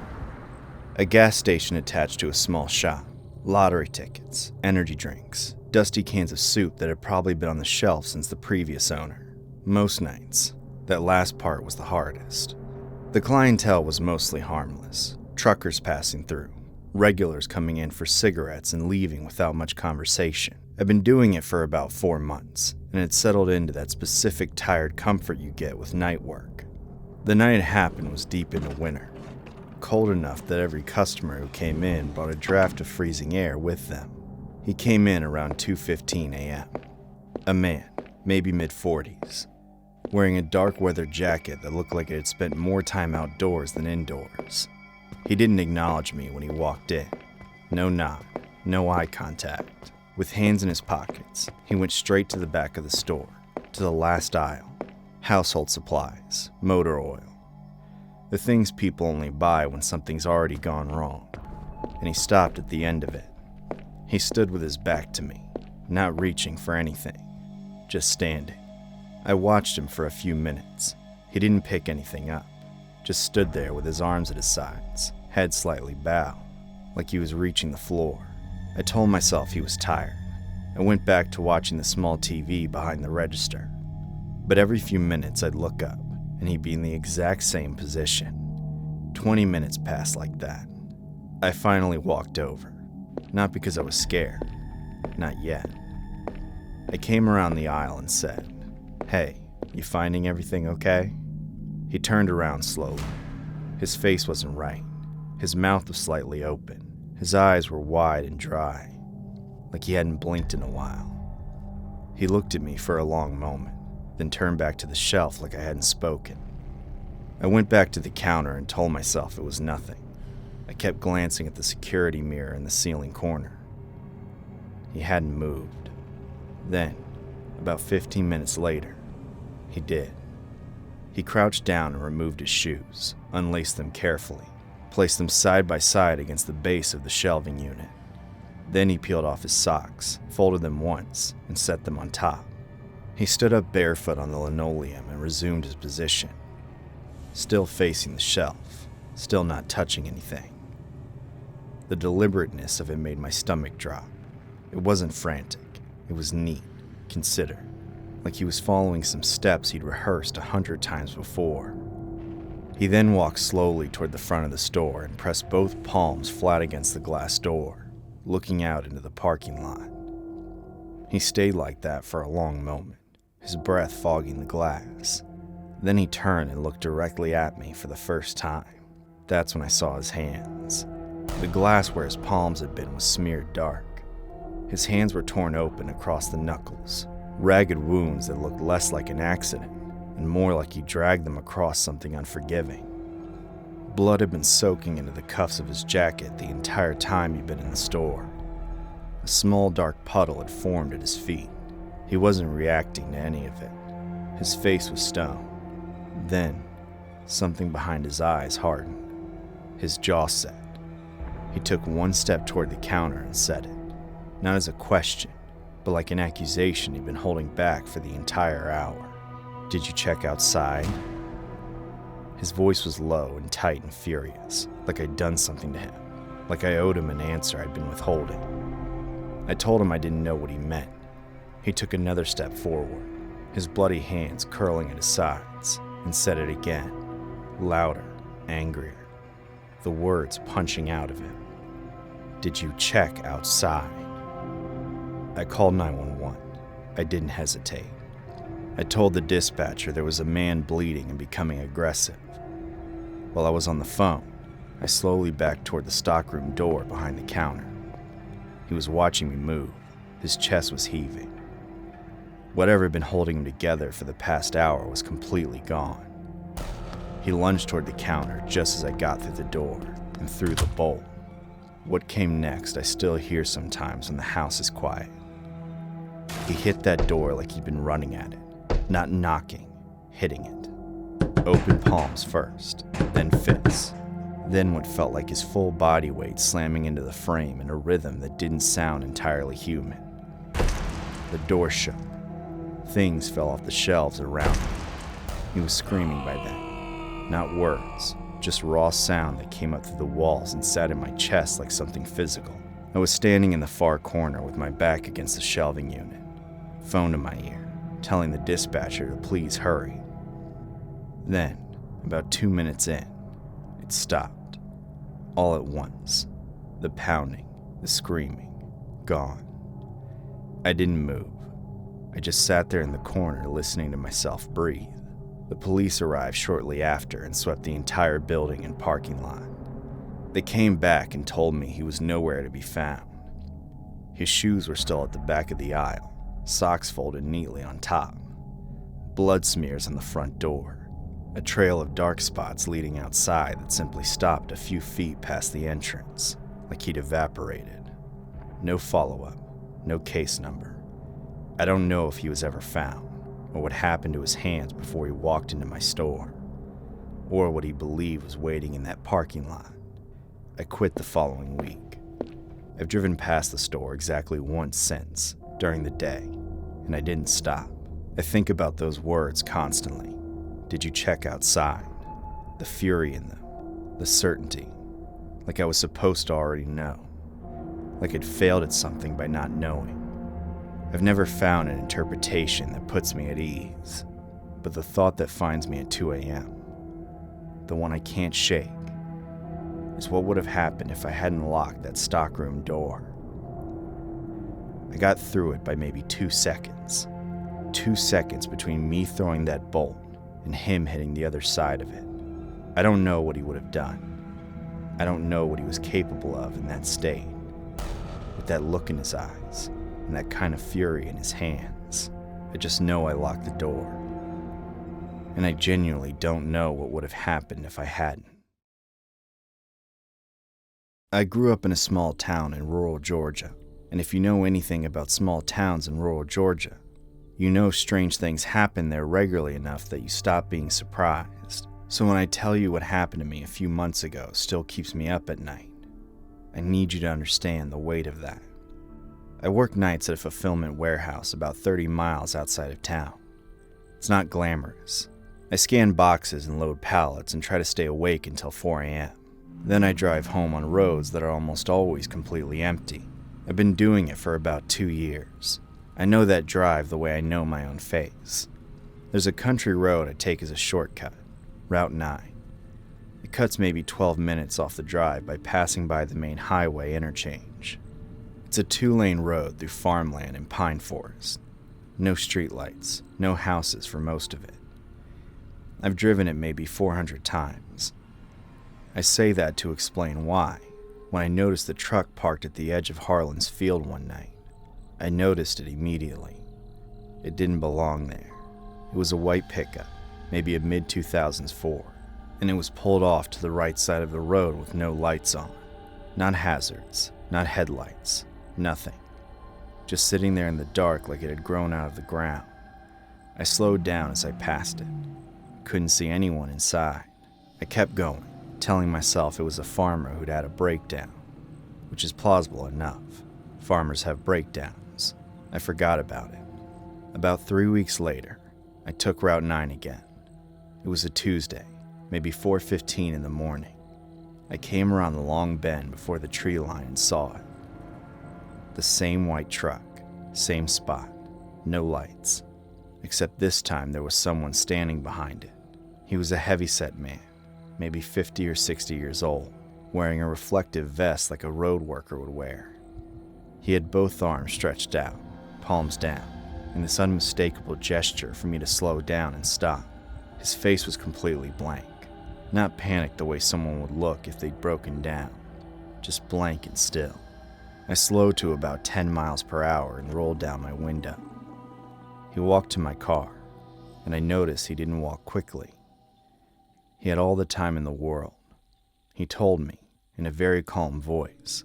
A gas station attached to a small shop, lottery tickets, energy drinks, dusty cans of soup that had probably been on the shelf since the previous owner. Most nights, that last part was the hardest. The clientele was mostly harmless, truckers passing through, regulars coming in for cigarettes and leaving without much conversation. I'd been doing it for about 4 months, and had settled into that specific tired comfort you get with night work. The night it happened was deep into winter, cold enough that every customer who came in brought a draft of freezing air with them. He came in around 2:15 a.m. A man, maybe mid-40s, wearing a dark weather jacket that looked like it had spent more time outdoors than indoors. He didn't acknowledge me when he walked in. No nod, no eye contact. With hands in his pockets, he went straight to the back of the store, to the last aisle. Household supplies, motor oil. The things people only buy when something's already gone wrong. And he stopped at the end of it. He stood with his back to me, not reaching for anything, just standing. I watched him for a few minutes. He didn't pick anything up, just stood there with his arms at his sides, head slightly bowed, like he was reaching the floor. I told myself he was tired. I went back to watching the small TV behind the register. But every few minutes I'd look up, and he'd be in the exact same position. 20 minutes passed like that. I finally walked over, not because I was scared, not yet. I came around the aisle and said, "Hey, you finding everything okay?" He turned around slowly. His face wasn't right. His mouth was slightly open. His eyes were wide and dry, like he hadn't blinked in a while. He looked at me for a long moment, then turned back to the shelf like I hadn't spoken. I went back to the counter and told myself it was nothing. I kept glancing at the security mirror in the ceiling corner. He hadn't moved. Then, about 15 minutes later, he did. He crouched down and removed his shoes, unlaced them carefully, placed them side by side against the base of the shelving unit. Then he peeled off his socks, folded them once, and set them on top. He stood up barefoot on the linoleum and resumed his position, still facing the shelf, still not touching anything. The deliberateness of it made my stomach drop. It wasn't frantic, it was neat, considered, like he was following some steps he'd rehearsed 100 times before. He then walked slowly toward the front of the store and pressed both palms flat against the glass door, looking out into the parking lot. He stayed like that for a long moment, his breath fogging the glass. Then he turned and looked directly at me for the first time. That's when I saw his hands. The glass where his palms had been was smeared dark. His hands were torn open across the knuckles, ragged wounds that looked less like an accident and more like he dragged them across something unforgiving. Blood had been soaking into the cuffs of his jacket the entire time he'd been in the store. A small dark puddle had formed at his feet. He wasn't reacting to any of it. His face was stone. Then, something behind his eyes hardened. His jaw set. He took one step toward the counter and said it, not as a question, but like an accusation he'd been holding back for the entire hour. "Did you check outside?" His voice was low and tight and furious, like I'd done something to him, like I owed him an answer I'd been withholding. I told him I didn't know what he meant. He took another step forward, his bloody hands curling at his sides, and said it again, louder, angrier, the words punching out of him. "Did you check outside?" I called 911. I didn't hesitate. I told the dispatcher there was a man bleeding and becoming aggressive. While I was on the phone, I slowly backed toward the stockroom door behind the counter. He was watching me move. His chest was heaving. Whatever had been holding him together for the past hour was completely gone. He lunged toward the counter just as I got through the door and through the bolt. What came next I still hear sometimes when the house is quiet. He hit that door like he'd been running at it. Not knocking, hitting it. Open palms first, then fists, then what felt like his full body weight slamming into the frame in a rhythm that didn't sound entirely human. The door shook, Things fell off the shelves around me. He was screaming by then. Not words, just raw sound that came up through the walls and sat in my chest like something physical. I was standing in the far corner with my back against the shelving unit, phone to my ear, telling the dispatcher to please hurry. Then, about 2 minutes in, it stopped. All at once. The pounding, the screaming, gone. I didn't move. I just sat there in the corner listening to myself breathe. The police arrived shortly after and swept the entire building and parking lot. They came back and told me he was nowhere to be found. His shoes were still at the back of the aisle, socks folded neatly on top. Blood smears on the front door. A trail of dark spots leading outside that simply stopped a few feet past the entrance, like he'd evaporated. No follow-up, no case number. I don't know if he was ever found, or what happened to his hands before he walked into my store, or what he believed was waiting in that parking lot. I quit the following week. I've driven past the store exactly once since, during the day, and I didn't stop. I think about those words constantly. Did you check outside? The fury in them, the certainty, like I was supposed to already know, like I'd failed at something by not knowing. I've never found an interpretation that puts me at ease, but the thought that finds me at 2 a.m., the one I can't shake, is what would have happened if I hadn't locked that stockroom door. I got through it by maybe 2 seconds. 2 seconds between me throwing that bolt and him hitting the other side of it. I don't know what he would have done. I don't know what he was capable of in that state, with that look in his eyes and that kind of fury in his hands. I just know I locked the door. And I genuinely don't know what would have happened if I hadn't. I grew up in a small town in rural Georgia, and if you know anything about small towns in rural Georgia, you know strange things happen there regularly enough that you stop being surprised. So when I tell you what happened to me a few months ago still keeps me up at night, I need you to understand the weight of that. I work nights at a fulfillment warehouse about 30 miles outside of town. It's not glamorous. I scan boxes and load pallets and try to stay awake until 4 a.m. Then I drive home on roads that are almost always completely empty. I've been doing it for about 2 years. I know that drive the way I know my own face. There's a country road I take as a shortcut, Route 9. It cuts maybe 12 minutes off the drive by passing by the main highway interchange. It's a 2-lane road through farmland and pine forest. No streetlights, no houses for most of it. I've driven it maybe 400 times. I say that to explain why. When I noticed the truck parked at the edge of Harlan's field one night, I noticed it immediately. It didn't belong there. It was a white pickup, maybe a mid-2000s Ford, and it was pulled off to the right side of the road with no lights on. Not hazards, not headlights, nothing. Just sitting there in the dark like it had grown out of the ground. I slowed down as I passed it. Couldn't see anyone inside. I kept going, telling myself it was a farmer who'd had a breakdown, which is plausible enough. Farmers have breakdowns. I forgot about it. About 3 weeks later, I took Route 9 again. It was a Tuesday, maybe 4:15 in the morning. I came around the long bend before the tree line and saw it. The same white truck, same spot, no lights, except this time there was someone standing behind it. He was a heavy-set man, maybe 50 or 60 years old, wearing a reflective vest like a road worker would wear. He had both arms stretched out, palms down, in this unmistakable gesture for me to slow down and stop. His face was completely blank, not panicked the way someone would look if they'd broken down, just blank and still. I slowed to about 10 miles per hour and rolled down my window. He walked to my car, and I noticed he didn't walk quickly. He had all the time in the world. He told me, in a very calm voice,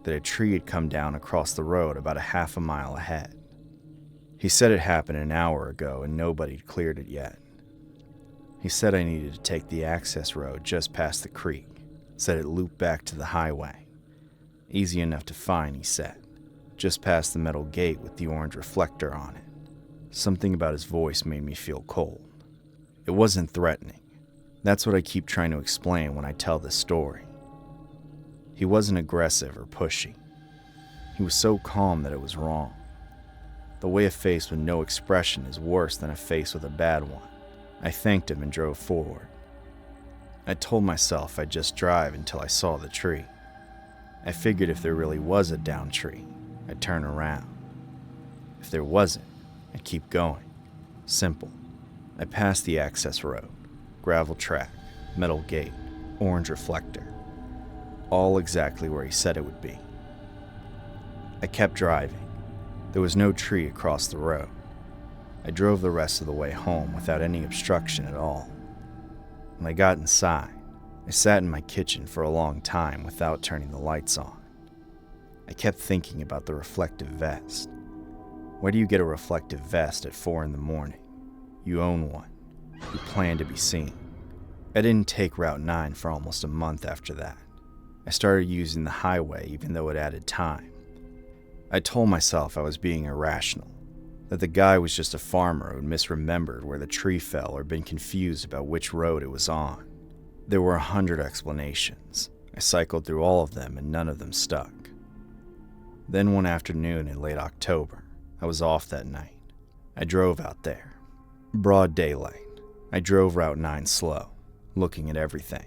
that a tree had come down across the road about a half a mile ahead. He said it happened an hour ago and nobody had cleared it yet. He said I needed to take the access road just past the creek, said it looped back to the highway. Easy enough to find, he said, just past the metal gate with the orange reflector on it. Something about his voice made me feel cold. It wasn't threatening. That's what I keep trying to explain when I tell this story. He wasn't aggressive or pushy. He was so calm that it was wrong. The way a face with no expression is worse than a face with a bad one. I thanked him and drove forward. I told myself I'd just drive until I saw the tree. I figured if there really was a downed tree, I'd turn around. If there wasn't, I'd keep going. Simple. I passed the access road, gravel track, metal gate, orange reflector. All exactly where he said it would be. I kept driving. There was no tree across the road. I drove the rest of the way home without any obstruction at all. When I got inside, I sat in my kitchen for a long time without turning the lights on. I kept thinking about the reflective vest. Why do you get a reflective vest at 4 a.m? You own one. You plan to be seen. I didn't take Route 9 for almost a month after that. I started using the highway even though it added time. I told myself I was being irrational, that the guy was just a farmer who'd misremembered where the tree fell or been confused about which road it was on. There were 100 explanations. I cycled through all of them and none of them stuck. Then one afternoon in late October, I was off that night. I drove out there. Broad daylight. I drove Route 9 slow, looking at everything.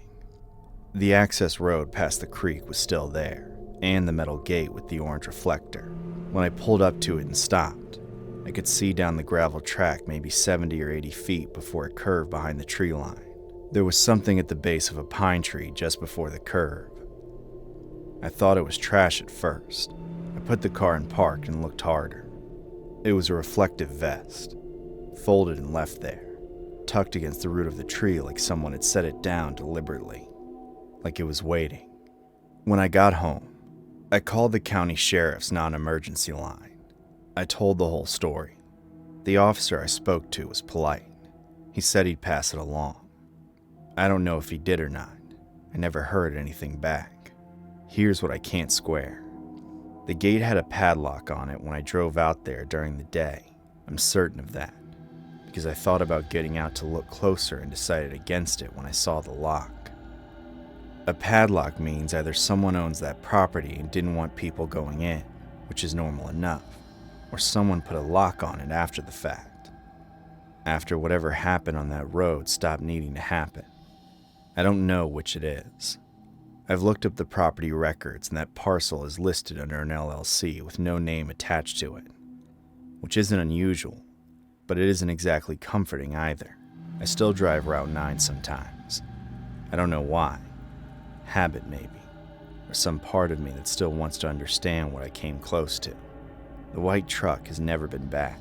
The access road past the creek was still there, and the metal gate with the orange reflector. When I pulled up to it and stopped, I could see down the gravel track maybe 70 or 80 feet before it curved behind the tree line. There was something at the base of a pine tree just before the curve. I thought it was trash at first. I put the car in park and looked harder. It was a reflective vest, folded and left there, tucked against the root of the tree like someone had set it down deliberately, like it was waiting. When I got home, I called the county sheriff's non-emergency line. I told the whole story. The officer I spoke to was polite. He said he'd pass it along. I don't know if he did or not. I never heard anything back. Here's what I can't square. The gate had a padlock on it when I drove out there during the day. I'm certain of that, because I thought about getting out to look closer and decided against it when I saw the lock. A padlock means either someone owns that property and didn't want people going in, which is normal enough, or someone put a lock on it after the fact. After whatever happened on that road stopped needing to happen. I don't know which it is. I've looked up the property records and that parcel is listed under an LLC with no name attached to it, which isn't unusual, but it isn't exactly comforting either. I still drive Route 9 sometimes. I don't know why. Habit maybe, or some part of me that still wants to understand what I came close to. The white truck has never been back.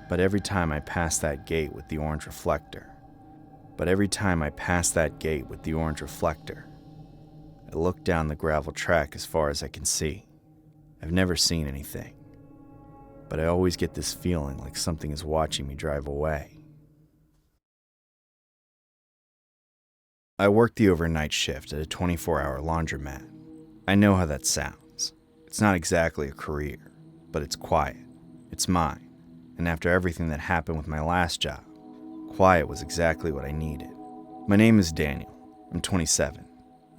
But every time I pass that gate with the orange reflector, I look down the gravel track as far as I can see. I've never seen anything, but I always get this feeling like something is watching me drive away. I work the overnight shift at a 24-hour laundromat. I know how that sounds. It's not exactly a career, but it's quiet. It's mine. And after everything that happened with my last job, quiet was exactly what I needed. My name is Daniel. I'm 27.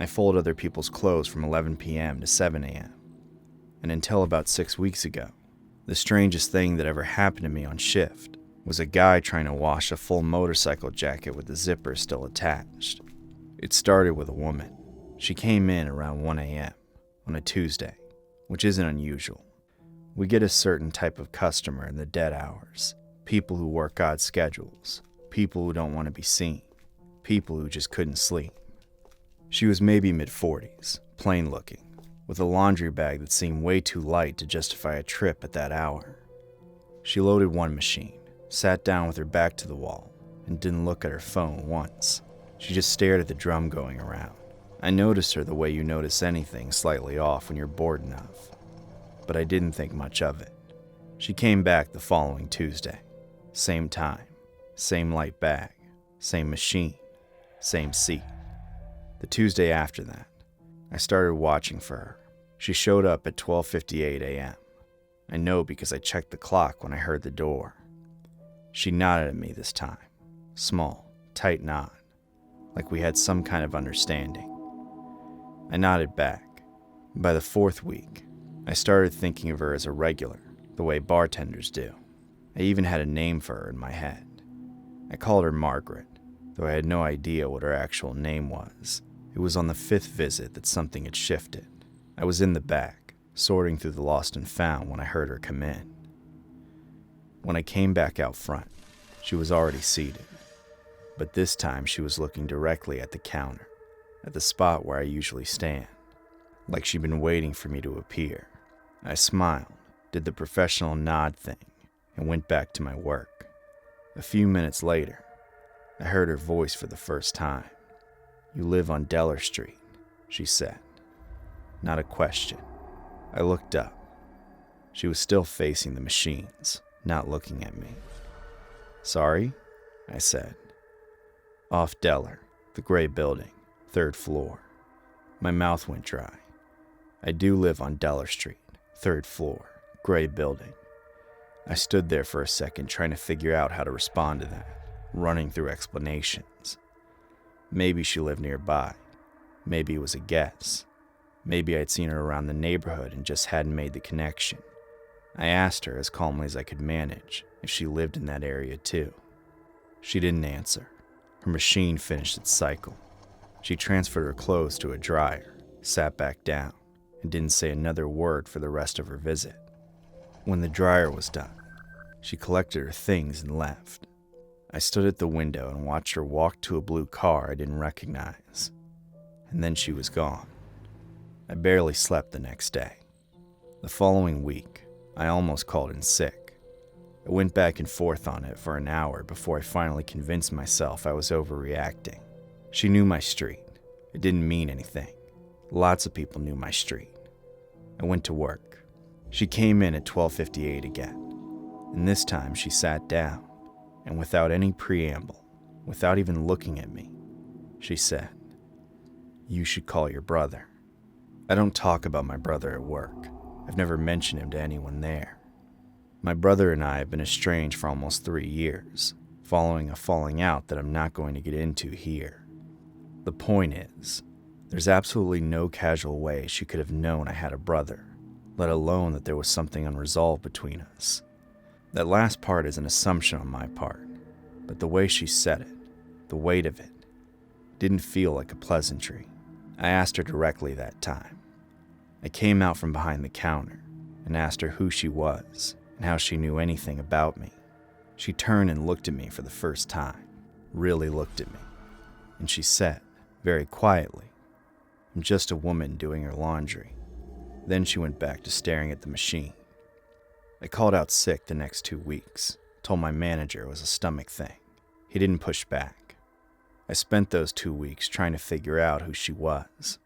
I fold other people's clothes from 11 p.m. to 7 a.m. And until about 6 weeks ago, the strangest thing that ever happened to me on shift was a guy trying to wash a full motorcycle jacket with the zipper still attached. It started with a woman. She came in around 1 a.m. on a Tuesday, which isn't unusual. We get a certain type of customer in the dead hours. People who work odd schedules. People who don't want to be seen. People who just couldn't sleep. She was maybe mid-40s, plain looking, with a laundry bag that seemed way too light to justify a trip at that hour. She loaded one machine, sat down with her back to the wall, and didn't look at her phone once. She just stared at the drum going around. I noticed her the way you notice anything slightly off when you're bored enough, but I didn't think much of it. She came back the following Tuesday. Same time, same light bag, same machine, same seat. The Tuesday after that, I started watching for her. She showed up at 12:58 a.m. I know because I checked the clock when I heard the door. She nodded at me this time. Small, tight nod, like we had some kind of understanding. I nodded back. By the 4th week, I started thinking of her as a regular, the way bartenders do. I even had a name for her in my head. I called her Margaret, though I had no idea what her actual name was. It was on the 5th visit that something had shifted. I was in the back, sorting through the lost and found when I heard her come in. When I came back out front, she was already seated, but this time she was looking directly at the counter, at the spot where I usually stand, like she'd been waiting for me to appear. I smiled, did the professional nod thing, and went back to my work. A few minutes later, I heard her voice for the first time. "You live on Deller Street," she said. Not a question. I looked up. She was still facing the machines, not looking at me. "Sorry?" I said. "Off Deller, the gray building, 3rd floor." My mouth went dry. I do live on Deller Street, 3rd floor, gray building. I stood there for a second trying to figure out how to respond to that, running through explanations. Maybe she lived nearby. Maybe it was a guess. Maybe I'd seen her around the neighborhood and just hadn't made the connection. I asked her as calmly as I could manage if she lived in that area too. She didn't answer. Her machine finished its cycle. She transferred her clothes to a dryer, sat back down, and didn't say another word for the rest of her visit. When the dryer was done, she collected her things and left. I stood at the window and watched her walk to a blue car I didn't recognize. And then she was gone. I barely slept the next day. The following week, I almost called in sick. I went back and forth on it for an hour before I finally convinced myself I was overreacting. She knew my street. It didn't mean anything. Lots of people knew my street. I went to work. She came in at 12:58 again, and this time she sat down, and without any preamble, without even looking at me, she said, "You should call your brother." I don't talk about my brother at work. I've never mentioned him to anyone there. My brother and I have been estranged for almost 3 years, following a falling out that I'm not going to get into here. The point is, there's absolutely no casual way she could have known I had a brother, let alone that there was something unresolved between us. That last part is an assumption on my part, but the way she said it, the weight of it, didn't feel like a pleasantry. I asked her directly that time. I came out from behind the counter and asked her who she was and how she knew anything about me. She turned and looked at me for the first time, really looked at me, and she said, very quietly, "I'm just a woman doing her laundry." Then she went back to staring at the machine. I called out sick the next 2 weeks, told my manager it was a stomach thing. He didn't push back. I spent those 2 weeks trying to figure out who she was,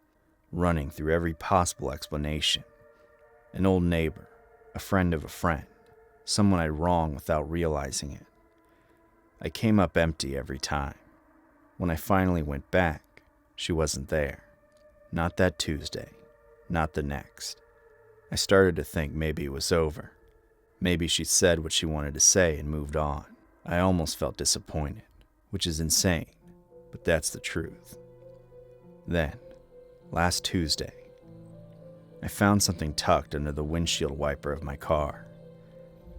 running through every possible explanation. An old neighbor, a friend of a friend, someone I'd wronged without realizing it. I came up empty every time. When I finally went back, she wasn't there. Not that Tuesday, not the next. I started to think maybe it was over. Maybe she'd said what she wanted to say and moved on. I almost felt disappointed, which is insane, but that's the truth. Then, last Tuesday, I found something tucked under the windshield wiper of my car.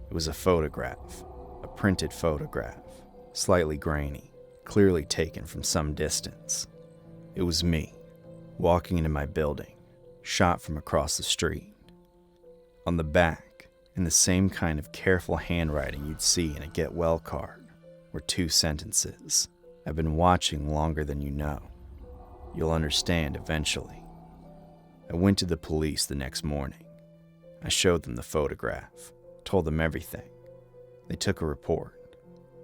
It was a photograph, a printed photograph, slightly grainy, clearly taken from some distance. It was me, walking into my building, shot from across the street. On the back, in the same kind of careful handwriting you'd see in a get well card, were 2 sentences. "I've been watching longer than you know. You'll understand eventually." I went to the police the next morning. I showed them the photograph, told them everything. They took a report.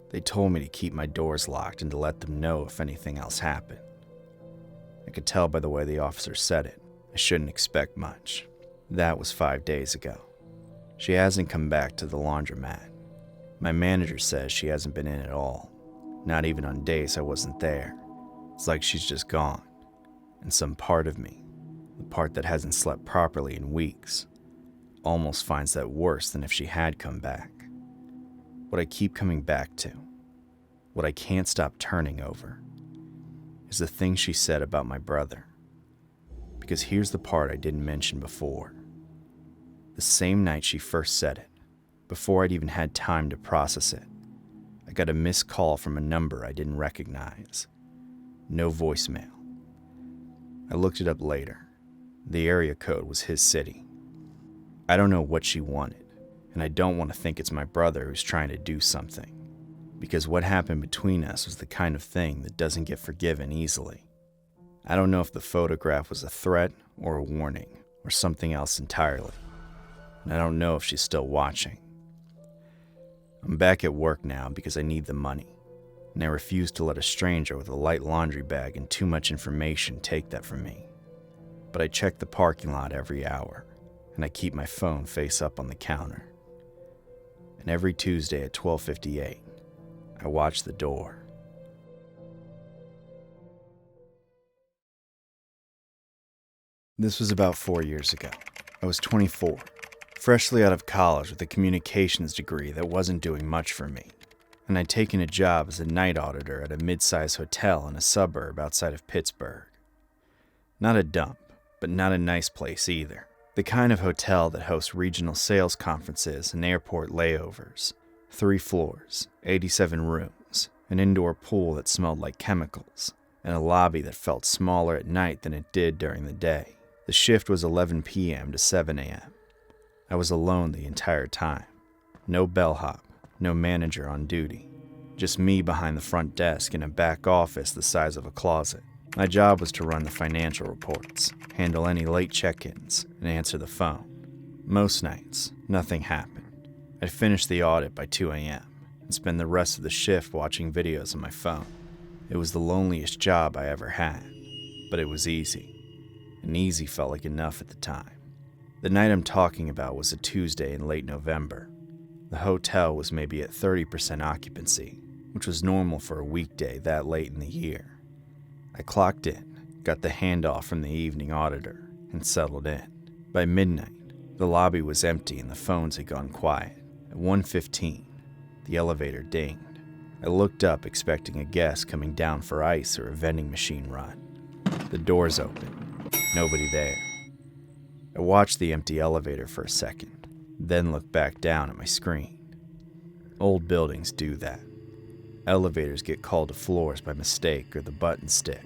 They told me to keep my doors locked and to let them know if anything else happened. I could tell by the way the officer said it, I shouldn't expect much. That was 5 days ago. She hasn't come back to the laundromat. My manager says she hasn't been in at all, not even on days I wasn't there. It's like she's just gone. And some part of me, the part that hasn't slept properly in weeks, almost finds that worse than if she had come back. What I keep coming back to, what I can't stop turning over, is the thing she said about my brother. Because here's the part I didn't mention before. The same night she first said it, before I'd even had time to process it, I got a missed call from a number I didn't recognize. No voicemail. I looked it up later. The area code was his city. I don't know what she wanted, and I don't want to think it's my brother who's trying to do something, because what happened between us was the kind of thing that doesn't get forgiven easily. I don't know if the photograph was a threat or a warning or something else entirely, and I don't know if she's still watching. I'm back at work now because I need the money, and I refuse to let a stranger with a light laundry bag and too much information take that from me. But I check the parking lot every hour, and I keep my phone face up on the counter. And every Tuesday at 12:58, I watch the door. This was about 4 years ago. I was 24, freshly out of college with a communications degree that wasn't doing much for me, and I'd taken a job as a night auditor at a mid-sized hotel in a suburb outside of Pittsburgh. Not a dump, but not a nice place either. The kind of hotel that hosts regional sales conferences and airport layovers. 3 floors, 87 rooms, an indoor pool that smelled like chemicals, and a lobby that felt smaller at night than it did during the day. The shift was 11 p.m. to 7 a.m. I was alone the entire time. No bellhop, no manager on duty. Just me behind the front desk in a back office the size of a closet. My job was to run the financial reports, handle any late check-ins, and answer the phone. Most nights, nothing happened. I'd finish the audit by 2 a.m. and spend the rest of the shift watching videos on my phone. It was the loneliest job I ever had, but it was easy. And easy felt like enough at the time. The night I'm talking about was a Tuesday in late November. The hotel was maybe at 30% occupancy, which was normal for a weekday that late in the year. I clocked in, got the handoff from the evening auditor, and settled in. By midnight, the lobby was empty and the phones had gone quiet. At 1:15, the elevator dinged. I looked up expecting a guest coming down for ice or a vending machine run. The doors opened. Nobody there. I watched the empty elevator for a second, then looked back down at my screen. Old buildings do that. Elevators get called to floors by mistake or the buttons stick.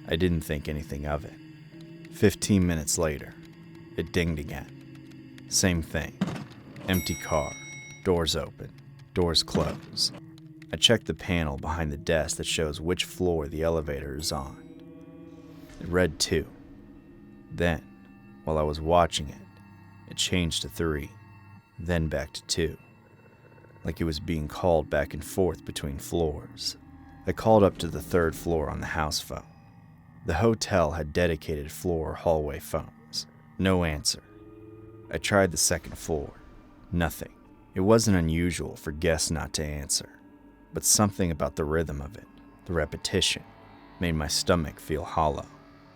I didn't think anything of it. 15 minutes later, it dinged again. Same thing. Empty car. Doors open. Doors close. I checked the panel behind the desk that shows which floor the elevator is on. It read 2. Then, while I was watching it, it changed to 3, then back to 2. Like it was being called back and forth between floors. I called up to the 3rd floor on the house phone. The hotel had dedicated floor or hallway phones. No answer. I tried the 2nd floor. Nothing. It wasn't unusual for guests not to answer, but something about the rhythm of it, the repetition, made my stomach feel hollow.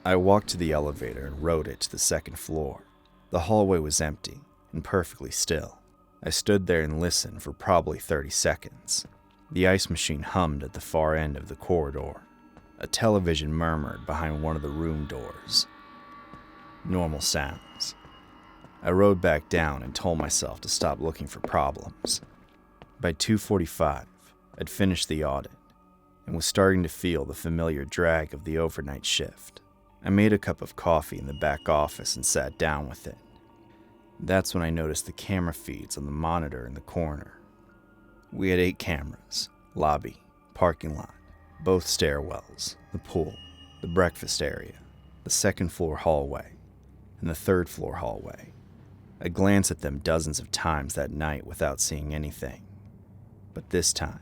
I walked to the elevator and rode it to the 2nd floor. The hallway was empty and perfectly still. I stood there and listened for probably 30 seconds. The ice machine hummed at the far end of the corridor. A television murmured behind one of the room doors. Normal sounds. I rode back down and told myself to stop looking for problems. By 2:45, I'd finished the audit and was starting to feel the familiar drag of the overnight shift. I made a cup of coffee in the back office and sat down with it. That's when I noticed the camera feeds on the monitor in the corner. We had 8 cameras: lobby, parking lot, both stairwells, the pool, the breakfast area, the 2nd floor hallway, and the 3rd floor hallway. I glanced at them dozens of times that night without seeing anything. But this time,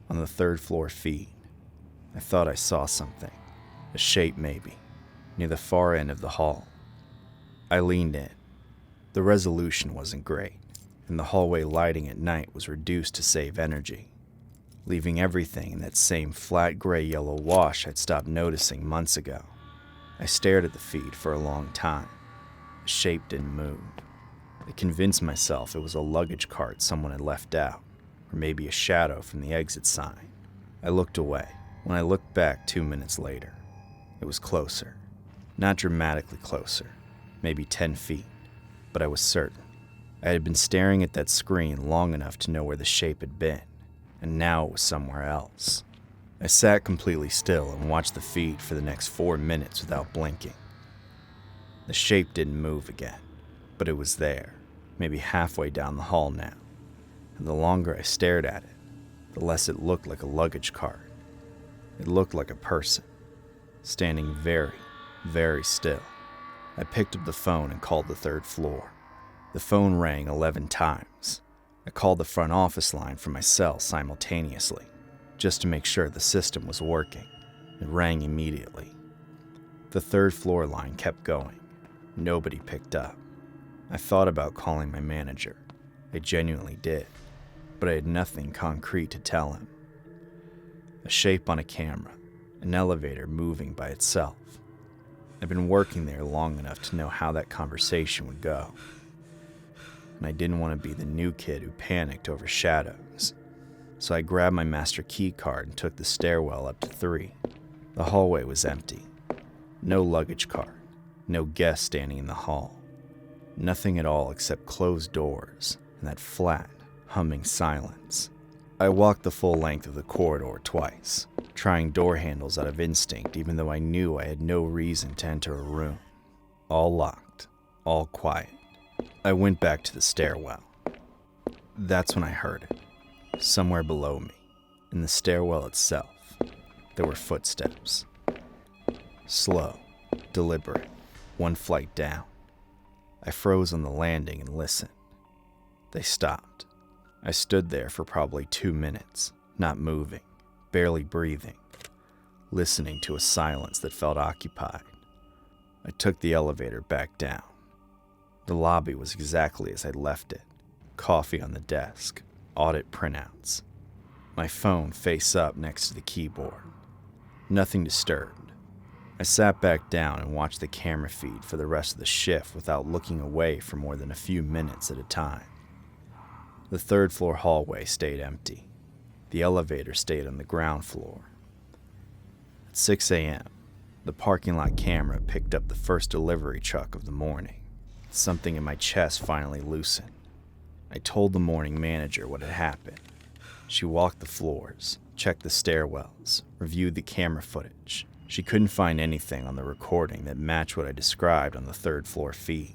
on the 3rd floor feed, I thought I saw something, a shape maybe, near the far end of the hall. I leaned in. The resolution wasn't great, and the hallway lighting at night was reduced to save energy, leaving everything in that same flat gray-yellow wash I'd stopped noticing months ago. I stared at the feed for a long time. The shape didn't move. I convinced myself it was a luggage cart someone had left out, or maybe a shadow from the exit sign. I looked away. When I looked back 2 minutes later, it was closer. Not dramatically closer, maybe 10 feet, but I was certain. I had been staring at that screen long enough to know where the shape had been, and now it was somewhere else. I sat completely still and watched the feed for the next 4 minutes without blinking. The shape didn't move again, but it was there, maybe halfway down the hall now, and the longer I stared at it, the less it looked like a luggage cart. It looked like a person, standing very, very still. I picked up the phone and called the 3rd floor. The phone rang 11 times. I called the front office line from my cell simultaneously, just to make sure the system was working. It rang immediately. The 3rd floor line kept going. Nobody picked up. I thought about calling my manager. I genuinely did, but I had nothing concrete to tell him. A shape on a camera, an elevator moving by itself. I've been working there long enough to know how that conversation would go. And I didn't want to be the new kid who panicked over shadows. So I grabbed my master key card and took the stairwell up to 3. The hallway was empty. No luggage cart, no guest standing in the hall. Nothing at all except closed doors and that flat, humming silence. I walked the full length of the corridor twice, trying door handles out of instinct even though I knew I had no reason to enter a room. All locked, all quiet. I went back to the stairwell. That's when I heard it. Somewhere below me, in the stairwell itself, there were footsteps. Slow, deliberate, one flight down. I froze on the landing and listened. They stopped. I stood there for probably 2 minutes, not moving, barely breathing, listening to a silence that felt occupied. I took the elevator back down. The lobby was exactly as I'd left it. Coffee on the desk, audit printouts. My phone face up next to the keyboard. Nothing disturbed. I sat back down and watched the camera feed for the rest of the shift without looking away for more than a few minutes at a time. The 3rd floor hallway stayed empty. The elevator stayed on the ground floor. At 6 a.m., the parking lot camera picked up the first delivery truck of the morning. Something in my chest finally loosened. I told the morning manager what had happened. She walked the floors, checked the stairwells, reviewed the camera footage. She couldn't find anything on the recording that matched what I described on the 3rd floor feed.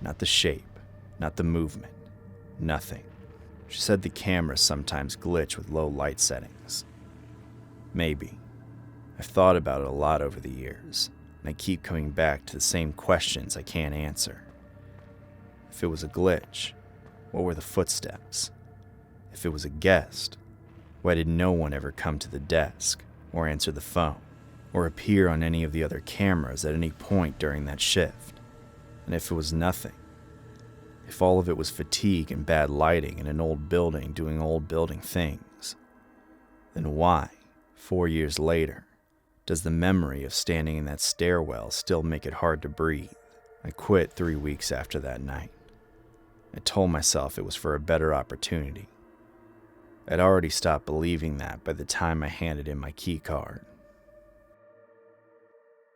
Not the shape, not the movement. Nothing. She said the cameras sometimes glitch with low light settings. Maybe. I've thought about it a lot over the years, and I keep coming back to the same questions I can't answer. If it was a glitch, what were the footsteps? If it was a guest, why did no one ever come to the desk, or answer the phone, or appear on any of the other cameras at any point during that shift? And if it was nothing, if all of it was fatigue and bad lighting in an old building doing old building things, then why, 4 years later, does the memory of standing in that stairwell still make it hard to breathe? I quit 3 weeks after that night. I told myself it was for a better opportunity. I'd already stopped believing that by the time I handed in my key card.